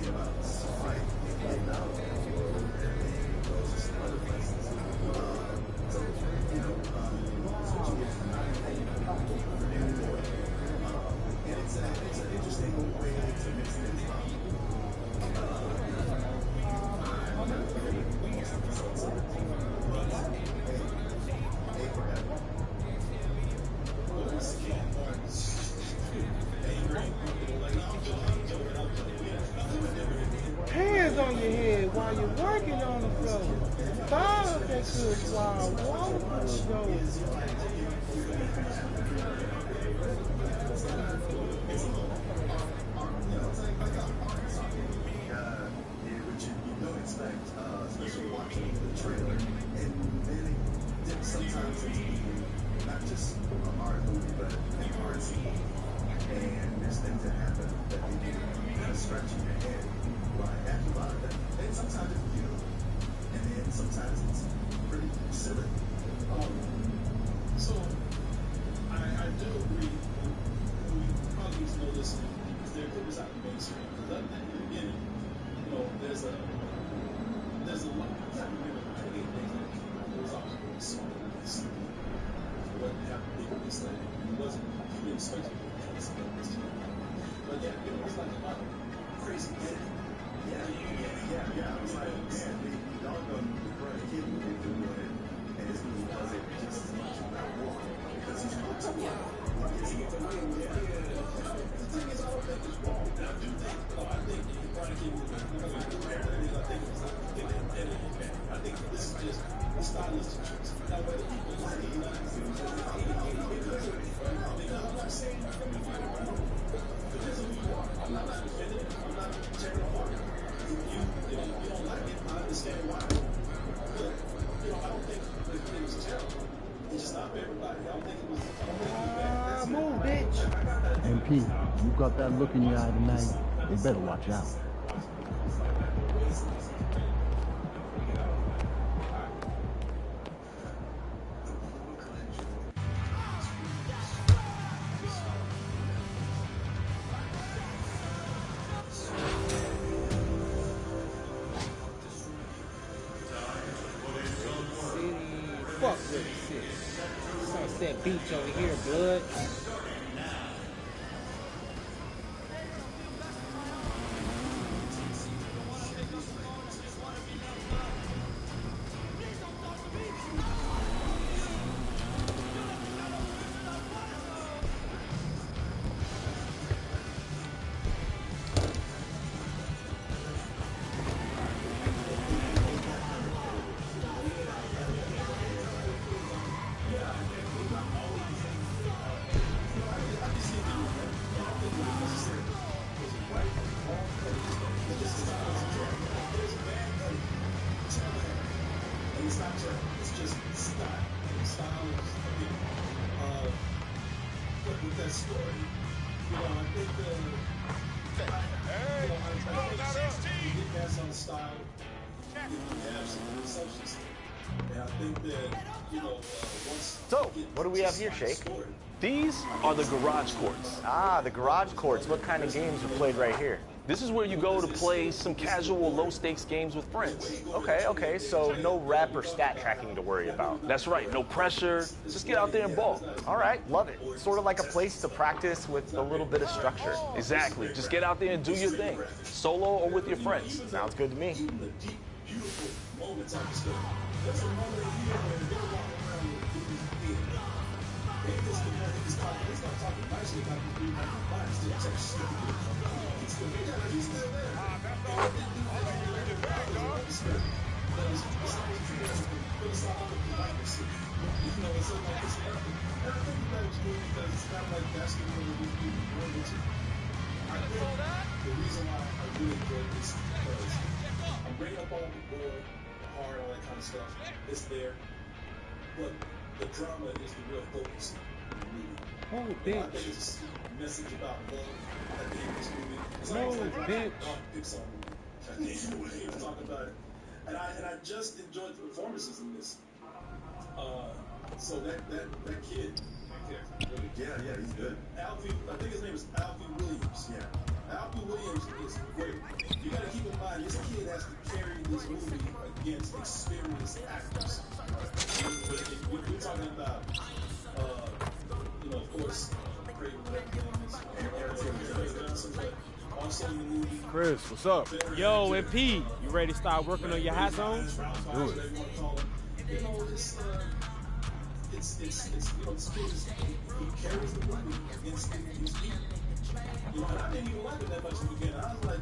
M: about this fight and getting out of the world, and then it goes to some other places. So, switching gears is not anything for Danny Boy. And it's an interesting way to mix things up. I'm not familiar with most of the songs of it, but hey, forever. Well, once again,
J: Hands on your head while you're working on the floor. Follow that good wild waterfall though.
M: Expect, especially watching the trailer, and then it dips sometimes into being not just a hard movie, but an hard scene. And there's things that happen that they do kind of scratching your head. Why after a lot of that, and sometimes it's beautiful, and then sometimes it's pretty silly.
K: So I do agree. We probably need to know this because they're putting this out in the mainstream. Because at the beginning, there's a lot of time remember 28 days later. It was always really small. It wasn't happening big this thing. It wasn't even expected to be this big this time. But yeah, it was like a lot of crazy editing.
M: Yeah. I was like, man, y'all done the Karate Kid movie if you're doing it, and this movie does it just as much if not more because he's not too well.
K: The thing is, I don't think it's wrong. I do think, I think the Karate Kid movie, I think this is just a stylistic choice. Now, whether people like it, I'm not saying because of who you are. I'm not defending it. I'm not tearing it apart. If you don't like it, I understand why. But, I don't think it was terrible. It's just not for everybody. I don't think it was bad.
J: Move, bitch.
V: MP, you got that look in your eye tonight. You better watch out.
J: Fuck with the city. Sunset Beach over here, blood.
K: It's not terrible. It's just style. Style is, but with that story, I think you get past on the style, you have some substance. And I think that, once...
R: So, what do we have here, Shake?
P: These are the garage courts.
R: Ah, the garage courts. What kind of games are played right here?
P: This is where you go to play some casual, low-stakes games with friends.
R: Okay, so no rep or stat tracking to worry about.
P: That's right, no pressure. Just get out there and ball.
R: All right, love it. Sort of like a place to practice with a little bit of structure.
P: Exactly. Just get out there and do your thing, solo or with your friends.
R: Sounds good to me.
K: The reason why I really enjoy this is because I'm bringing up all the board, the heart, all that kind of stuff. It's there, but the drama is the real focus of the movie.
J: Oh,
K: bitch. I think it's a message about love at the end of this movie. It's almost like a dark Pixar movie. At the end of the movie, I'm talking about it. And I just enjoyed the performances in this. So that kid.
N: Yeah, he's good.
K: Alfie, I think his name is Alfie Williams.
N: Yeah.
K: Alfie Williams is great. You gotta keep in mind, this kid has to carry this movie against experienced actors. We're talking about, of course, Craven, but also in the movie.
T: Chris, what's up? Yo, and P, you ready to start working on your hot zone?
K: Do it. It's this kid, he carries the movie against these people. And I didn't even like it that much in the beginning. I was like,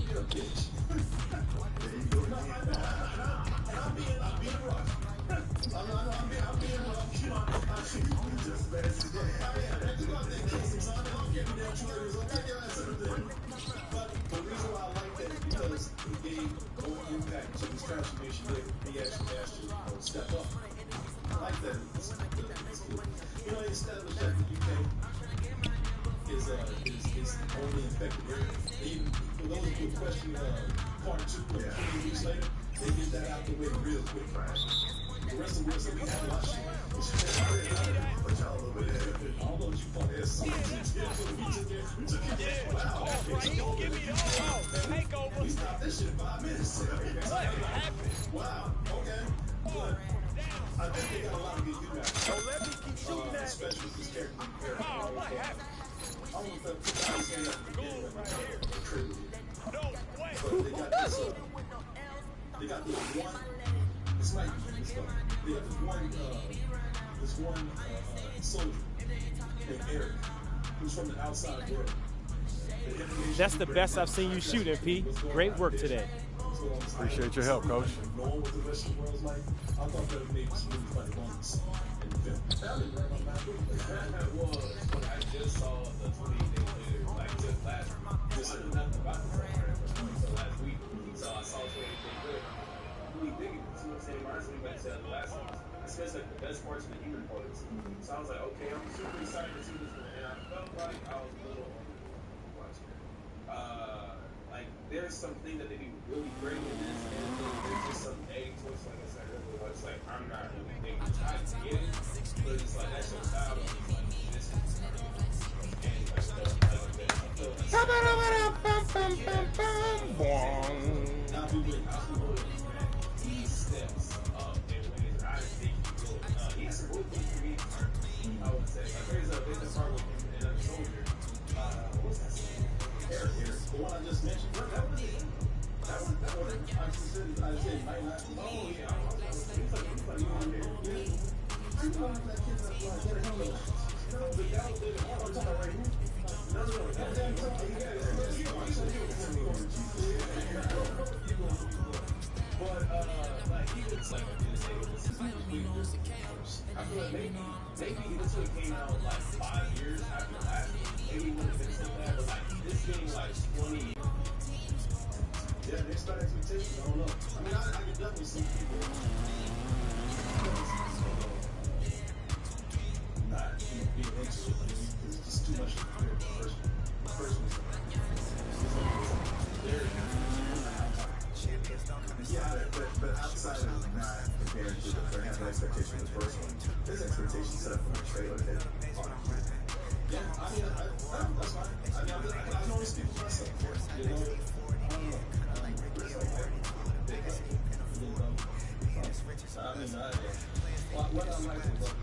K: you're a bitch. And I'm being rough. I'm being rough. Just as bad as today. I do out there and kill some son. I'm getting down 2 years old. But the reason why I like that is because it gave more impact to this transformation that he actually has to step up. I like that. It's good. He established that the UK is the only infected area. Even for those who would question part 2 of 20 weeks later, they get that out the way real quick. The rest of the world said we have a lot of shit. But y'all over there, I don't know what you fuck ass we took it. Wow. Don't give me takeover. We stopped this shit in 5 minutes. What happened? Wow. Okay. But I think they got a lot of good feedback. So let me keep shooting that. Especially with this character. Oh, what happened? I don't know if I was saying that but they got this, they got this one, this might be this one. They got this one soldier named Eric, who's from the outside world.
T: That's the best I've seen you shooting, P. Great work today.
L: Appreciate your help, Coach.
K: Knowing what the rest of the world's like, I thought that would make this movie funny moments in the film.
N: That was when I just saw the 28 days later, like just last week. I knew nothing about the program until last week. So I saw 28 days later. I'm really digging it. So it reminds me back to the last one, especially like the best parts of the human parts. So I was like, okay, I'm super excited to see this one. And I felt like I was a little watching it. Like there's something that they do really great in this, and there's just some egg twist, like I said earlier. It's like I'm not really thinking I get it, but it's like that's your style. It's like this is he steps up in ways I think he will. He has some really good creative art, I would say. Like there's a part with him and a soldier. What's that song? Eric, the one I just mentioned. That was it. That one, I said might not. Oh yeah, he's like you on there. Yeah. You know that kid that's like, get a helmet. No, the guy was there. I'm talking right here. No. Goddamn, you got it. But like he was like this is I feel like maybe this one came out like 5 years after the last one. Maybe it would have been so bad, but like this game like 20. Yeah, they start expectations. I don't know. I mean, I can definitely see people not being into it. It's just too much to compare to the first one. Yeah, but outside of not compared to
K: trailer hit on yeah, I mean, that's fine. I mean, I can only speak for myself. You know, I don't know. It's like, you know, I mean, what I like about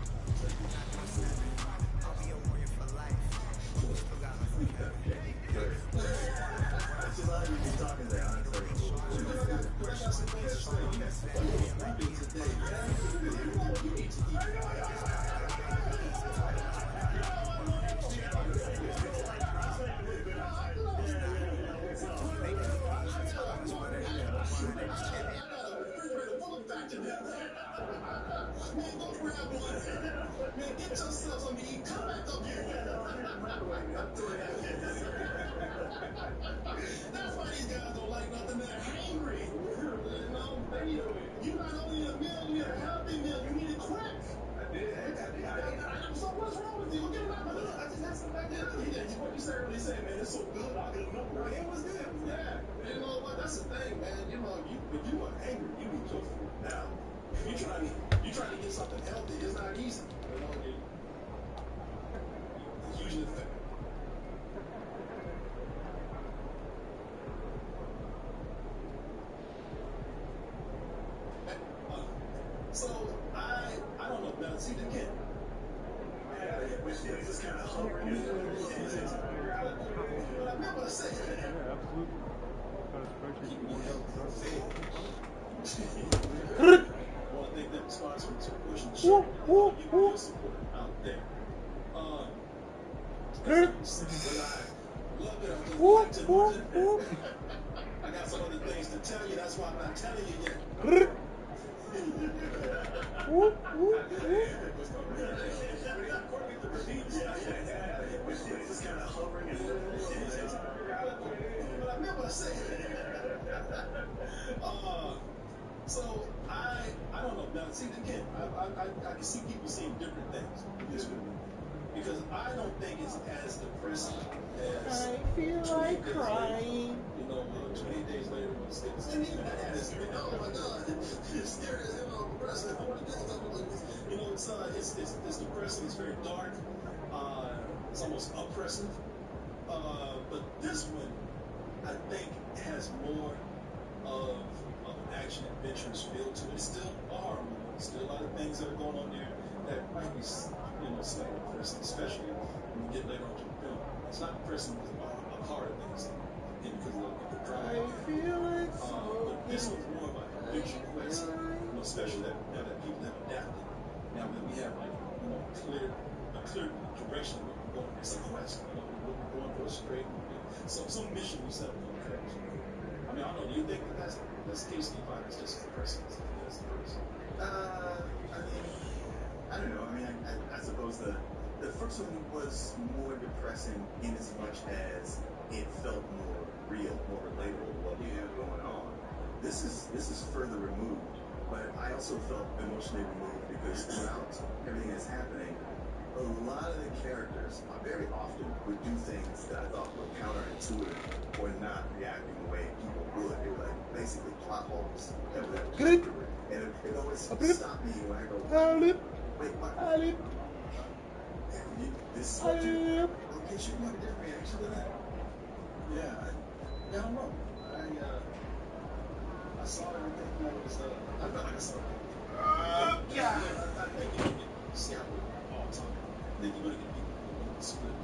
K: that's just how you be talking there, honestly. I got some things to say. You need today, man. You need to eat. Man, go grab one. Man, get yourself something to eat. Come back up here. That's why these guys don't like nothing. They're hangry. You know, you not only need a meal, you need a healthy meal. You need it quick. I did. So what's wrong with you? Get him out of here. I just had some back there. What you say, man, it's so good. I'll get enough. It was good. Yeah. You know what? That's the thing, man. You know, if you are angry, you need your food now. If you're trying to get something healthy, it's not easy. You know, it's usually so I don't know. Now, see, again, it's kind of hovering. But I remember to say well, I think that response from to pushing show your support out there. But I love it. I would just like to I got some other things to tell you. That's why I'm not telling you yet. It's kind of hovering. But I remember to say so I don't know. Now, see, again, I can see people saying different things in this movie. Because I don't think it's as depressing as
J: I feel like crying.
K: You know, 28 days later, it's even that is, oh my God, it's scary as hell, depressing. You know, it's depressing. It's very dark. It's almost oppressive. But this one, I think, has more of an action adventurous feel to it. It's still a horror movie. Still a lot of things that are going on there that might be, slightly depressing, especially when you get later on to the film. It's not depressing because of horror things, because of the drama. But this one's more of a adventure quest, especially that now that people have adapted. Now that we have a clear direction where we're going. It's a quest. We're going for a straight. Some mission we set up on the coast. I mean, I don't know. Do you think that's the case? Do you find it's just depressing as the first?
M: I don't know. I mean, I suppose the first one was more depressing in as much as it felt more real, more relatable to what we have going on. This is further removed, but I also felt emotionally removed because throughout everything that's happening, a lot of the characters very often would do things that I thought were counterintuitive or not reacting the way people would. They were like basically plot holes that would have to go through it. And it always stopped me when I go, wait, what? This is what you... Okay, should we have a different reaction to that?
K: Yeah, I don't know. I saw everything that was, I felt like I saw it. Yeah. I think you get scalped all the time. I think you're going to get people split.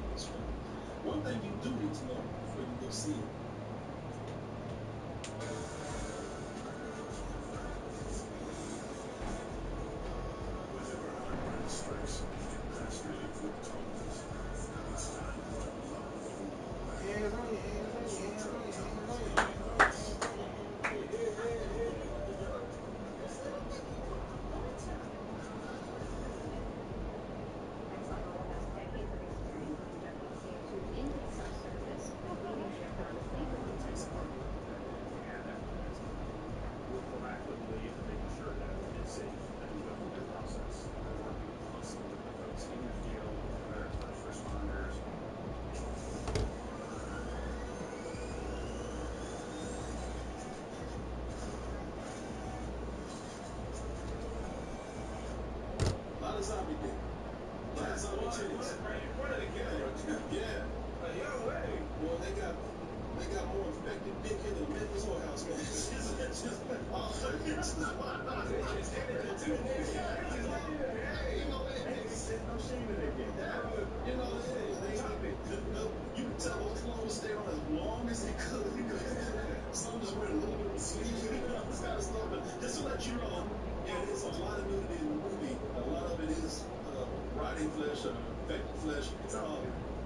K: One thing you do need to know before you go see it.
O: Whenever heartburn strikes, you can pass really quick tones. It's time to unlock
A: Decades of experience in injecting subsurface, leadership on the
K: No shame in that game. You know, they you can tell those clothes stayed on as long as they could. Some just wear a little bit of sleeves and all this kind of stuff. But just to let you know, yeah, there's a lot of nudity in the movie. A lot of it is rotting flesh, infected flesh.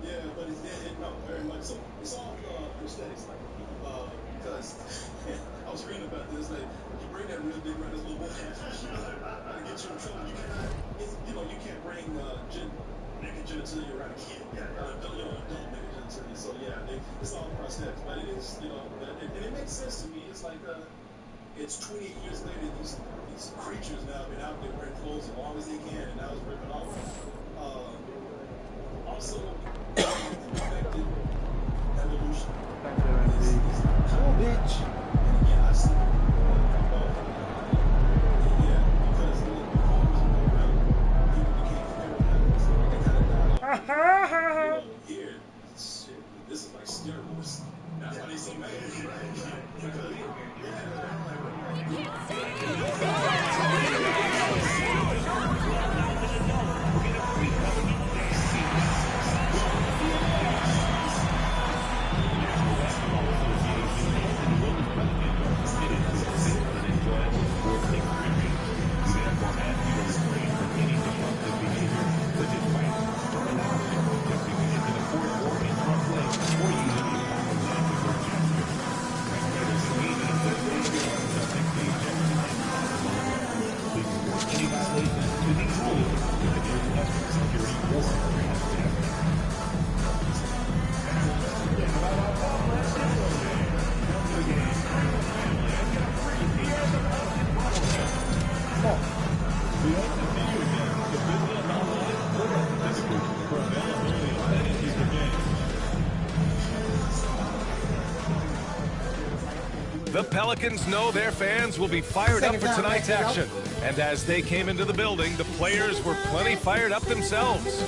K: Yeah, but no, very much so. It's all aesthetics, because I was reading about this. Like, you bring that real big red little boy, to get you in trouble. You cannot, you can't bring naked genitalia around a kid. Adult naked genitalia. So yeah, it's all prosthetics, but it is, and it makes sense to me. It's like it's 28 years later. These creatures now have been out there wearing clothes as long as they can, and now it's ripping off. Also, affected evolution.
J: Oh, bitch.
K: Yeah, I see. Yeah, because the homes go around, people became feral. They kind of died off. Here, shit, this is like steroids. That's why they so mad.
P: The Pelicans know their fans will be fired up for tonight's action. And as they came into the building, the players were plenty fired up themselves.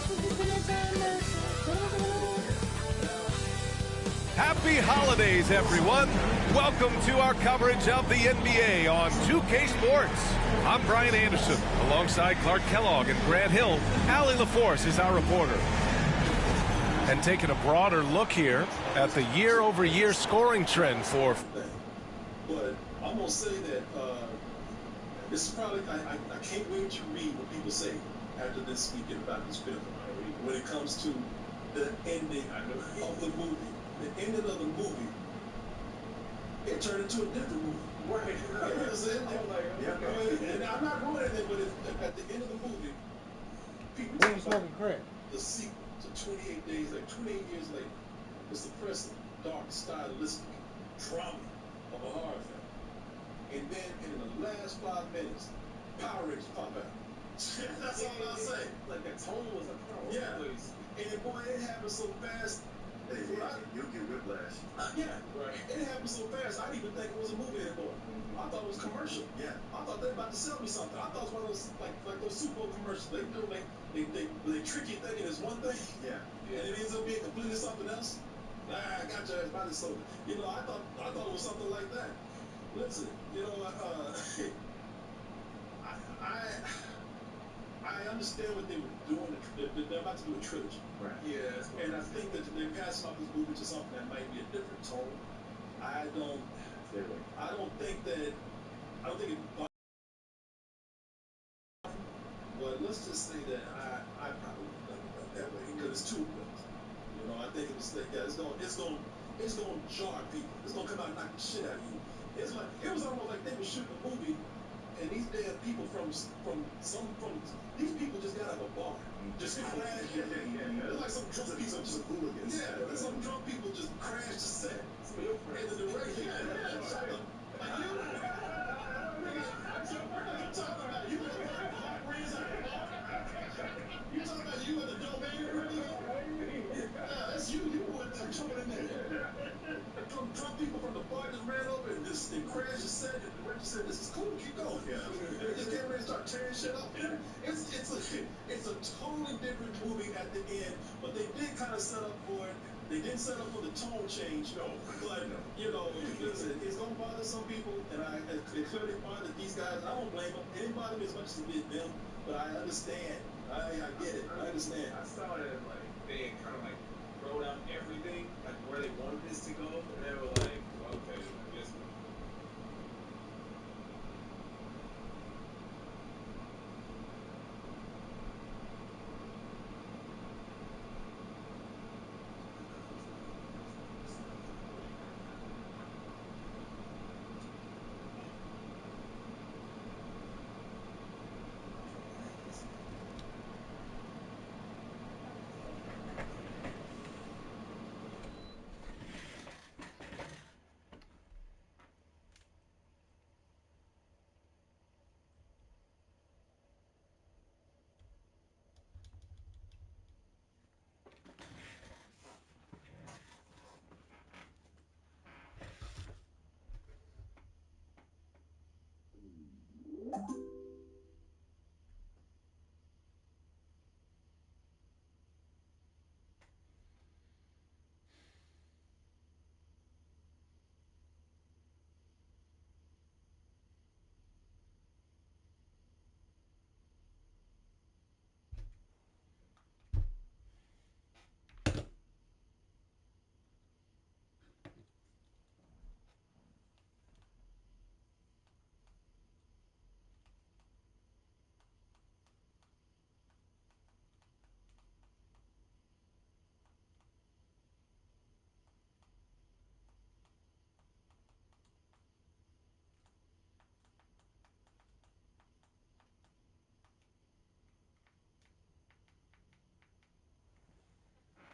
P: Happy holidays, everyone. Welcome to our coverage of the NBA on 2K Sports. I'm Brian Anderson. Alongside Clark Kellogg and Grant Hill, Allie LaForce is our reporter. And taking a broader look here at the year-over-year scoring trend for...
K: But I'm going to say that this is probably, I can't wait to read what people say after this weekend about this film. When it comes to the ending of the movie. The ending of the movie, it turned into a different movie. Right. You know what I'm saying? And I'm not ruining it, but at the end of the movie, people talk about the sequel to 28 days, like 28 years later. It's the depressing, dark, stylistic drama of a horror film. And then in the last 5 minutes, Power Rangers pop out. That's all I'll say. Like that tone was a power. Yeah. And boy, it happened so fast. You'll get whiplash. Yeah, right. It happened so fast, I didn't even think it was a movie anymore. I thought it was commercial. Yeah. I thought they were about to sell me something. I thought it was one of those like those Super Bowl commercials. They trick you thinking it's one thing. Yeah. And it ends up being completely something else. Nah, I got your ass by the soda. I thought it was something like that. Listen, I understand what they were doing. They're about to do a trilogy. Right. Yeah. And I think that they're passing off this movie to something that might be a different tone. I don't think it. But let's just say that I probably would have done it that way because it's too good. I think it was like that. It's gonna jar people. It's gonna come out and knock the shit out of you. It was almost like they were shooting a movie. And these damn people these people just got out of a bar. Just crashed. It's like some drunk people. Just hooligans. Yeah, some drunk people just crashed the set. And the director. Like you. I'm talking about you. You talking about you and the domain? That's you. You were jumping in there. Drunk people from the bar just ran over and crashed the set. And the director said, "This is cool. Keep going." They just get ready to start tearing shit up. It's a totally different movie at the end, but they did kind of set up for it. They didn't set up for the tone change, but you know, listen, it's gonna bother some people, and it clearly bothered these guys. I don't blame them. It didn't bother me as much as it did them, but I understand. I get it. I understand.
N: I saw it as like they had kind of like wrote out everything, like where they wanted this to go, and they were like, okay, I guess.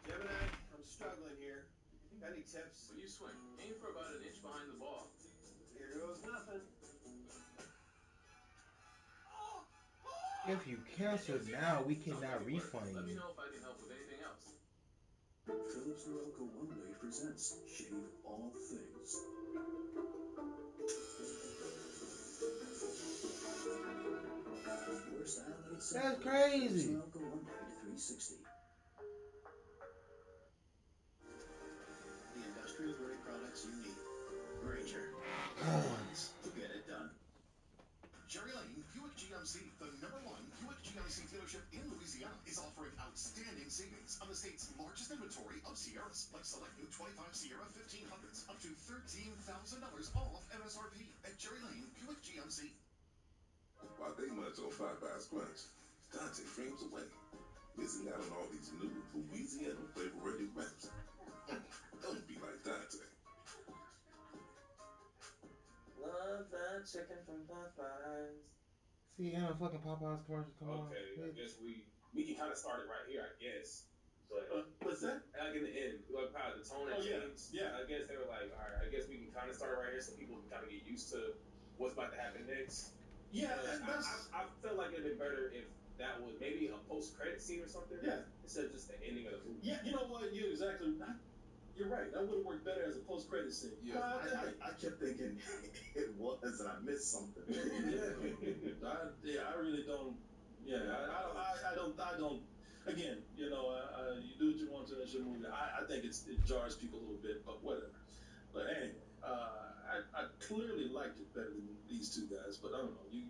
K: Gemini, I'm struggling here. Got any tips?
N: When you swing, aim for about an inch behind the ball.
K: Here goes nothing.
J: If you cancel now, we cannot refund
N: Let me
J: you.
N: know if I can help with anything else.
O: Philips Norelco One Blade presents Shave All Things. Your style ain't simple.
J: That's crazy.
O: Philips Norelco One Blade 360. The industrial grade products you need. Granger. Ones to get it done.
C: Jerry Lane Buick GMC, the #1 Buick GMC dealership in Louisiana, is offering outstanding savings on the state's largest inventory of Sierras, like select new 25 Sierra 1500s, up to $13,000 off MSRP at Jerry Lane Buick GMC.
O: While they munch on Popeye's Crunch, Dante dreams away, missing out on all these new Louisiana flavor-ready wraps. Don't be like Dante.
A: Love that chicken from Popeyes.
J: See, fucking Popeye's commercial. Come on.
N: Okay, I guess we can kind of start it right here, I guess. But
K: What's that?
N: like in the end, like how the tone had changed.
K: Yeah.
N: I guess they were like, all right, I guess we can kind of start right here so people can kind of get used to what's about to happen next.
K: Yeah,
N: I felt like it'd been better if that was maybe a post-credit scene or something.
K: Yeah.
N: Instead of just the ending of the movie.
K: Yeah, you know what? You're right. That would have worked better as a post-credit scene.
O: Yeah, I kept thinking it was, and I missed something.
K: I really don't. Yeah, I don't. Again, you know, you do what you want to in your movie. I think it jars people a little bit, but whatever. But anyway, I clearly liked it better than these two guys. But I don't know. You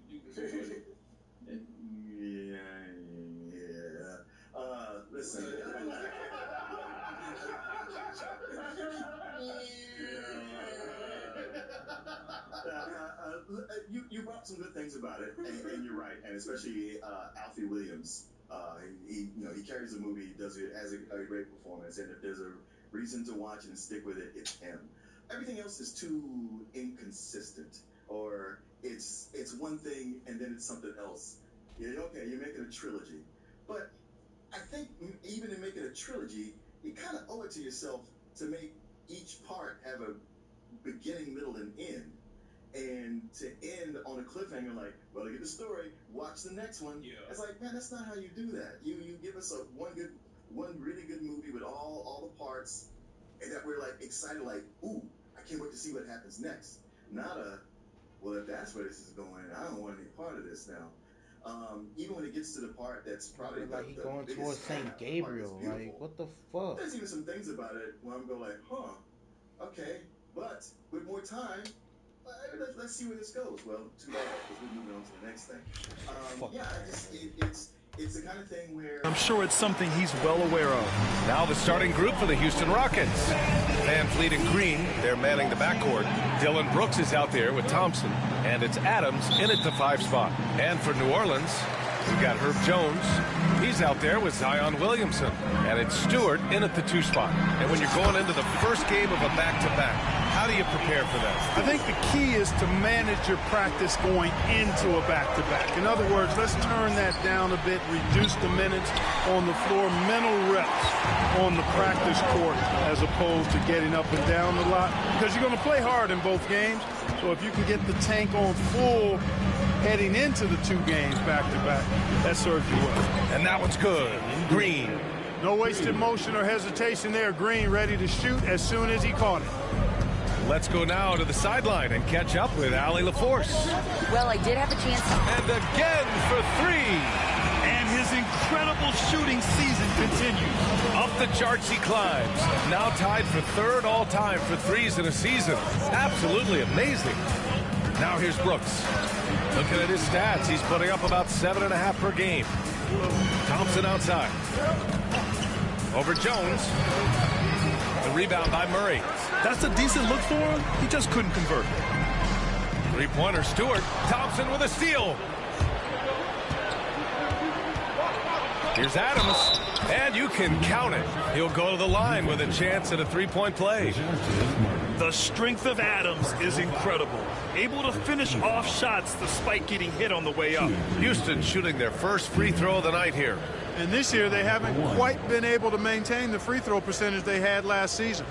O: Listen. You brought some good things about it, and you're right, and especially Alfie Williams. He carries the movie, does it as a great performance, and if there's a reason to watch and stick with it, it's him. Everything else is too inconsistent, or it's one thing and then it's something else. Okay, you're making a trilogy, but I think even in making a trilogy, you kind of owe it to yourself to make each part have a beginning, middle, and end. And to end on a cliffhanger, like, well, look at the story, watch the next one. Yeah. It's like, man, that's not how you do that. You give us one really good movie with all the parts, and that we're like excited, like, ooh, I can't wait to see what happens next. Not well, if that's where this is going, I don't want any part of this now. Even when it gets to the part that's probably
J: Like he
O: the
J: going
O: biggest
J: towards St.
O: part
J: Gabriel.
O: that's beautiful.
J: Like, what the fuck?
O: There's even some things about it where I'm going like, huh, okay, but with more time, let's see where this goes. Well, too bad, because we're moving on to the next thing. It's the kind of thing where
B: I'm sure it's something he's well aware of.
P: Now the starting group for the Houston Rockets. Van Fleet and Green, they're manning the backcourt. Dylan Brooks is out there with Thompson, and it's Adams in at the 5 spot. And for New Orleans, we've got Herb Jones. He's out there with Zion Williamson. And it's Stewart in at the 2 spot. And when you're going into the first game of a back-to-back, how do you prepare for that?
B: I think the key is to manage your practice going into a back-to-back. In other words, let's turn that down a bit, reduce the minutes on the floor, mental reps on the practice court as opposed to getting up and down a lot, because you're going to play hard in both games. So if you can get the tank on full heading into the 2 games back-to-back, that serves you well.
P: And that one's good. Green.
B: No wasted motion or hesitation there. Green ready to shoot as soon as he caught it.
P: Let's go now to the sideline and catch up with Allie LaForce.
D: Well, I did have a chance.
P: And again for 3.
B: And his incredible shooting season continues.
P: Up the charts he climbs. Now tied for 3rd all-time for threes in a season. Absolutely amazing. Now here's Brooks. Looking at his stats, he's putting up about 7.5 per game. Thompson outside. Over Jones. The rebound by Murray.
B: That's a decent look for him. He just couldn't convert.
P: 3-pointer Stewart. Thompson with a steal. Here's Adams. And you can count it. He'll go to the line with a chance at a 3-point play.
B: The strength of Adams is incredible. Able to finish off shots despite getting hit on the way up.
P: Houston shooting their first free throw of the night here.
B: And this year they haven't quite been able to maintain the free throw percentage they had last season.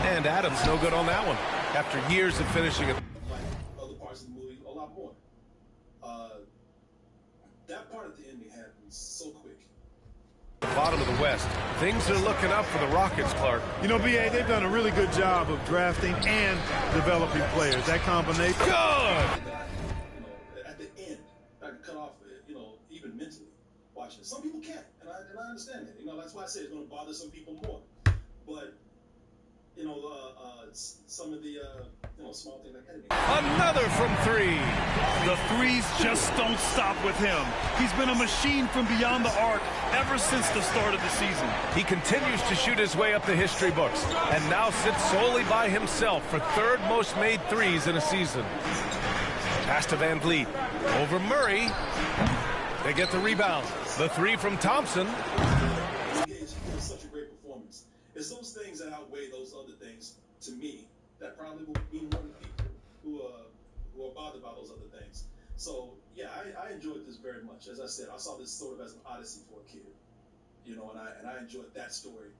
P: And Adams no good on that one after years of finishing it.
K: Other parts of the movie a lot more. That part at the ending happens so quick.
P: Bottom of the West. Things are looking up for the Rockets, Clark.
B: You know, BA, they've done a really good job of drafting and developing players. That combination.
P: Good!
K: At the end, I can cut off, even mentally watching it. Some people can't, and I understand that. That's why I say it's going to bother some people more. But some of the small things like editing.
P: Another from 3.
B: The threes just don't stop with him. He's been a machine from beyond the arc ever since the start of the season.
P: He continues to shoot his way up the history books and now sits solely by himself for 3rd most made threes in a season. Pass to Van Vliet. Over Murray. They get the rebound. The 3 from Thompson.
K: Such a great performance. It's those things that outweigh those other things to me that probably will be more than people who are bothered by those other things. So yeah, I enjoyed this very much. As I said, I saw this sort of as an odyssey for a kid, and I enjoyed that story,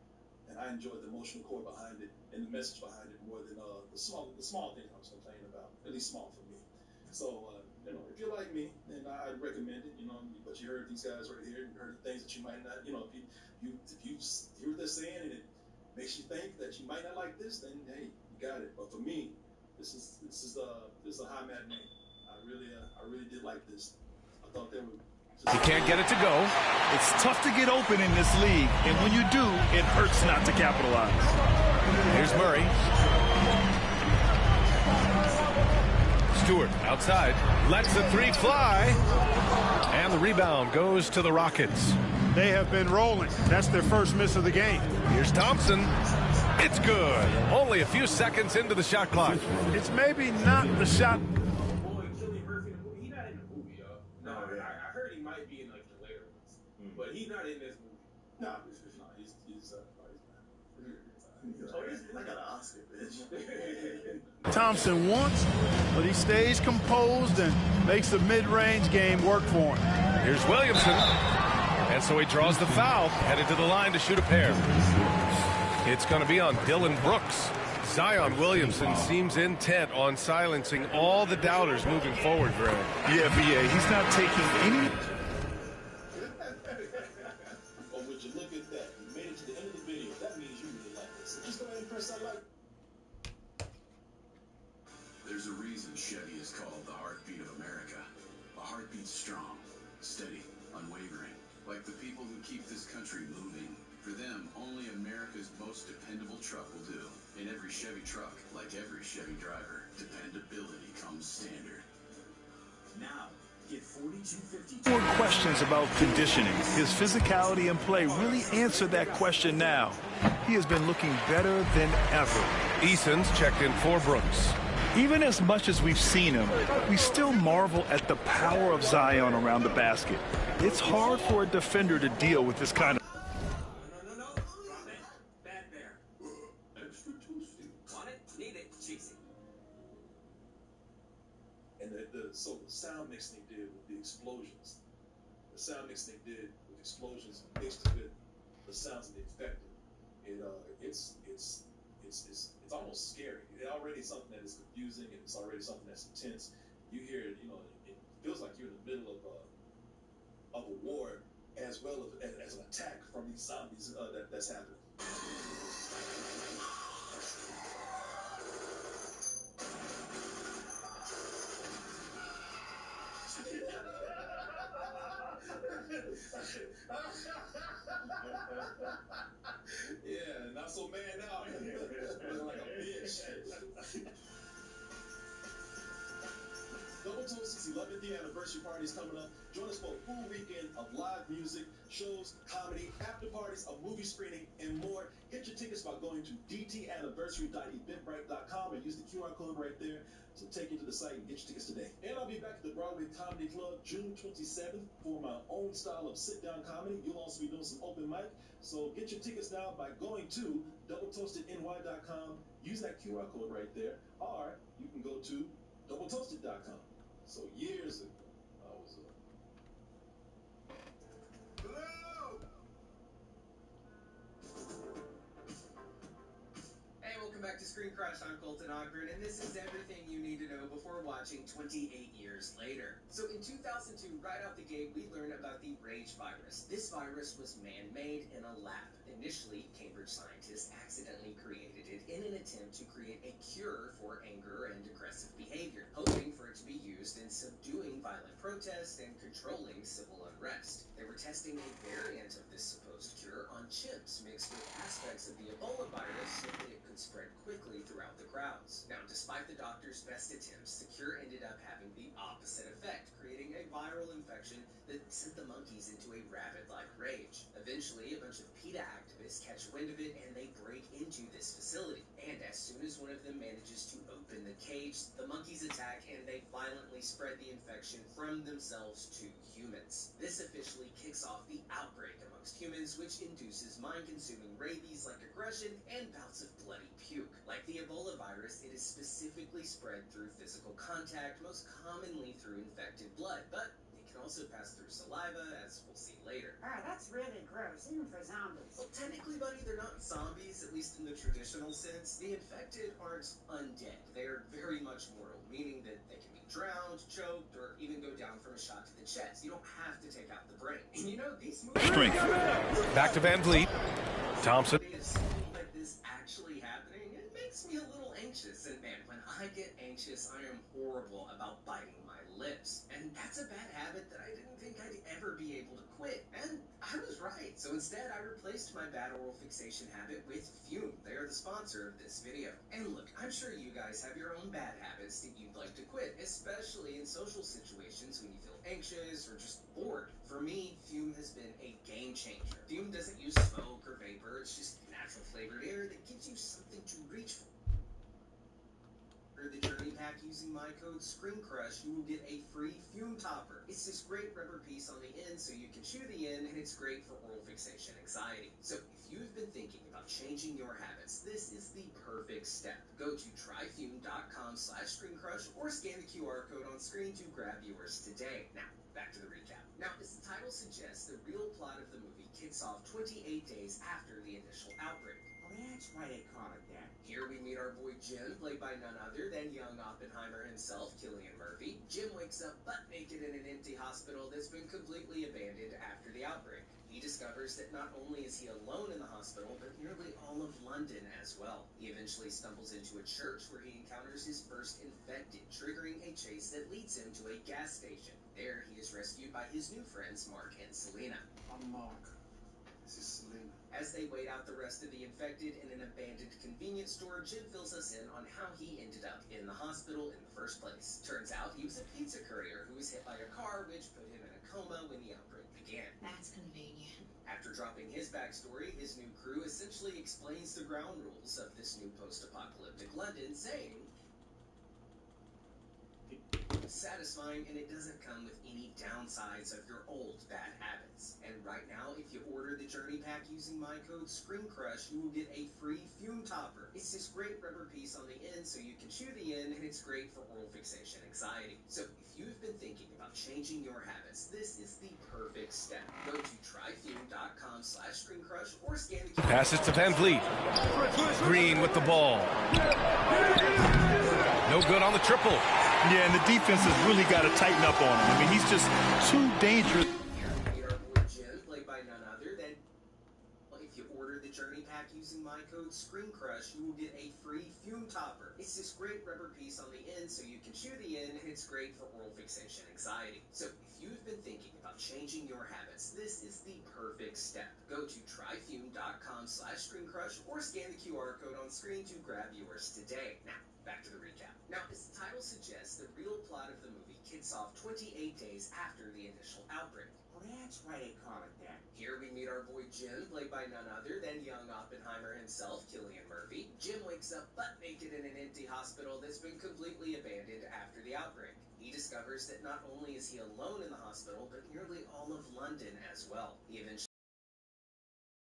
K: and I enjoyed the emotional core behind it and the message behind it more than the small things I was complaining about. At least small for me. So if you're like me, then I'd recommend it. But you heard these guys right here, and you heard things that you might not. If you hear what they're saying and it makes you think that you might not like this, then hey, you got it. But for me, this is a high matinee. I really did like this. I thought they were.
P: He can't get it to go.
B: It's tough to get open in this league, and when you do, it hurts not to capitalize.
P: Here's Murray. Stewart outside, lets the 3 fly, and the rebound goes to the Rockets.
B: They have been rolling. That's their first miss of the game.
P: Here's Thompson. It's good. Only a few seconds into the shot clock.
B: It's maybe not the shot.
N: Boy, Cillian Murphy, he's not in the movie, yo. No, I heard he might be in like the later ones, but he's not in this movie.
K: No, he's I got an Oscar, bitch.
B: Thompson wants, but he stays composed and makes the mid-range game work for him.
P: Here's Williamson. And so he draws the foul, headed to the line to shoot a pair. It's going to be on Dylan Brooks. Zion Williamson seems intent on silencing all the doubters moving forward, Greg.
F: Yeah, he's not taking any.
K: Oh, would you look at that? You made it to the end of the video. That means you really like it. So just go ahead and press that like.
M: There's a reason Chevy is called the heartbeat of America. A heartbeat strong, steady, unwavering. Like the people who keep this country moving. For them, only America's most dependable truck will do. In every Chevy truck, like every Chevy driver, dependability comes standard. Now, get 4250.
F: More questions about conditioning. His physicality and play really answer that question now. He has been looking better than ever.
P: Eason's checked in for Brooks.
F: Even as much as we've seen him, we still marvel at the power of Zion around the basket. It's hard for a defender to deal with this kind of...
N: Bad bear. Extra toasty. Want it? Need it. Cheesy.
K: And so the sound mixing they did with the explosions, mixed with the sounds of the infected. It's almost scary. It's already something that is confusing, and it's already something that's intense. You hear it, it feels like you're in the middle of a war, as well as an attack from these zombies that's happening. Yeah, not so mad now. Looking like a bitch. Double Toast's 11th anniversary party is coming up. Join us for a full weekend of live music, shows, comedy, after parties, a movie screening, and more. Get your tickets by going to dtanniversary.eventbrite.com and use the QR code right there. So take you to the site and get your tickets today. And I'll be back at the Broadway Comedy Club June 27th for my own style of sit-down comedy. You'll also be doing some open mic. So get your tickets now by going to doubletoastedny.com. Use that QR code right there. Or you can go to doubletoasted.com. So years ago, I was Hello!
Q: Hey, welcome back to Screen Crush. I'm Colton Ogburn, and this is everything you need to know before watching 28 years later. So in 2002, right out the gate, we learned about the rage virus. This virus was man-made in a lab. Initially, Cambridge scientists accidentally created it in an attempt to create a cure for anger and aggressive behavior, hoping for it to be used in subduing violent protests and controlling civil unrest. They were testing a variant of this supposed cure on chimps mixed with aspects of the Ebola virus so that it could spread quickly throughout the crowds. Now, despite the doctor's best attempts, the cure ended up having the opposite effect, creating a viral infection that sent the monkeys into a rabid-like rage. Eventually, a bunch of PETA activists catch wind of it and they break into this facility. And as soon as one of them manages to open the cage, the monkeys attack and they violently spread the infection from themselves to humans. This officially kicks off the outbreak amongst humans, which induces mind-consuming rabies-like aggression and bouts of bloody puke. Like the Ebola virus, it is specifically spread through physical contact, most commonly through infected blood, but it can also pass through saliva, as we'll see later.
W: That's really gross, even for zombies.
Q: Well, technically, buddy, they're not zombies, at least in the traditional sense. The infected aren't undead. They are very much mortal, meaning that they can be drowned, choked, or even go down from a shot to the chest. You don't have to take out the brain. And you know, these movies...
P: Strength. Back to Van Vliet. Thompson.
Q: Like this actually happening, it makes me a little anxious. And man, when I get anxious, I am horrible about biting my lips. And that's a bad habit that I didn't think I'd ever be able to quit. And I was right. So instead, I replaced my bad oral fixation habit with Fume. They are the sponsor of this video. And look, I'm sure you guys have your own bad habits that you'd like to quit, especially in social situations when you feel anxious or just bored. For me, Fume has been a game changer. Fume doesn't use smoke or vapor. It's just natural flavored air that gives you something to reach for. The journey pack using my code SCREENCRUSH, you will get a free Fume topper. It's this great rubber piece on the end so you can chew the end, and it's great for oral fixation anxiety. So if you've been thinking about changing your habits, this is the perfect step. Go to tryfume.com/ScreenCrush or scan the QR code on screen to grab yours today. Now, back to the recap. Now, as the title suggests, the real plot of the movie kicks kicks off 28 days after the initial outbreak.
J: Oh, that's why they call it that.
Q: Here we meet our boy Jim, played by none other than young Oppenheimer himself, Cillian Murphy. Jim wakes up butt naked in an empty hospital that's been completely abandoned after the outbreak. He discovers that not only is he alone in the hospital, but nearly all of London as well. He eventually stumbles into a church where he encounters his first infected, triggering a chase that leads him to a gas station. There, he is rescued by his new friends, Mark and Selena.
K: I'm Mark. This is Selena.
Q: As they wait out the rest of the infected in an abandoned convenience store, Jim fills us in on how he ended up in the hospital in the first place. Turns out he was a pizza courier who was hit by a car, which put him in a coma when the outbreak began.
W: That's convenient.
Q: After dropping his backstory, his new crew essentially explains the ground rules of this new post-apocalyptic London, saying, satisfying, and it doesn't come with any downsides of your old bad habits. And right now, if you order the Journey Pack using my code SCREAMCRUSH, you will get a free fume topper. It's this great rubber piece on the end so you can chew the end, and it's great for oral fixation anxiety. So if you've been thinking about changing your habits, this is the perfect step. Go to tryfume.com/ScreenCrush or scan the
P: Passes to Van Vliet. Green with the ball. No good on the triple.
H: Yeah, and the defense has really got to tighten up on him. I mean, he's just too dangerous.
Q: Jim, played by none other than, if you order the Journey Pack using my code SCREAMCRUSH, you will get a free fume topper. It's this great rubber piece on the end so you can chew the end, and it's great for oral fixation anxiety. So if you've been thinking about changing your habits, this is the perfect step. Go to tryfume.com/ScreenCrush or scan the QR code on screen to grab yours today. Now, back to the recap. Now, as the title suggests, the real plot of the movie kicks off 28 days after the initial outbreak.
J: Oh, that's why they call it that.
Q: Here we meet our boy Jim, played by none other than young Oppenheimer himself, Cillian Murphy. Jim wakes up butt naked in an empty hospital that's been completely abandoned after the outbreak. He discovers that not only is he alone in the hospital, but nearly all of London as well. He eventually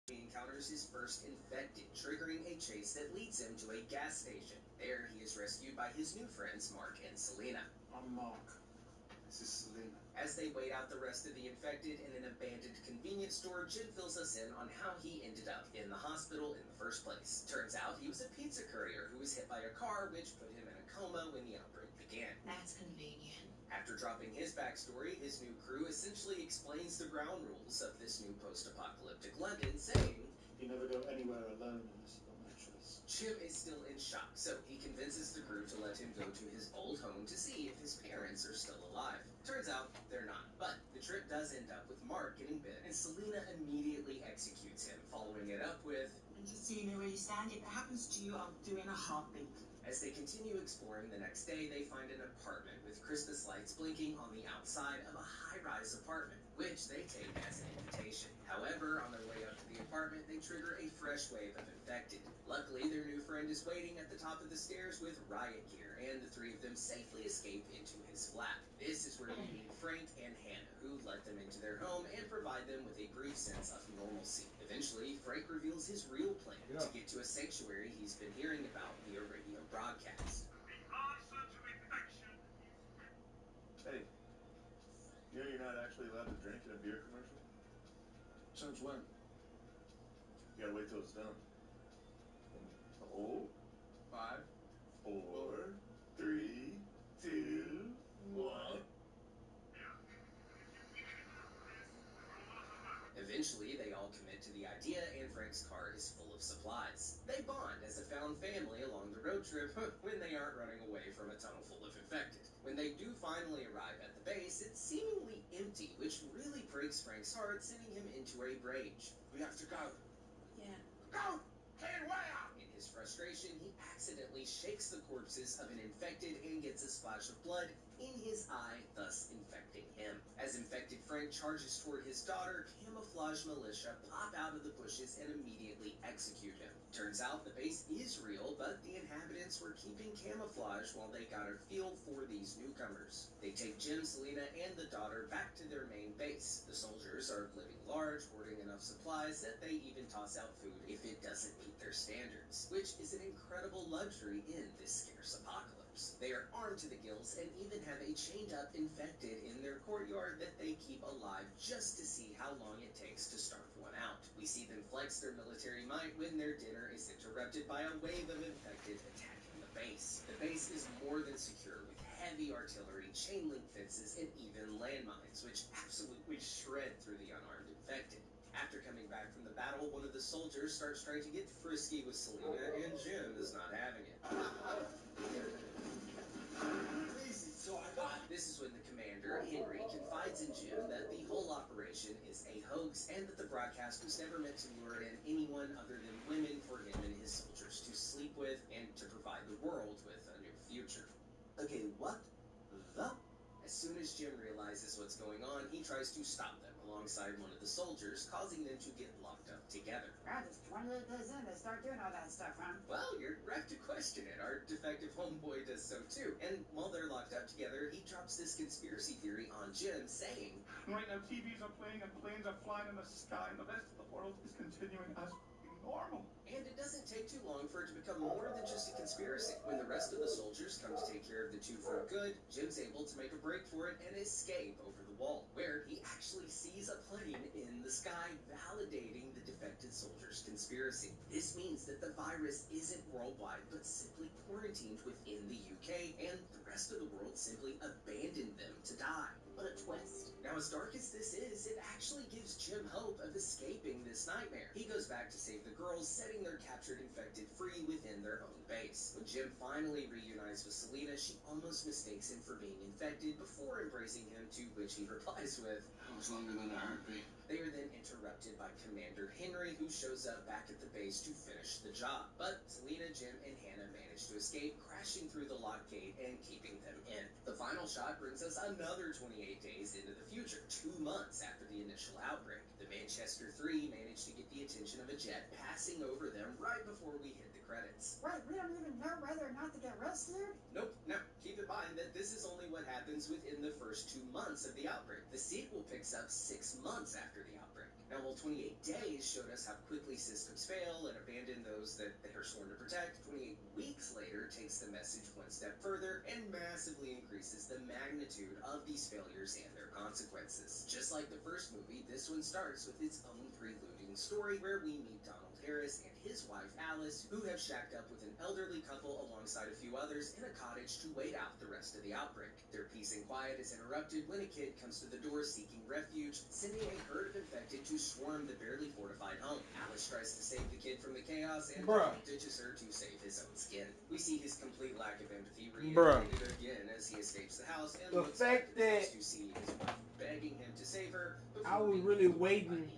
Q: encounters his first infected, triggering a chase that leads him to a gas station. There, he is rescued by his new friends, Mark and Selena.
K: I'm Mark. This is Selena.
Q: As they wait out the rest of the infected in an abandoned convenience store, Jim fills us in on how he ended up in the hospital in the first place. Turns out he was a pizza courier who was hit by a car, which put him in a coma when the outbreak began.
W: That's convenient.
Q: After dropping his backstory, his new crew essentially explains the ground rules of this new post-apocalyptic London, saying,
K: You never go anywhere alone in this little mattress.
Q: Jim is still in shock, so he convinces the crew to let him go to his old home to see if his parents are still alive. Turns out they're not, but the trip does end up with Mark getting bit, and Selena immediately executes him, following it up with,
W: And just so you know where you stand, if it happens to you, I'll do it in a heartbeat.
Q: As they continue exploring the next day, they find an apartment with Christmas lights blinking on the outside of a high-rise apartment, which they take as an invitation. However, on their way up to the apartment, they trigger a fresh wave of infected. Luckily, their new friend is waiting at the top of the stairs with riot gear, and the three of them safely escape into his flat. This is where we meet Frank and Hannah, who let them into their home and provide them with a brief sense of normalcy. Eventually, Frank reveals his real plan to get to a sanctuary he's been hearing about via radio broadcast.
O: Hey, you know you're not actually allowed to drink in a beer commercial?
K: Since when?
O: You gotta wait till it's done. Oh, 5, 4, 3, 2, 1.
Q: Eventually, they all commit to the idea, and Frank's car is full of supplies. They bond as a found family along the road trip when they aren't running away from a tunnel full of infected. When they do finally arrive at the base, it's seemingly empty, which really breaks Frank's heart, sending him into a rage.
O: We have to go.
W: Yeah.
O: Go! Can't wait!
Q: In his frustration, he accidentally shakes the corpses of an infected and gets a splash of blood in his eye, thus infecting him. As infected Frank charges toward his daughter, camouflage militia pop out of the bushes and immediately execute him. Turns out the base is real, but the inhabitants were keeping camouflage while they got a feel for these newcomers. They take Jim, Selena, and the daughter back to their main base. The soldiers are living large, hoarding enough supplies that they even toss out food if it doesn't meet their standards, which is an incredible luxury in this scarce apocalypse. They are armed to the gills and even have a chained-up infected in their courtyard that they keep alive just to see how long it takes to starve one out. see them flex their military might when their dinner is interrupted by a wave of infected attacking the base. The base is more than secure with heavy artillery, chain link fences, and even landmines, which absolutely shred through the unarmed infected. After coming back from the battle, one of the soldiers starts trying to get frisky with Selena, and Jim is not having it. This is when the commander, Henry, confides in Jim that the whole operation is a hoax and that the broadcast was never meant to lure in anyone other than women for him and his soldiers to sleep with and to provide the world with a new future.
M: Okay, what the?
Q: As soon as Jim realizes what's going on, he tries to stop them alongside one of the soldiers, causing them to get locked up together.
W: God, just 28 days in, they start doing all that stuff, huh?
Q: Well, you're right to question it. Our defective homeboy does so too. And while they're locked up together, he drops this conspiracy theory on Jim, saying,
E: right now TVs are playing and planes are flying in the sky and the rest of the world is continuing as normal.
Q: And it doesn't take too long for it to become more than just a conspiracy. When the rest of the soldiers come to take care of the two for good, Jim's able to make a break for it and escape over the wall, where he actually sees a plane in the sky, validating the defected soldiers' conspiracy. This means that the virus isn't worldwide, but simply quarantined within the UK, and the rest of the world simply abandoned them to die.
W: What a twist.
Q: Now, as dark as this is, it actually gives Jim hope of escaping this nightmare. He goes back to save the girls, setting their captured infected free within their own base. When Jim finally reunites with Selena, she almost mistakes him for being infected before embracing him, to which he replies with,
K: "How much longer than a heartbeat?"
Q: They are then interrupted by Commander Henry, who shows up back at the base to finish the job. But Selena, Jim, and Hannah manage to escape, crashing through the locked gate and keeping them in. The final shot brings us another 28 days into the future, 2 months after the initial outbreak. The Manchester 3 managed to get the attention of a jet passing over them right before we hit the credits.
W: Wait, we don't even know whether or not to get rescued?
Q: Nope. Now, keep in mind that this is only what happens within the first 2 months of the outbreak. The sequel picks up 6 months after the outbreak. Now, while 28 days showed us how quickly systems fail and abandon those that they are sworn to protect, 28 weeks later takes the message one step further and massively increases the magnitude of these failures and their consequences. Just like the first movie, this one starts with its own preluding story where we meet Donald Harris and his wife Alice, who have shacked up with an elderly couple alongside a few others in a cottage to wait out the rest of the outbreak. Their peace and quiet is interrupted when a kid comes to the door seeking refuge, sending a herd of infected to swarm the barely fortified home. Alice tries to save the kid from the chaos, and Donald ditches her to save his own skin. We see his complete lack of empathy reiterated again as he escapes the house and looks back at the house to see his wife begging him to save her.
J: I was really waiting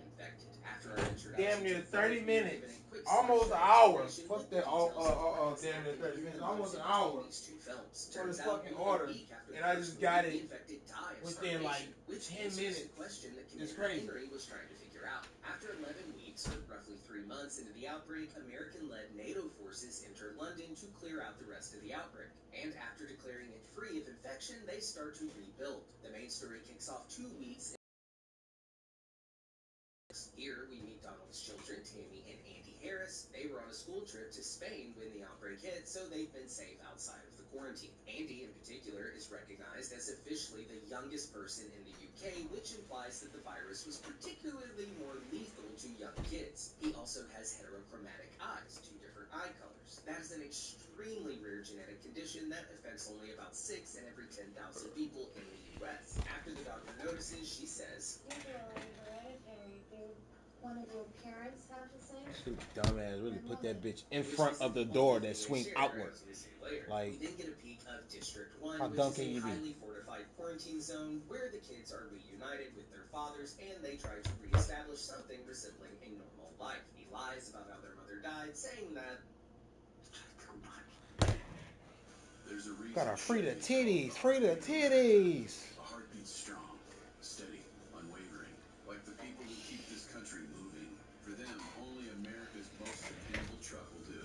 Q: After our introduction,
J: damn near 30 minutes. Almost an hour. Fuck that. Damn near 30 minutes. Almost an hour for this fucking order. And I just got it within like 10 minutes. It's crazy.
Q: Henry was trying to figure out. After 11 weeks, or roughly 3 months into the outbreak, American-led NATO forces enter London to clear out the rest of the outbreak. And after declaring it free of infection, they start to rebuild. The main story kicks off 2 weeks. Here we meet Donald's children, Tammy and Andy Harris. They were on a school trip to Spain when the outbreak hit, so they've been safe outside of the quarantine. Andy, in particular, is recognized as officially the youngest person in the UK, which implies that the virus was particularly more lethal to young kids. He also has heterochromatic eyes, 2 different eye colors. That is an extremely rare genetic condition that affects only about 6 in every 10,000 people in the US. After the doctor notices, she says,
W: One of your parents have the same?
J: Stupid dumbass really put that bitch in front of the door that swing outward. Like,
Q: we then get a peek of District 1,
J: how
Q: which
J: dumb
Q: is
J: can
Q: a
J: you be?
Q: highly fortified quarantine zone where the kids are reunited with their fathers and they try to reestablish something resembling a normal life. He lies about how their mother died, saying that
K: There's a reason.
J: Gotta free the titties, free the titties.
K: A heartbeat strong, steady, unwavering. Like the people who keep this country moving. For them, only America's most dependable truck will do.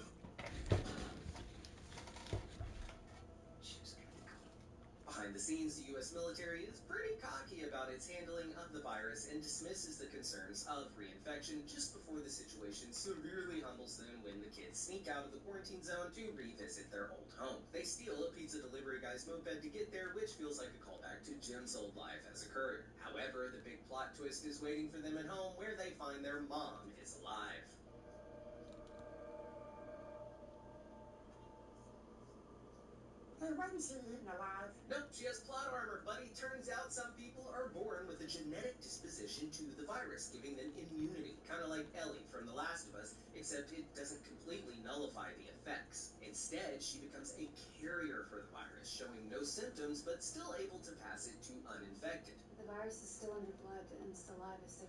Q: behind the scenes, the U.S. military is pretty cocky about its handling of the virus and dismisses the concerns of reinfection just before the situation severely humbles them when the kids sneak out of the quarantine zone to revisit their old home. They steal a pizza delivery guy's moped to get there, which feels like a callback to Jim's old life as a courier. However, the big plot twist is waiting for them at home, where they find their mom is alive. Hey, why is she eating alive? Nope, she has plot armor, buddy. Turns out some people are born with a genetic disposition to the virus, giving them immunity. Kind of like Ellie from The Last of Us, except it doesn't completely nullify the effects. Instead, she becomes a carrier for the virus, showing no symptoms, but still able to pass it to uninfected.
W: The virus is still in her blood and saliva, so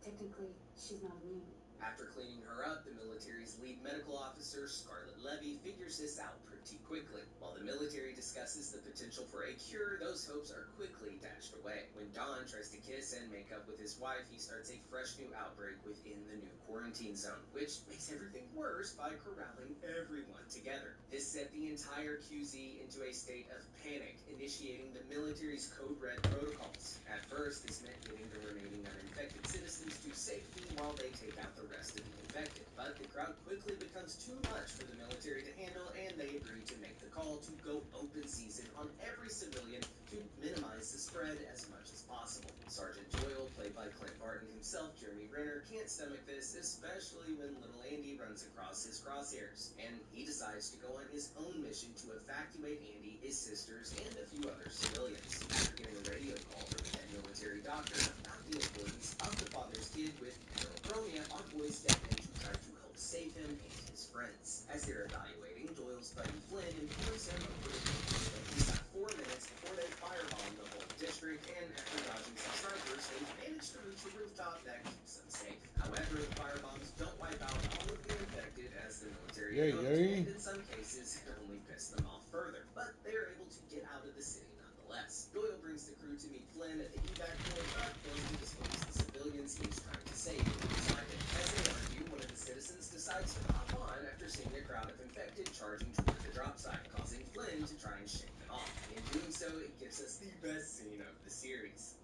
W: technically she's not immune.
Q: After cleaning her up, the military's lead medical officer, Scarlett Levy, figures this out pretty quickly. While the military discusses the potential for a cure, those hopes are quickly dashed away. When Don tries to kiss and make up with his wife, he starts a fresh new outbreak within the new quarantine zone, which makes everything worse by corralling everyone together. This set the entire QZ into a state of panic, initiating the military's Code Red protocols. At first, this meant getting the remaining uninfected citizens to safety while they take out the rest of the infected. But the crowd quickly becomes too much for the military to handle, and they agree to make the call to go open season on every civilian to minimize the spread as much as possible. Sergeant Doyle, played by Clint Barton himself, Jeremy Renner, can't stomach this, especially when little Andy runs across his crosshairs. And he decides to go on his own mission to evacuate Andy, his sisters, and a few other civilians. After getting a radio call from the head military doctor about the importance of the father's kid with neurochronia, our boys step in to try to help save him and his friends. As they're evaluating, Doyle's buddy Flynn informs him of the report that he's got 4 minutes before they firebomb the whole district, and after dodging some snipers, they've managed to reach a rooftop that keeps them safe. However, the firebombs don't wipe out all of the infected, as the military knows, and in some cases, it only piss them off further. But they're able to get out of the city nonetheless. Doyle brings the crew to meet Flynn at the evac point, but fails to dispose the civilians he's trying to save inside it. As they argue, one of the citizens decides to hop on after seeing a crowd of infected charging toward the drop site, causing Flynn to try and shake them off. In doing so, it gives us the best scene of the series.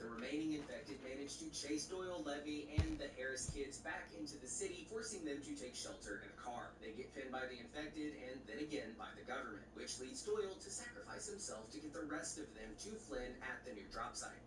Q: The remaining infected managed to chase Doyle, Levy, and the Harris kids back into the city, forcing them to take shelter in a car. They get pinned by the infected and then again by the government, which leads Doyle to sacrifice himself to get the rest of them to Flynn at the new drop site.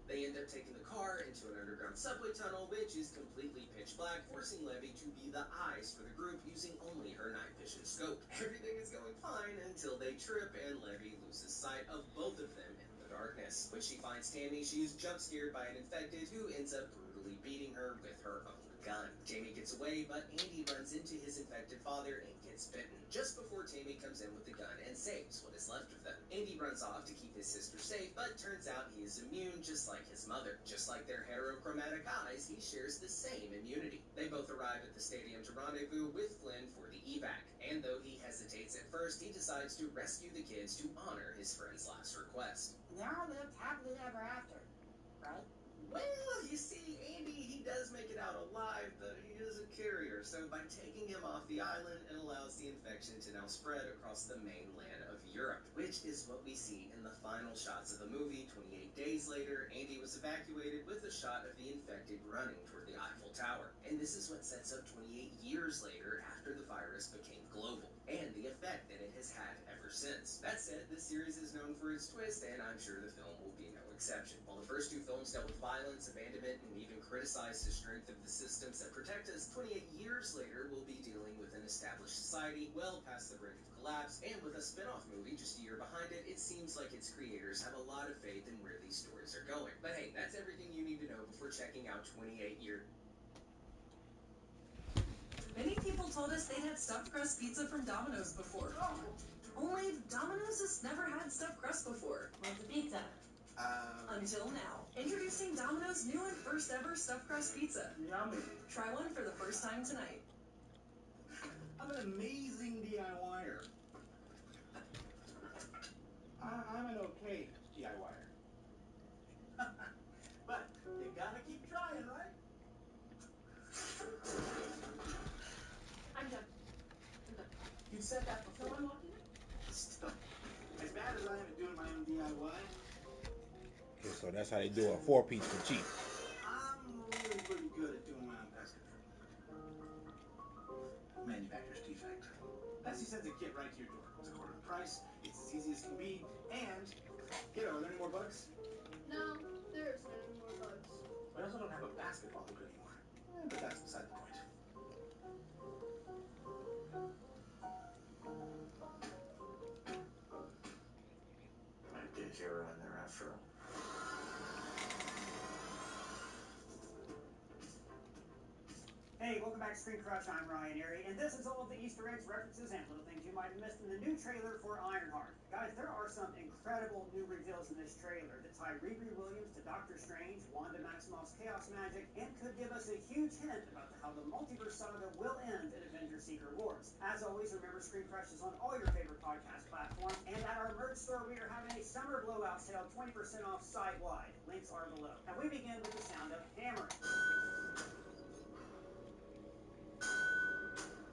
Q: They end up taking the car into an underground subway tunnel, which is completely pitch black, forcing Levy to be the eyes for the group using only her night vision scope. Everything is going fine until they trip and Levy loses sight of both of them in the darkness. When she finds Tammy, she is jump scared by an infected who ends up brutally beating her with her own gun. Tammy gets away, but Andy runs into his infected father and gets bitten just before Tammy comes in with the gun and saves what is left of them. Andy runs off to keep his sister safe, but turns out he is immune just like his mother. Just like their heterochromatic eyes, he shares the same immunity. They both arrive at the stadium to rendezvous with Flynn for the evac, and though he hesitates at first, he decides to rescue the kids to honor his friend's last request.
W: Now live happily ever after, right?
Q: Well, you see, Andy, he does make it out alive, but he is a carrier, so by taking him off the island, it allows the infection to now spread across the mainland of Europe, which is what we see in the final shots of the movie. 28 days later, Andy was evacuated with a shot of the infected running toward the Eiffel Tower. And this is what sets up 28 years later after the virus became global, and the effect that it has had ever since. That said, this series is known for its twist, and I'm sure the film will be no exception. While the first two films dealt with violence, abandonment, and even criticized the strength of the systems that protect us, 28 years later we'll be dealing with an established society well past the brink of collapse, and with a spin-off movie just a year behind it, it seems like its creators have a lot of faith in where these stories are going. But hey, that's everything you need to know before checking out 28 Years.
I: Many people told us they'd had stuffed crust pizza from Domino's before. Only Domino's has never had stuffed crust before.
W: What's a pizza?
I: Until now. Introducing Domino's new and first ever stuffed crust pizza.
J: Yummy.
I: Try one for the first time tonight.
J: I'm an amazing DIYer. I'm an okay DIYer. But you gotta keep trying, right?
W: I'm done.
J: You said that before.
W: So I'm walking in?
J: Still, as bad as I am at doing my own DIY,
S: Okay, so that's how they do a 4-piece for cheap.
J: I'm really pretty good at doing my own pest control. Manufacturer's defect. Bessie sends a kit right to your door. It's a quarter the price, it's as easy as can be, and, kiddo, are there any more bugs?
W: No, there isn't any more bugs.
K: also don't have a basketball hoop anymore. But that's beside the point. Might be a hero in there after all.
G: Hey, welcome back to Screen Crush. I'm Ryan Airy, and this is all of the Easter eggs, references, and little things you might have missed in the new trailer for Ironheart. Guys, there are some incredible new reveals in this trailer that tie Riri Williams to Doctor Strange, Wanda Maximoff's Chaos Magic, and could give us a huge hint about how the multiverse saga will end in Avengers Secret Wars. As always, remember Screen Crush is on all your favorite podcast platforms, and at our merch store, we are having a summer blowout sale, 20% off site-wide. Links are below. Now we begin with the sound of hammering.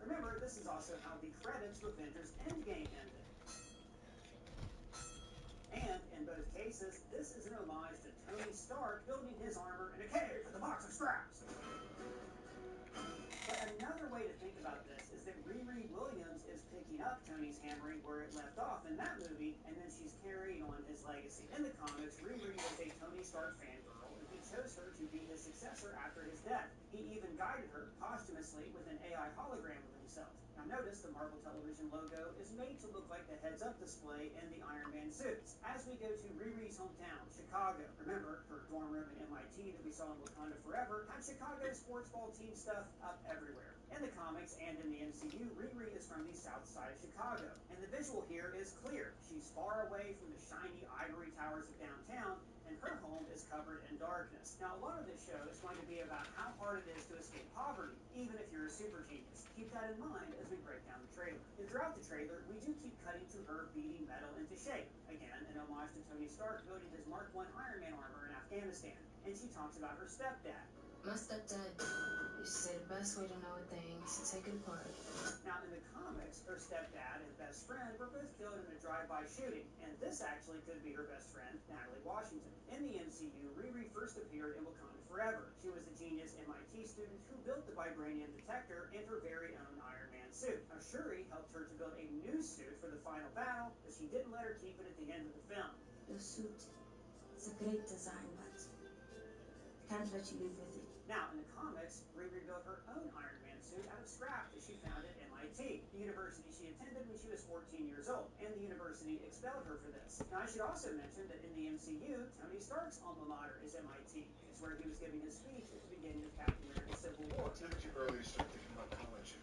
G: Remember, this is also how the credits of Avengers Endgame ended. And in both cases, this is an homage to Tony Stark building his armor in a cave with a box of scraps. But another way to think about this is that Riri Williams is picking up Tony's hammering where it left off in that movie, and then she's carrying on his legacy. In the comics, Riri was a Tony Stark fangirl, and he chose her to be his successor after his death. He even guided her posthumously with an AI hologram of himself. Now notice the Marvel Television logo is made to look like the heads-up display in the Iron Man suits. As we go to Riri's hometown, Chicago. Remember, her dorm room at MIT that we saw in Wakanda Forever had Chicago sports ball team stuff up everywhere. In the comics and in the MCU, Riri is from the south side of Chicago. And the visual here is clear. She's far away from the shiny ivory towers of downtown, and her home is covered in darkness. Now, a lot of this show is going to be about how hard it is to escape poverty, even if you're a super genius. Keep that in mind as we break down the trailer. And throughout the trailer, we do keep cutting to her beating metal into shape. Again, an homage to Tony Stark building his Mark I Iron Man armor in Afghanistan. And she talks about her stepdad.
U: My stepdad used to say the best way to know a thing is to take it apart.
G: Now, in the comics, her stepdad and best friend were both killed in a drive-by shooting, and this actually could be her best friend, Natalie Washington. In the MCU, Riri first appeared in Wakanda Forever. She was a genius MIT student who built the vibranium detector and her very own Iron Man suit. Now, Shuri helped her to build a new suit for the final battle, but she didn't let her keep it at the end of the film.
W: Your suit, it's a great design, but I can't let you live with it.
G: Now, in the comics, Riri built her own Iron Man suit out of scrap that she found at MIT, the university she attended when she was 14 years old, and the university expelled her for this. Now, I should also mention that in the MCU, Tony Stark's alma mater is MIT. It's where he was giving his speech at the beginning of Captain America Civil War.
E: It's never too early to start thinking about college.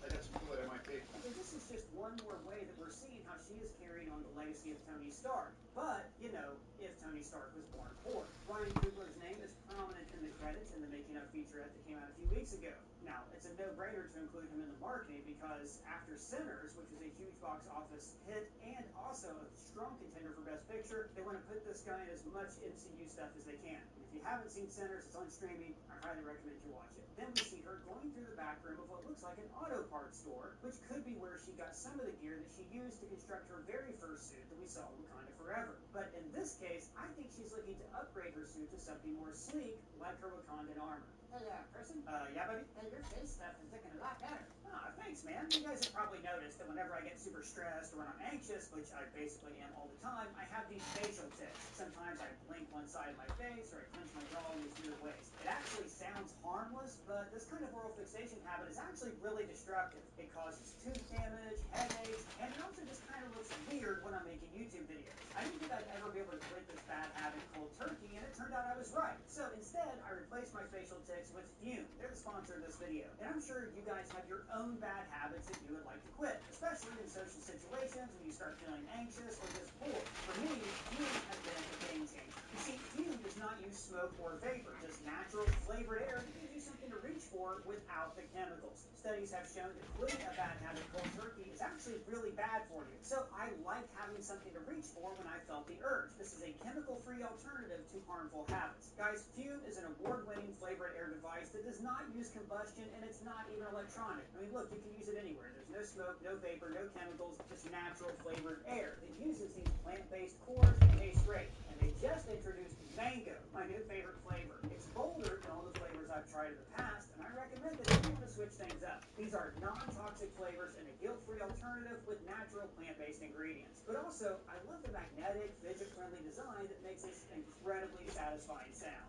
E: I got some people at MIT.
G: So this is just one more way that we're seeing how she is carrying on the legacy of Tony Stark. But, you know, if Tony Stark was born poor. Ryan Coogler's name is prominent in the credits in the making of featurette that came out a few weeks ago. Now, it's a no-brainer to include him in the marketing because after Sinners, which was a huge box office hit and also a strong contender for Best Picture, they want to put this guy in as much MCU stuff as they can. And if you haven't seen Sinners, it's on streaming. I highly recommend you watch it. Then we see her going through the back room of what looks like an auto parts store, which could be where she got some of the gear that she used to construct her very first suit that we saw in Wakanda Forever. But in this case, I think she's looking to upgrade her suit to something more sleek, like her Wakandan armor.
W: Hey, person?
G: Yeah, buddy?
W: Hey, your face stuff is looking a lot better.
G: Ah, thanks, man. You guys have probably noticed that whenever I get super stressed or when I'm anxious, which I basically am all the time, I have these facial tics. Sometimes I blink one side of my face or I clench my jaw in these weird ways. It actually sounds harmless, but this kind of oral fixation habit is actually really destructive. It causes tooth damage, headaches, and it also just kind of looks weird when I'm making YouTube videos. I didn't think I'd ever be able to quit this bad habit cold turkey, and it turned out I was right. So instead, I replaced my facial tics with Fume. They're the sponsor of this video. And I'm sure you guys have your own bad habits that you would like to quit, especially in social situations when you start feeling anxious or just bored. For me, Fume has been a game changer. You see, Fume does not use smoke or vapor, just natural flavored air that gives you something to reach for without the chemicals. Studies have shown that quitting a bad habit cold turkey is actually really bad for you. So I like having something to reach for when I felt the urge. This is a chemical-free alternative to harmful habits. Guys, Fume is an award-winning flavored air device that does not use combustion, and it's not even electronic. I mean, look, you can use it anywhere. There's no smoke, no vapor, no chemicals, just natural flavored air that uses these plant-based cores and tastes great. And they just introduced mango, my new favorite flavor. It's bolder than all the flavors I've tried in the past, and I recommend it if you want to switch things up. These are non-toxic flavors and a guilt-free alternative with natural plant-based ingredients. But also, I love the magnetic, fidget-friendly design that makes this incredibly satisfying sound.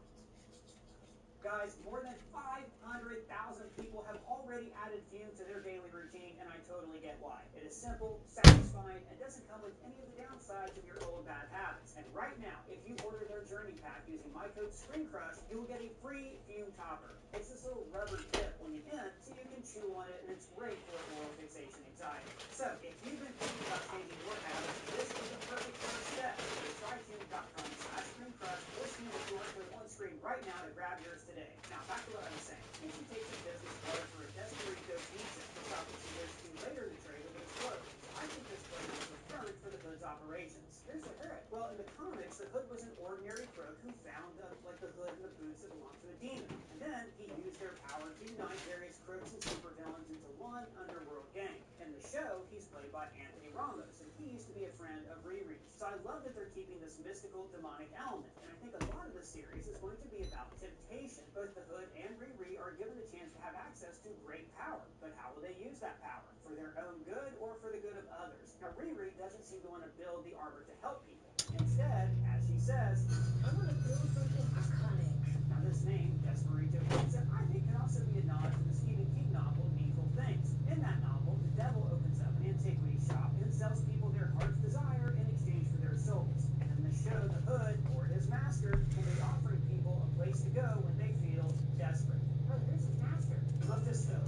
G: Guys, more than 500,000 people have already added Fume to their daily routine, and I totally get why. It is simple, satisfying, and doesn't come with any of the downsides of your old bad habits. And right now, if you order their Journey Pack using my code ScreenCrush, you will get a free Fume topper. It's this little rubber tip on the end, so you can chew on it, and it's great for oral fixation anxiety. So, if you've been thinking about changing your habits, this is the perfect first step. Go to tryfume.com/ScreenCrush or scan the QR code on screen right now to grab yours today. Now, back to what I was saying. Casey takes his business card for a Desperado pizza, the shop that she goes to later in the trailer, but it's closed. I think this place is preferred for the Hood's operations. Here's the Hood. Well, in the comics, the Hood was an ordinary crook who found the Hood and the boots that belonged to a demon. And then he used their power to unite various crooks and supervillains into one underworld gang. In the show, he's played by Anthony Ramos, and he used to be a friend of Riri's. So I love that they're keeping this mystical, demonic element. And I think a lot of the series is going to be about temptation. Both the Hood and Riri are given the chance to have access to great power. But how will they use that power? For their own good or for the good of others? Now, Riri doesn't seem to want to build the armor to help people. Instead, as she says,
U: I want to build something iconic.
G: now this name, Desperado Pizza, I think could also be a nod to the Stephen King novel, Needful Things. In that novel, the devil opens up an antiquity shop and sells people their heart's desire in exchange for their souls. And in the show, the Hood, or his master, will be offering people a place to go when they feel desperate.
U: Oh, here's his master.
G: Mephisto.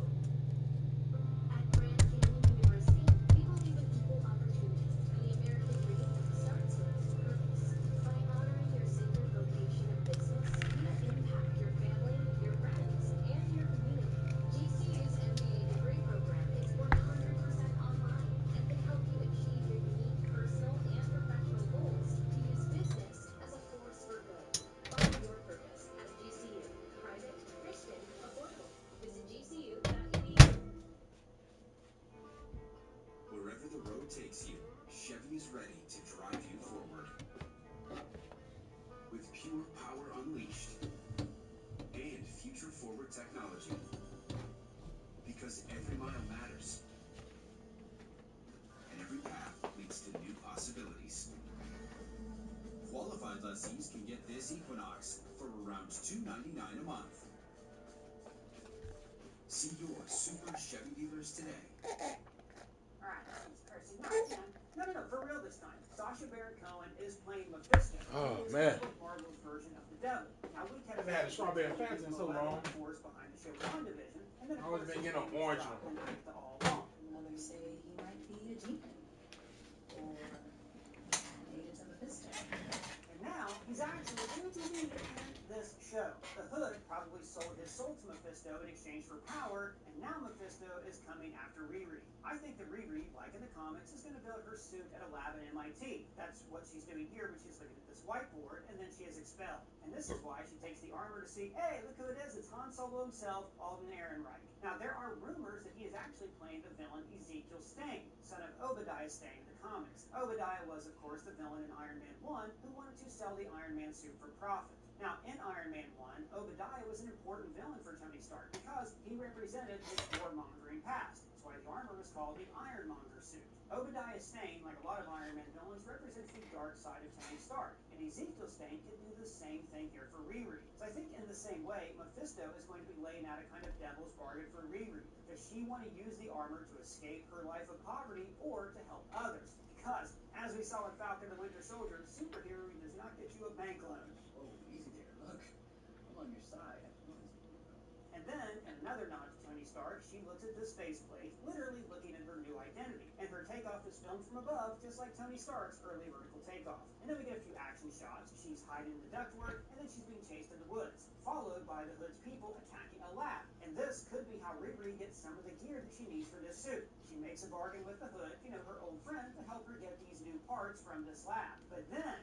U: At Grand Canyon University, we believe in equal opportunity, and the American dream starts with purpose. By honoring your sacred vocation of business, you impact your family, your friends, and your community. GCU's MBA degree program is 100% online and can help you achieve your unique personal and professional goals to use business as a force for good. Find your purpose at GCU. Private, Christian, affordable. Visit gcu.edu.
M: Wherever the road takes you, Chevy is ready to drive you forward. With pure power unleashed and future-forward technology. Because every mile matters. And every path leads to new possibilities. Qualified lessees can get this Equinox for around $299 a month. See your Super Chevy dealers today.
G: Alright, she's cursing. No, for real this time. Sacha Baron Cohen is playing Mephisto.
S: Oh,
G: It's
S: man.
G: Marvel's version of the devil. Now, we kept
J: Haven't had a strawberry Fanta in so long.
G: force behind the show WandaVision, and then of
J: Always
G: course
J: been
G: he's
J: getting an
G: being
J: orange
G: stopped
J: one.
G: and act all along.
I: Others say he might be a demon. Or related to Mephisto.
G: And now, he's actually going to be in this show. The Hood probably sold his soul to Mephisto in exchange for power, and now Mephisto is coming after Riri. I think that Riri, like in the comics, is going to build her suit at a lab at MIT. That's what she's doing here when she's looking at this whiteboard, and then she is expelled. And this is why she takes the armor to see, hey, look who it is, it's Han Solo himself, Alden Ehrenreich. Now, there are rumors that he is actually playing the villain Ezekiel Stane, son of Obadiah Stane in the comics. Obadiah was, of course, the villain in Iron Man 1 who wanted to sell the Iron Man suit for profit. Now, in Iron Man 1, Obadiah was an important villain for Tony Stark because he represented his warmongering past. That's why the armor was called the Ironmonger suit. Obadiah Stane, like a lot of Iron Man villains, represents the dark side of Tony Stark. And Ezekiel Stane can do the same thing here for Riri. So I think in the same way, Mephisto is going to be laying out a kind of devil's bargain for Riri. Does she want to use the armor to escape her life of poverty or to help others? Because, as we saw in Falcon the Winter Soldier, superhero does not get you a bank loan.
Q: Oh, easy there. Look, I'm on your side.
G: And then, in another nod to Tony Stark, she looks at this faceplate, literally looking at her new identity. And her takeoff is filmed from above, just like Tony Stark's early vertical takeoff. And then we get a few action shots. She's hiding in the ductwork, and then she's being chased in the woods, followed by the Hood's people attacking a lab. And this could be how Riri gets some of the gear that she needs for this suit. She makes a bargain with the Hood, her old friend, to help her get these new parts from this lab. But then,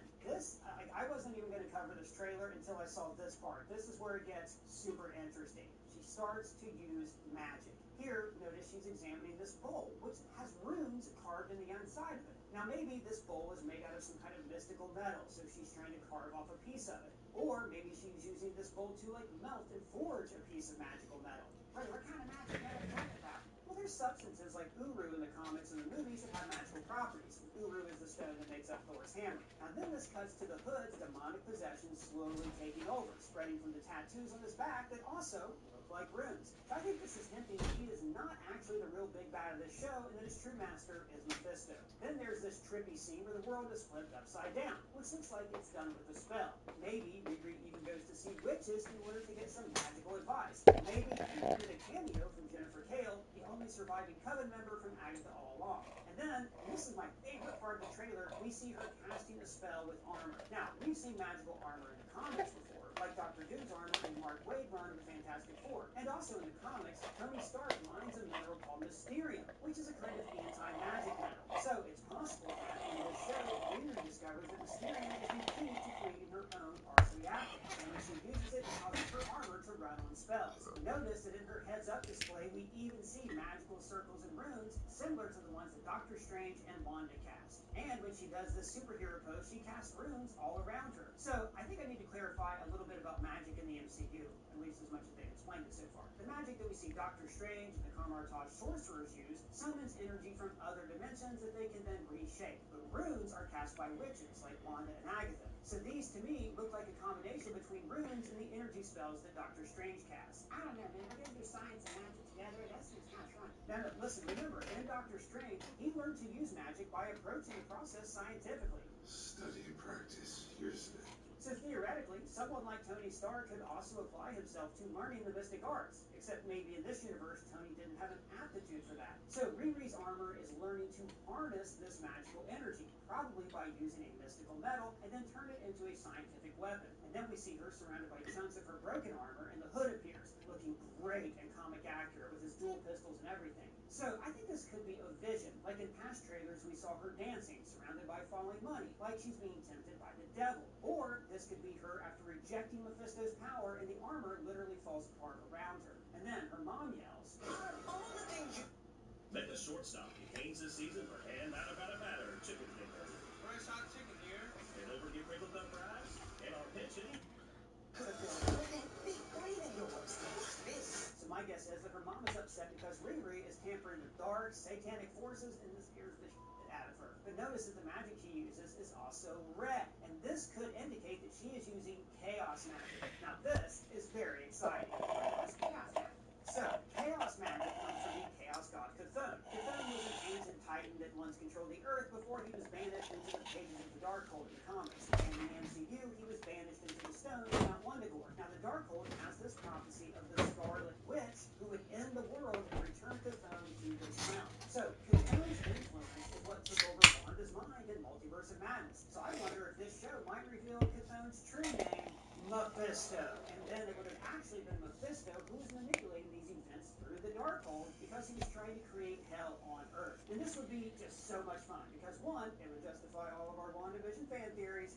G: I wasn't even going to cover this trailer until I saw this part. This is where it gets super interesting. She starts to use magic. Here, notice she's examining this bowl, which has runes carved in the inside of it. Now, maybe this bowl is made out of some kind of mystical metal, so she's trying to carve off a piece of it. Or maybe she's using this bowl to, melt and forge a piece of magical metal. Right, what kind of magic metal are you talking about? Well, there's substances like Uru in the comics and the movies that have magical properties. Uru is the stone that makes up Thor's hammer. Now then this cuts to the Hood's demonic possession slowly taking over, spreading from the tattoos on his back that also look like runes. I think this is hinting that he is not actually the real big bad of this show, and that his true master is Mephisto. Then there's this trippy scene where the world is flipped upside down, which looks like it's done with a spell. Maybe Riri even goes to see witches in order to get some magical advice. Maybe even get a cameo from Jennifer Cale, the only surviving Coven member from Agatha all along. And then, and this is my favorite part of the trailer, we see her casting a spell with armor. Now, we've seen magical armor in the comics before, like Dr. Doom's armor in Mark Waid run of the Fantastic Four. And also in the comics, Tony Stark mines a mineral called Mysterium, which is a kind of anti-magic metal. So it's possible that in this show, Riri discovers that Mysterium is the key to creating her own arc reactor. And when she uses it, it causes her armor to run on spells. Notice that in her heads-up display, we even see magical circles and runes similar to the ones that Doctor Strange and Wanda cast. And when she does this superhero pose, she casts runes all around her. So I think I need to clarify a little bit about magic in the MCU, at least as much as they've explained it so far. The magic that we see Doctor Strange and the Kamar-Taj sorcerers use summons energy from other dimensions that they can then reshape. But runes are cast by witches like Wanda and Agatha. So these, to me, look like a combination between runes and the energy spells that Doctor Strange casts. I don't know, man. We're going to do science and magic together. That seems kind of fun. Now, listen, remember, in Doctor Strange, he learned to use magic by approaching the process scientifically.
K: Study and practice. Here's it.
G: So theoretically, someone like Tony Stark could also apply himself to learning the mystic arts, except maybe in this universe, Tony didn't have an aptitude for that. So Riri's armor is learning to harness this magical energy, probably by using a mystical metal, and then turn it into a scientific weapon. And then we see her surrounded by chunks of her broken armor, and the Hood appears, looking great and comic accurate with his dual pistols and everything. So I think this could be a vision. Like in past trailers, we saw her dancing, surrounded by falling money, like she's being tempted by the devil. Or this could be her after rejecting Mephisto's power, and the armor literally falls apart around her. And then her mom yells,
R: all the things you... Met the shortstop. He pains this season for hand out about a batter. Chicken finger.
T: Fresh hot chicken here.
R: And over get crinkled up fries. And our pension.
G: So my guess is that her mom is upset because Riri is tampering with dark, satanic forces, and this scares the shit out of her. But notice that the magic she uses is also red, and this could indicate that she is using chaos magic. Now this is very exciting. So, chaos magic comes from the chaos god Cthulhu. Cthulhu was an ancient titan that once controlled the earth before he was banished into the pages of the Darkhold in the comics. And in the MCU, he was banished into the stone of Mount Wundagore. Now the Darkhold has this prophecy of the Scarlet Witch who would end the world and return Cthulhu to this realm. So Cthulhu's influence is what took over Wanda's mind in Multiverse of Madness. So I wonder if this show might reveal Cthulhu's true name, Mephisto. And then it would have actually been Mephisto who was manipulating these events through the Darkhold because he was trying to create hell on Earth. And this would be just so much fun because one, it would justify all of our WandaVision fan theories.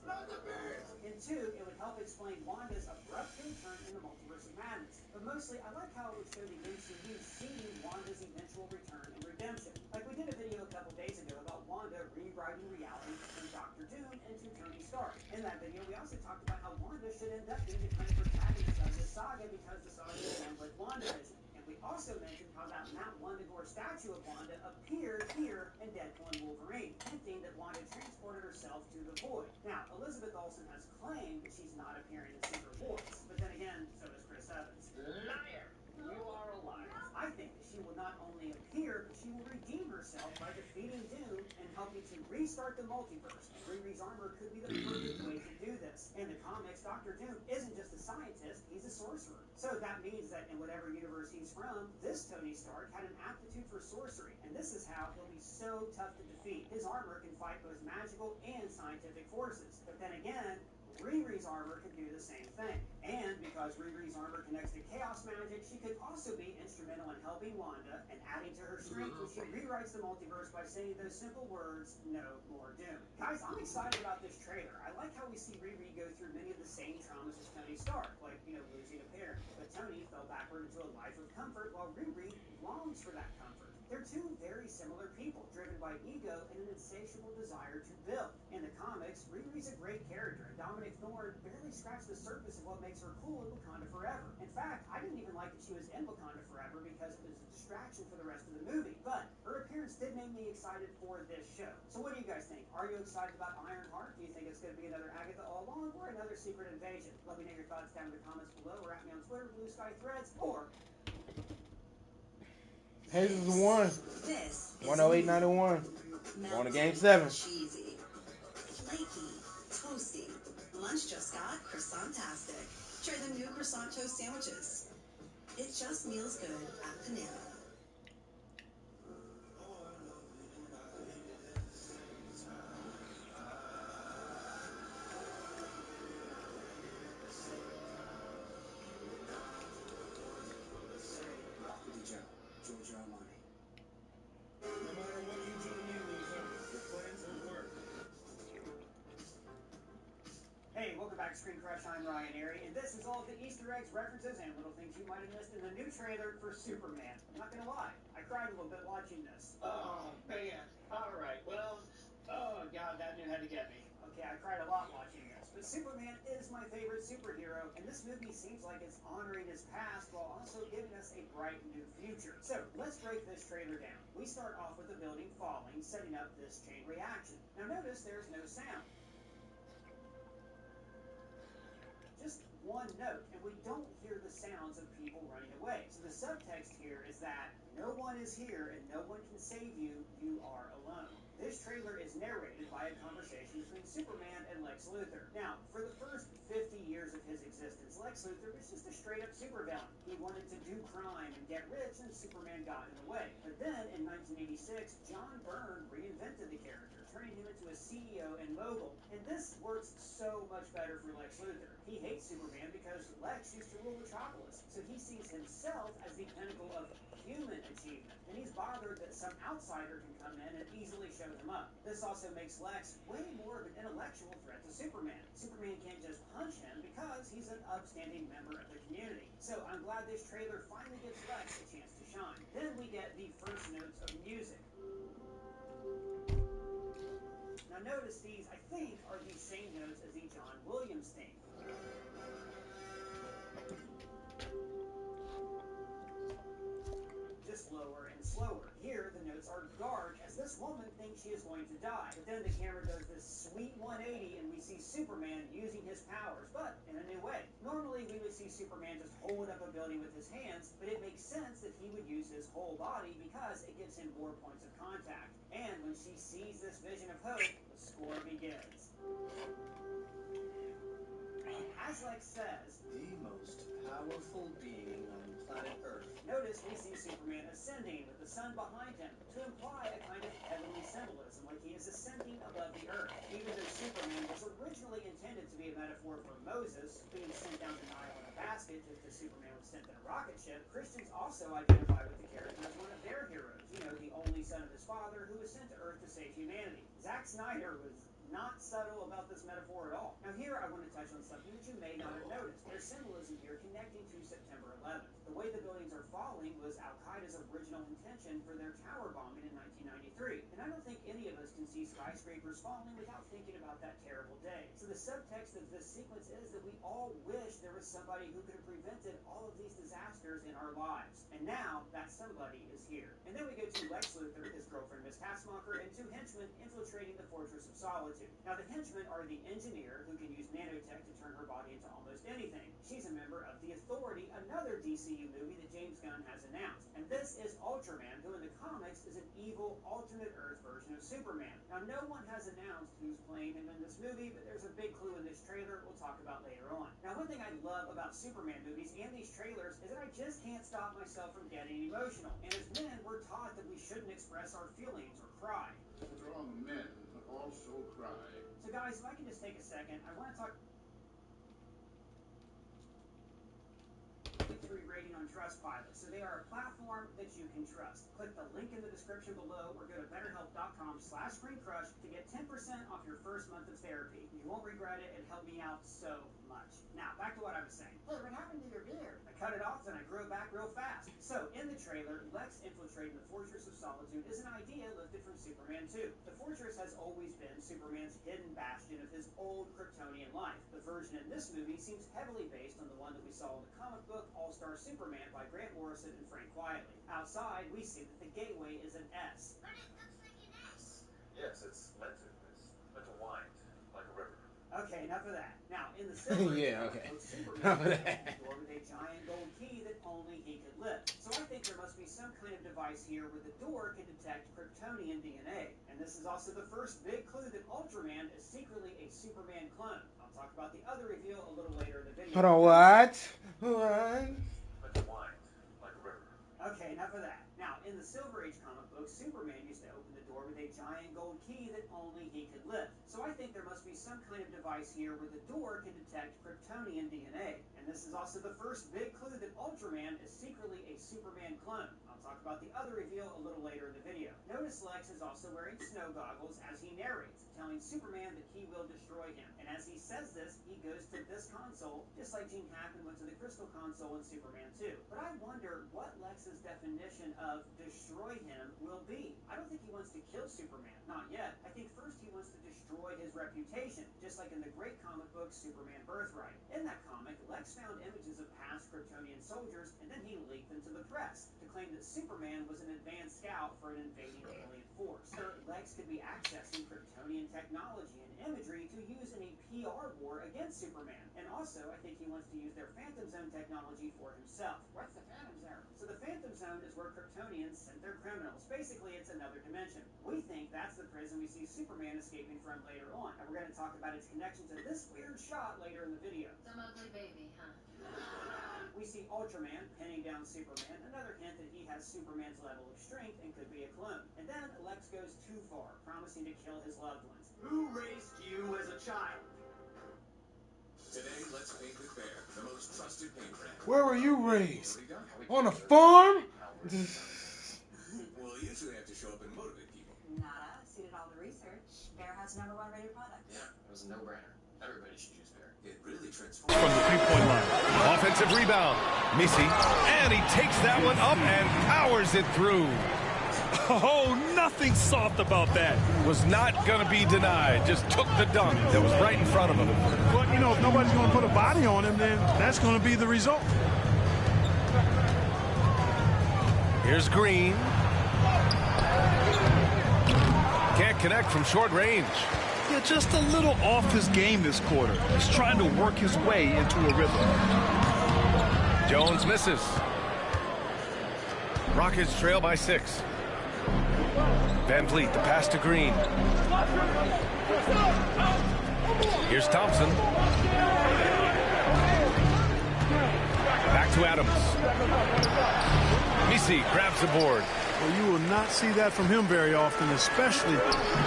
G: And two, it would help explain Wanda's abrupt return in the Multiverse of Madness. But mostly, I like how it would show the MCU seeing Wanda's eventual return and redemption. Like we did a video a couple days ago about Wanda rewriting reality from Doctor Doom into Tony Stark. In that video, we also talked about how Wanda should end up being the kind of protagonist of this saga because the saga ends with WandaVision. And we also mentioned how that Mount Wundagore statue of Wanda appeared here in Deadpool and Wolverine, hinting that Wanda transported herself to the Void. Now, Elizabeth Olsen has claimed that she's not appearing in Secret Wars, but then again, so does Chris Evans. Liar! You are a liar. I think that she will not only appear, but she will redeem herself by defeating Doom and helping to restart the multiverse. And Riri's armor could be the perfect way to do this. In the comics, Doctor Doom isn't just a scientist, he's a sorcerer. So that means that in whatever universe he's from, this Tony Stark had an aptitude for sorcery, and this is how he'll be so tough to defeat. His armor can fight both magical and scientific forces. But then again, Riri's armor can do the same thing. And because Riri's armor connects to chaos magic, she could also be instrumental in helping Wanda and adding to her strength when she rewrites the multiverse by saying those simple words, no more Doom. Guys, I'm excited about this trailer. I like how we see Riri go through many of the same traumas as Tony Stark, like, losing a parent. But Tony fell backward into a life of comfort while Riri longs for that comfort. They're two very similar people, driven by ego and an insatiable desire to build. In the comics, Riri's a great character, and Dominic Thorne barely scratched the surface of what makes her cool in Wakanda Forever. In fact, I didn't even like that she was in Wakanda Forever because it was a distraction for the rest of the movie. But her appearance did make me excited for this show. So what do you guys think? Are you excited about Ironheart? Do you think it's going to be another Agatha all along or another secret invasion? Let me know your thoughts down in the comments below, or at me on Twitter, Blue Sky Threads, or
J: Hazes won.
W: This is
J: 108.91. Going to game 7.
W: cheesy, flaky, toasty. Lunch just got croissant-tastic. Try the new croissant toast sandwiches. It just feels good at Panera.
M: Giorgio Armani.
N: No matter what you do to me, loser, your plans won't work.
G: Hey, welcome back to Screen Crush. I'm Ryan Airy, and this is all of the Easter eggs, references, and little things you might have missed in the new trailer for Superman. I'm not gonna lie, I cried a little bit watching this.
E: Oh, man. All right. Well, oh, God, that knew how to get me.
G: Okay, I cried a lot watching this, but Superman is my favorite superhero, and this movie seems like it's honoring his past while also giving us a bright new future. So, let's break this trailer down. We start off with the building falling, setting up this chain reaction. Now notice there's no sound. Just one note, and we don't hear the sounds of people running away. So the subtext here is that no one is here and no one can save you, you are alone. This trailer is narrated by a conversation between Superman and Lex Luthor. Now, for the first 50 years of his existence, Lex Luthor was just a straight-up supervillain. He wanted to do crime and get rich, and Superman got in the way. But then, in 1986, John Byrne reinvented the character, turning him into a CEO and mogul. And this works so much better for Lex Luthor. He hates Superman because Lex used to rule Metropolis, so he sees himself as the pinnacle of human achievement, and he's bothered that some outsider can come in and easily show him up. This also makes Lex way more of an intellectual threat to Superman. Superman can't just punch him because he's an upstanding member of the community. So I'm glad this trailer finally gives Lex a chance to shine. Then we get the first notes of music. Now notice these, I think, are the same notes as the John Williams theme. Just slower and slower. Here, the notes are dark as this woman thinks she is going to die. But then the camera does this sweet 180 and we see Superman using his powers, but in a new way. Normally, we would see Superman just hold up a building with his hands, but it makes sense that he would use his whole body because it gives him more points of contact. And when she sees this vision of hope, the score begins. As Lex says,
M: The most powerful being on planet Earth.
G: Notice we see Superman ascending with the sun behind him to imply a kind of heavenly symbolism, like he is ascending above the earth. Even though Superman was originally intended to be a metaphor for Moses, being sent down the Nile in a basket just as Superman was sent in a rocket ship, Christians also identify with the character as one of their heroes. You know, the only son of his father who was sent to Earth to save humanity. Zack Snyder was not subtle about this metaphor at all. Now here I want to touch on something that you may not have noticed. There's symbolism here connecting to September 11th. The way the buildings are falling was Al-Qaeda's original intention for their tower bombing in 1993. And I don't think any of us can see skyscrapers falling without thinking about that terrible day. So the subtext of this sequence is that we all wish there was somebody who could have prevented all of these disasters in our lives. And now that somebody is here. And then we go to Lex Luthor, his girlfriend Miss Taskmaster, and two henchmen infiltrating the Fortress of Solitude. Now the henchmen are the engineer who can use nanotech to turn her body into almost anything. She's a member of the Authority, another DCU movie that James Gunn has announced. And this is Ultraman, who in the comics is an evil alternate Earth version of Superman. Now no one has announced who's playing him in this movie, but there's a big clue in this trailer we'll talk about later on. Now one thing I love about Superman movies and these trailers is that I just can't stop myself from getting emotional. And as men, we're taught that we shouldn't express our feelings or cry.
L: Strong men also cry.
G: So guys, if I can just take a second, I want to talk 3 rating on Trustpilot. So they are a platform that you can trust. Click the link in the description below or go to betterhelp.com/screencrush to get 10% off your first month of therapy. You won't regret it. It helped me out so much. Now, back to what I was saying. Hey, what happened to your beard? I cut it off and I grew it back real fast. So, in the trailer, Lex infiltrating the Fortress of Solitude is an idea lifted from Superman 2. The fortress has always been Superman's hidden bastion of his old Kryptonian life. The version in this movie seems heavily based on the one that we saw in the comic book All-Star Superman by Grant Morrison and Frank Wiley. Outside, we see that the gateway is an S.
A: But it looks like an S. Yes, it's meant to. It's
G: enough of that. Now, in the silver
J: Yeah, okay.
G: Superman
J: Enough of
G: opened
J: that.
G: the door with a giant gold key that only he could lift. So I think there must be some kind of device here where the door can detect Kryptonian DNA. And this is also the first big clue that Ultraman is secretly a Superman clone. I'll talk about the other reveal a little later in the video.
J: Hold on, what? What?
G: Okay, enough of that. Now, in the Silver Age comic book, Superman used to open the door with a giant gold key that only he could lift. So I think there must be some kind of device here where the door can detect Kryptonian DNA. And this is also the first big clue that Ultraman is secretly a Superman clone. I'll talk about the other reveal a little later in the video. Notice Lex is also wearing snow goggles as he narrates, telling Superman that he will destroy him. And as he says this, he goes to this console, just like Gene Hackman went to the Crystal console in Superman 2. But I wonder what Lex's definition of destroy him will be. I don't think he wants to kill Superman, not yet. I think first he wants to destroy his reputation, just like in the great comic book Superman Birthright. In that comic, Lex found images of past Kryptonian soldiers, and then he leaked them to the press to claim that Superman was an advanced scout for an invading alien force. Lex could be accessing Kryptonian technology and imagery to use in a PR war against Superman. And also, I think he wants to use their Phantom Zone technology for himself. What's the Phantom Zone? So the Phantom Zone is where Kryptonians send their criminals. Basically, it's another dimension. We think that's the prison we see Superman escaping from later on. And we're going to talk about its connection to this weird shot later in the video.
U: Some ugly baby, huh?
G: We see Ultraman pinning down Superman, another hint that he has Superman's level of strength and could be a clone. And then Lex goes too far, promising to kill his loved ones. Who raised you as a child?
N: Today, let's paint with Bear, the most trusted paint brand.
J: Where were you raised? On a farm?
N: Well, usually I have to show up and motivate people.
W: Not us. You did all the research. Bear has #1 rated product.
N: Yeah, it was a no-brainer. Everybody should use Bear. It really transforms.
H: From the three-point line.
P: Offensive rebound. Missy. And he takes that one up and powers it through.
H: Oh, nothing soft about that.
P: Was not going to be denied. Just took the dunk that was right in front of him.
B: But, you know, if nobody's going to put a body on him, then that's going to be the result.
P: Here's Green. Can't connect from short range.
H: Yeah, just a little off his game this quarter. He's trying to work his way into a rhythm.
P: Jones misses. Rockets trail by 6. Van Vliet, the pass to Green. Here's Thompson. Back to Adams. Missy grabs the board.
B: Well, you will not see that from him very often, especially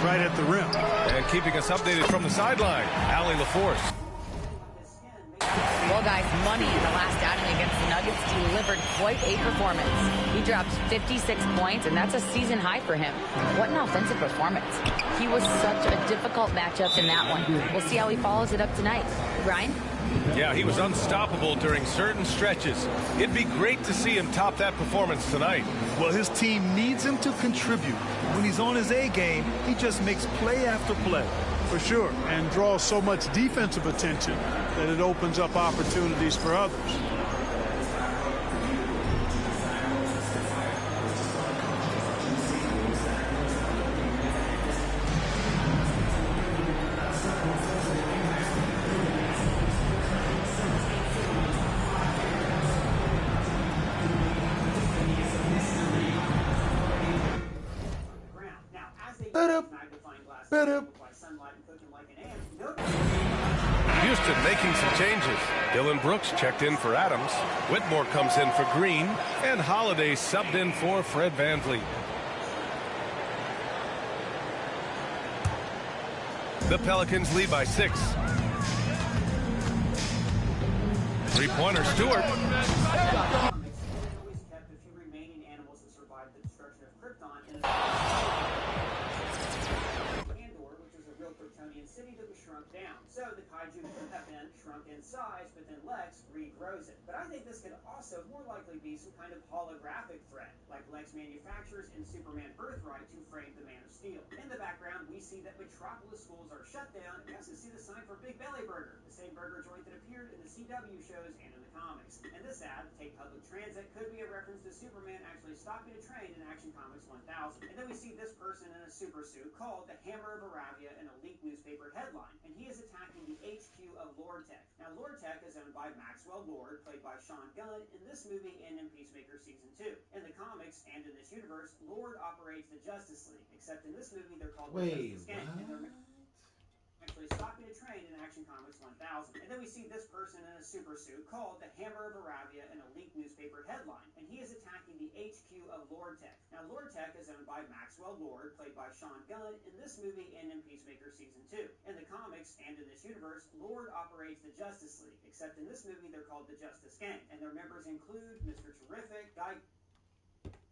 B: right at the rim.
P: And keeping us updated from the sideline, Allie LaForce.
D: Well, guys, Money in the last outing against the Nuggets delivered quite a performance. He dropped 56 points, and that's a season high for him. What an offensive performance. He was such a difficult matchup in that one. We'll see how he follows it up tonight. Brian?
P: Yeah, he was unstoppable during certain stretches. It'd be great to see him top that performance tonight.
H: Well, his team needs him to contribute. When he's on his A game, he just makes play after play.
B: For sure, and draws so much defensive attention that it opens up opportunities for others.
P: Houston making some changes. Dylan Brooks checked in for Adams. Whitmore comes in for Green. And Holiday subbed in for Fred Van Vliet. The Pelicans lead by 6. Three-pointer, Stewart.
G: So the kaiju could have been shrunk in size, but then Lex regrows it. But I think this could also more likely be some kind of holographic threat, like Lex manufactures in Superman Birthright to frame the Man of Steel. In the background, we see that Metropolis schools are shut down, and we also see the sign for Big Belly Burger, the same burger joint that appeared in the CW shows and in the comics. And this ad, Take Public Transit, could be a reference to Superman actually stopping a train in Action Comics 1000. And then we see this person in a super suit called the Hammer of Aravia in a leaked newspaper headline, and he is attacking the HQ Now, Lord Tech is owned by Maxwell Lord, played by Sean Gunn in this movie and in Peacemaker Season 2. In the comics and in this universe, Lord operates the Justice League, except in this movie they're called the Justice Gang, and they're actually stopping a train in Action Comics 1000. And then we see this person in a super suit called the Hammer of Aravia in a leaked newspaper headline, and he is attacking the HQ of Lord Tech. Now, Lord Tech is owned by Maxwell Lord, played by Sean Gunn in this movie and in Peacemaker Season 2. In the comics and in this universe, Lord operates the Justice League, except in this movie they're called the Justice Gang, and their members include Mr. Terrific,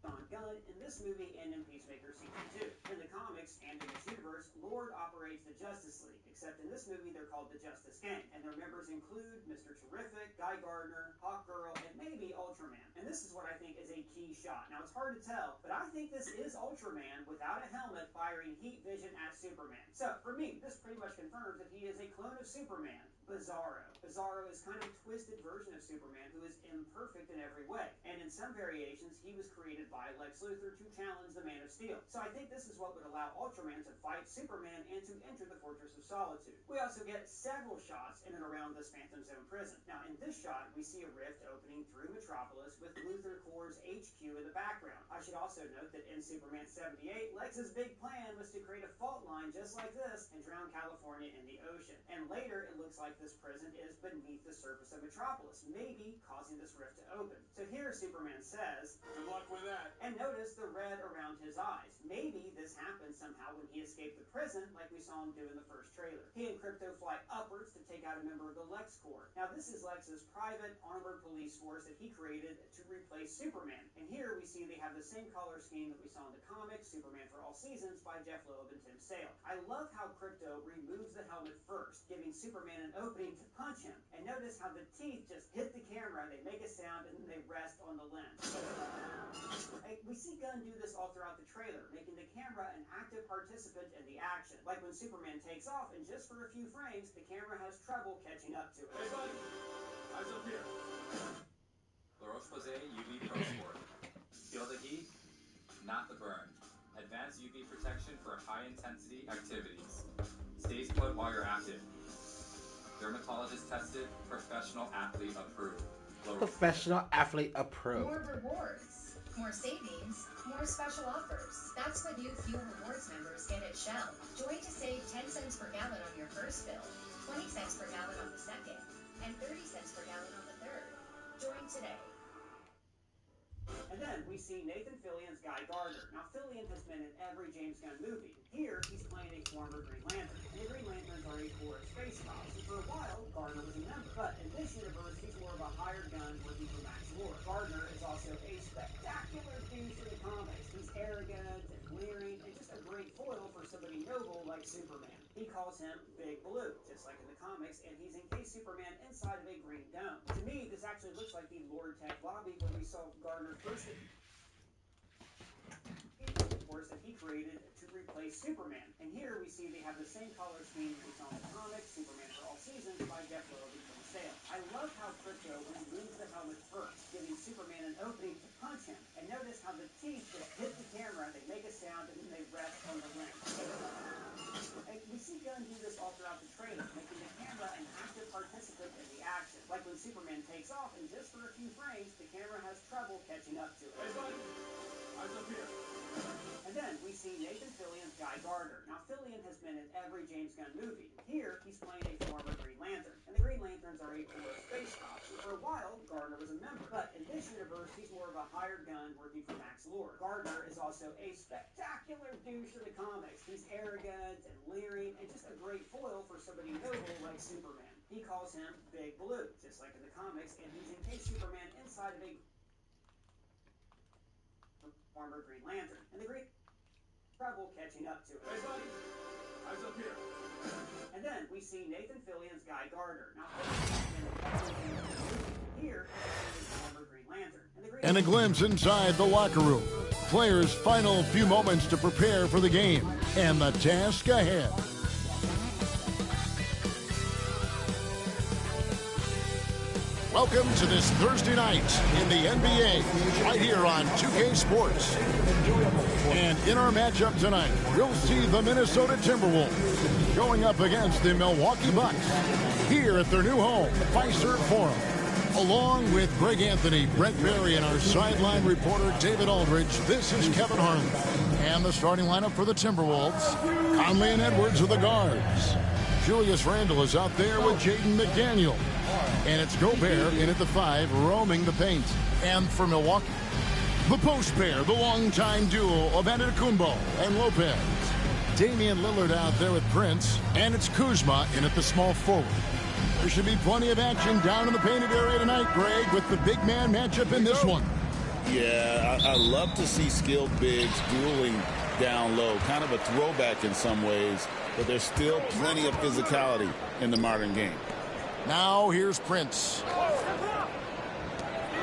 G: Sean Gunn in this movie and in Peacemaker Season 2. In the comics and in this universe, Lord operates the Justice League, except in this movie they're called the Justice Gang, and their members include Mr. Terrific, Guy Gardner, Hawkgirl, and maybe Ultraman. And this is what I think is a key shot. Now, it's hard to tell, but I think this is Ultraman without a helmet firing heat vision at Superman. So, for me, this pretty much confirms that he is a clone of Superman, Bizarro. Bizarro is kind of a twisted version of Superman who is imperfect in every way, and in some variations, he was created by Lex Luthor to challenge the Man of Steel. So I think this is what would allow Ultraman to fight Superman and to enter the Fortress of Solitude. We also get several shots in and around this Phantom Zone prison. Now, in this shot, we see a rift opening through Metropolis with Luthor Corps' HQ in the background. I should also note that in Superman 78, Lex's big plan was to create a fault line just like this and drown California in the ocean. And later, it looks like this prison is beneath the surface of Metropolis, maybe causing this rift to open. So here Superman says, "Good luck with that." And notice the red around his eyes. Maybe this happened somehow when he escaped the prison, like we saw him do in the first trailer. He and Crypto fly upwards to take out a member of the Lex Corps. Now, this is Lex's private armored police force that he created to replace Superman. And here we see they have the same color scheme that we saw in the comics, Superman for All Seasons, by Jeff Loeb and Tim Sale. I love how Crypto removes the helmet first, giving Superman an opening to punch him. And notice how the teeth just hit the camera, they make a sound, and then they rest on the lens. We see Gunn do this all throughout the trailer, making the camera an active participant in the action. Like when Superman takes off, and just for a few frames, the camera has trouble catching up to it.
C: Hey, buddy. Eyes up here. La Roche-Posay UV Pro Sport. Feel the heat, not the burn. Advanced UV protection for high-intensity activities. Stays put while you're active. Dermatologist tested, professional athlete approved.
J: Professional athlete approved.
T: More rewards, more savings, more special offers. That's what new Fuel Rewards members get at Shell. Join to save 10 cents per gallon on your first bill, 20 cents per gallon on the second, and 30 cents per gallon on the third. Join today.
G: And then we see Nathan Fillion's Guy Gardner. Now, Fillion has been in every James Gunn movie. Here, he's playing a former Green Lantern. And the Green Lanterns are a Corps of space cops. And for a while, Gardner was a member. But in this universe, he's more of a hired gun working for Max Lord. Gardner is also a spectacular douche in the comics. He's arrogant and leering, and just a great foil for somebody noble like Superman. He calls him Big Blue, just like in the comics, and he's encased Superman inside of a green dome. To me, this actually looks like the Lord Tech lobby where we saw Gardner first force that he created to replace Superman. And here we see they have the same color scheme we saw in the comics, Superman for All Seasons, by Jeff Loeb and Tim Sale. I love how Crypto removes the helmet first, giving Superman an opening to punch him. And notice how the teeth just hit the camera, they make a sound, and then they rest on the lens. And we see Gunn do this all throughout the trailer, making the camera an active participant in the action. Like when Superman takes off, and just for a few frames, the camera has trouble catching up to it.
C: Hey, buddy. Eyes up here.
G: And then we see Nathan Fillion's Guy Gardner. Now, Fillion has been in every James Gunn movie. Here, he's playing a former Green Lantern. And the Green Lanterns are a Corps of space cops. And for a while, Gardner was a member. But in this universe, he's more of a hired gun working for Max Lord. Gardner is also a spectacular douche in the comics. He's arrogant and leering, and just a great foil for somebody noble like Superman. He calls him Big Blue, just like in the comics, and he's encased Superman inside of a former Green Lantern. And the Green trouble catching up to it.
C: Hey, buddy. Eyes up here.
G: And then we see Nathan Fillion's Guy Gardner. Now, here is former Green Lantern.
V: And a glimpse inside the locker room. Players' final few moments to prepare for the game and the task ahead. Welcome to this Thursday night in the NBA, right here on 2K Sports. And in our matchup tonight, we'll see the Minnesota Timberwolves going up against the Milwaukee Bucks here at their new home, Fiserv Forum. Along with Greg Anthony, Brett Berry, and our sideline reporter David Aldridge, this is Kevin Harlan. And the starting lineup for the Timberwolves, Conley and Edwards are the guards. Julius Randle is out there with Jaden McDaniel. And it's Gobert in at the 5, roaming the paint. And for Milwaukee, the post pair, the longtime duo of Antetokounmpo and Lopez. Damian Lillard out there with Prince, and it's Kuzma in at the small forward. There should be plenty of action down in the painted area tonight, Greg, with the big man matchup in this one.
F: Yeah, I love to see skilled bigs dueling down low. Kind of a throwback in some ways, but there's still plenty of physicality in the modern game.
V: Now here's Prince.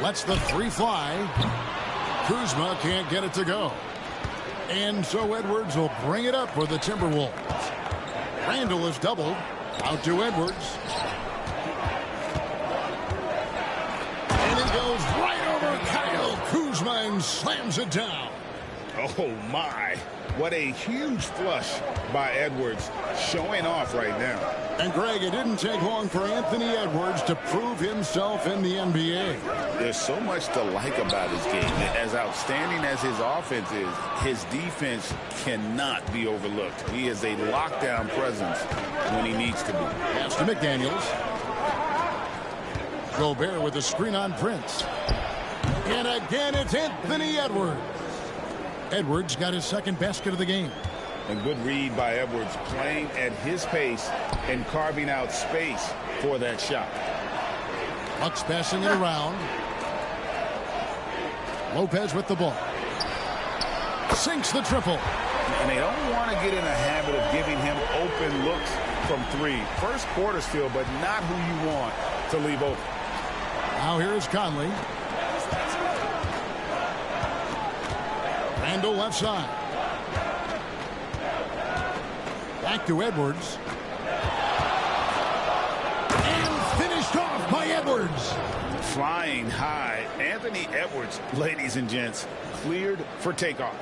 V: Lets the 3 fly. Kuzma can't get it to go. And so Edwards will bring it up for the Timberwolves. Randle is doubled. Out to Edwards. And it goes right over Kyle Kuzma and slams it down.
F: Oh, my. What a huge flush by Edwards, showing off right now.
V: And, Greg, it didn't take long for Anthony Edwards to prove himself in the NBA.
F: There's so much to like about his game. As outstanding as his offense is, his defense cannot be overlooked. He is a lockdown presence when he needs to be.
V: Pass to McDaniels. Gobert with a screen on Prince. And again, it's Anthony Edwards. Edwards got his second basket of the game.
F: A good read by Edwards, playing at his pace and carving out space for that shot.
V: Bucks passing it around. Lopez with the ball. Sinks the triple.
F: And they don't want to get in a habit of giving him open looks from 3. First quarter still, but not who you want to leave open.
V: Now here's Conley. Randle left side. Back to Edwards. And finished off by Edwards.
F: Flying high. Anthony Edwards, ladies and gents, cleared for takeoff.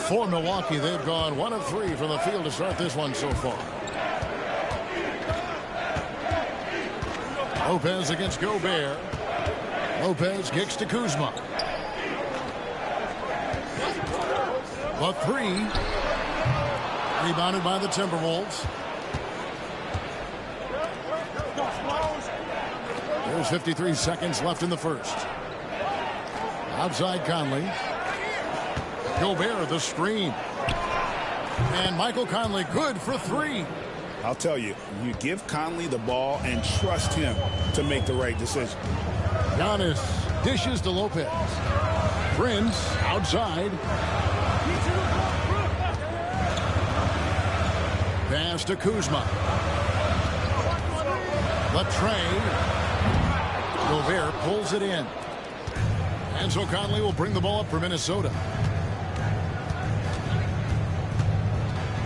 V: For Milwaukee, they've gone 1 of 3 from the field to start this one so far. Lopez against Gobert. Lopez kicks to Kuzma. The 3. Rebounded by the Timberwolves. There's 53 seconds left in the first. Outside Conley. Gobert the screen. And Michael Conley good for 3.
F: I'll tell you, you give Conley the ball and trust him to make the right decision.
V: Giannis dishes to Lopez. Prince outside. Pass to Kuzma. The trade. Gobert pulls it in. And so Conley will bring the ball up for Minnesota.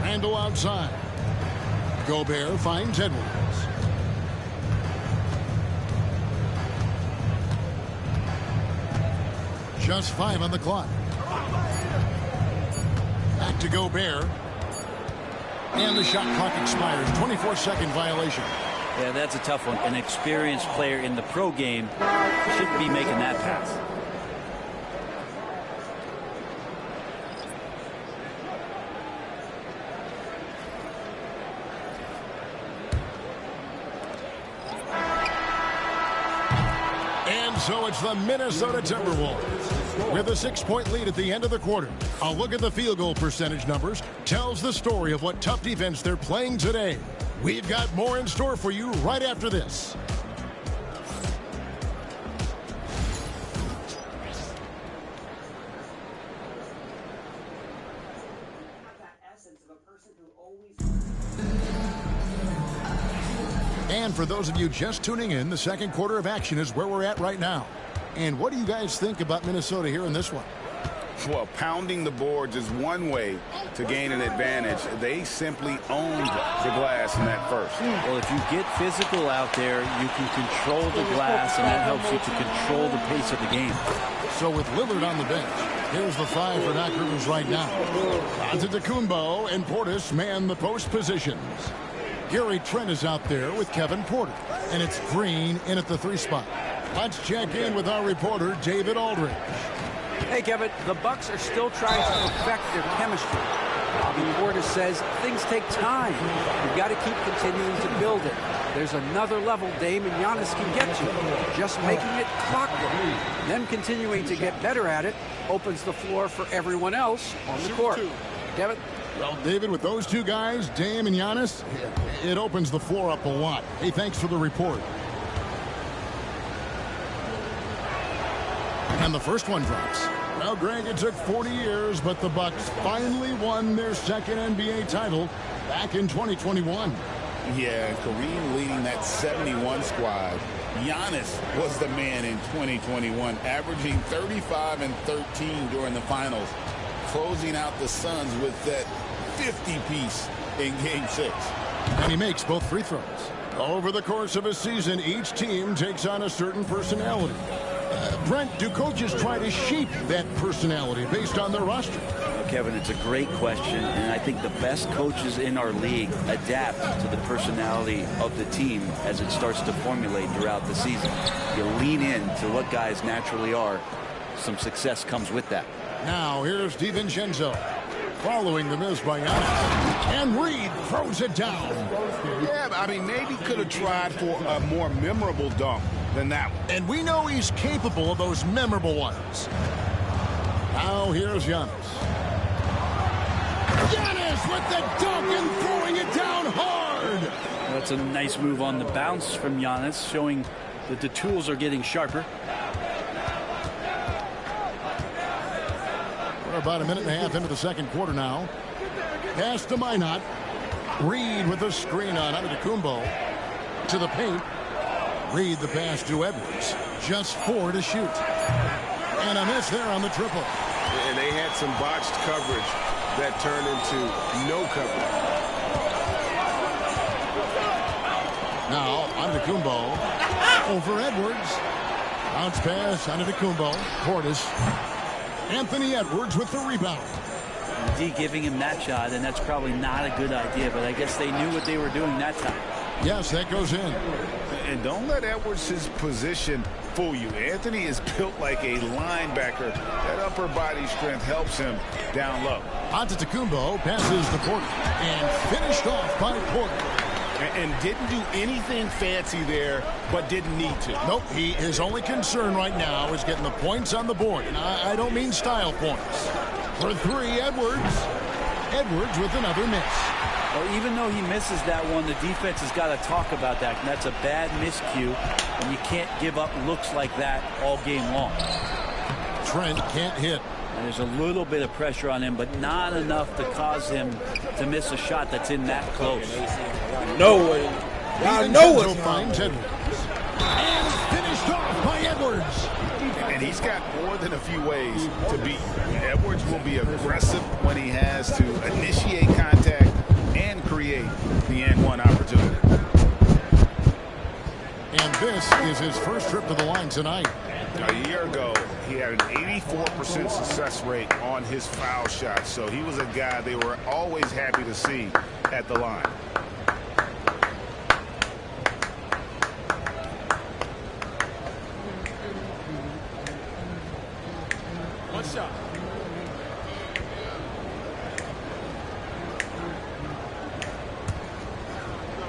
V: Randle outside. Gobert finds Edwards. Just 5 on the clock. Back to Gobert. And the shot clock expires. 24-second violation.
O: Yeah, that's a tough one. An experienced player in the pro game shouldn't be making that pass.
V: So it's the Minnesota Timberwolves with a 6-point lead at the end of the quarter. A look at the field goal percentage numbers tells the story of what tough defense they're playing today. We've got more in store for you right after this. And for those of you just tuning in, the second quarter of action is where we're at right now. And what do you guys think about Minnesota here in this one?
F: Well, pounding the boards is one way to gain an advantage. They simply owned the glass in that first.
O: Well, if you get physical out there, you can control the glass, and that helps you to control the pace of the game.
V: So with Lillard on the bench, here's the 5 for Doc Rivers right now. Antetokounmpo and Portis man the post positions. Gary Trent is out there with Kevin Porter, and it's Green in at the 3 spot. Let's check in with our reporter, David Aldridge.
I: Hey, Kevin, the Bucks are still trying to perfect their chemistry. Bobby Portis says things take time. You've got to keep continuing to build it. There's another level Dame and Giannis can get to. Just making it clockwork. Them continuing to get better at it opens the floor for everyone else on the court. Kevin?
V: Well, David, with those two guys, Dame and Giannis, it opens the floor up a lot. Hey, thanks for the report. And the first one drops. Well, Greg, it took 40 years, but the Bucks finally won their second NBA title back in 2021.
F: Yeah, Kareem leading that 71 squad. Giannis was the man in 2021, averaging 35 and 13 during the finals, closing out the Suns with that 50-piece in Game 6.
V: And he makes both free throws. Over the course of a season, each team takes on a certain personality. Brent, do coaches try to shape that personality based on their roster?
O: Kevin, it's a great question, and I think the best coaches in our league adapt to the personality of the team as it starts to formulate throughout the season. You lean in to what guys naturally are. Some success comes with that.
V: Now, here's DiVincenzo. Following the miss by Giannis. And Reed throws it down.
F: Yeah, I mean, maybe could have tried for a more memorable dunk than that one.
V: And we know he's capable of those memorable ones. Now here's Giannis. Giannis with the dunk and throwing it down hard.
O: That's a nice move on the bounce from Giannis, showing that the tools are getting sharper.
V: We're about a minute and a half into the second quarter now. Pass to Minot. Reed with the screen on Antetokounmpo. To the paint. Reed the pass to Edwards. Just 4 to shoot. And a miss there on the triple.
P: And they had some botched coverage that turned into no coverage.
V: Now Antetokounmpo over Edwards. Bounce pass Antetokounmpo. Portis. Anthony Edwards with the rebound.
O: D giving him that shot, and that's probably not a good idea, but I guess they knew what they were doing that time.
V: Yes, that goes in.
F: And don't let Edwards' position fool you. Anthony is built like a linebacker. That upper body strength helps him down low.
V: Antetokounmpo passes to Porter and finished off by Porter.
F: And didn't do anything fancy there, but didn't need to.
V: Nope, his only concern right now is getting the points on the board. And I don't mean style points. For 3, Edwards. Edwards with another miss.
O: Well, even though he misses that one, the defense has got to talk about that. And that's a bad miscue, and you can't give up looks like that all game long.
V: Trent can't hit.
O: And there's a little bit of pressure on him, but not enough to cause him to miss a shot that's in that close.
V: I know what finds Edwards. And finished off by Edwards.
F: And he's got more than a few ways to beat. Edwards will be aggressive when he has to initiate contact and create the and-one opportunity.
V: And this is his first trip to the line tonight.
F: A year ago, he had an 84% success rate on his foul shot. So he was a guy they were always happy to see at the line.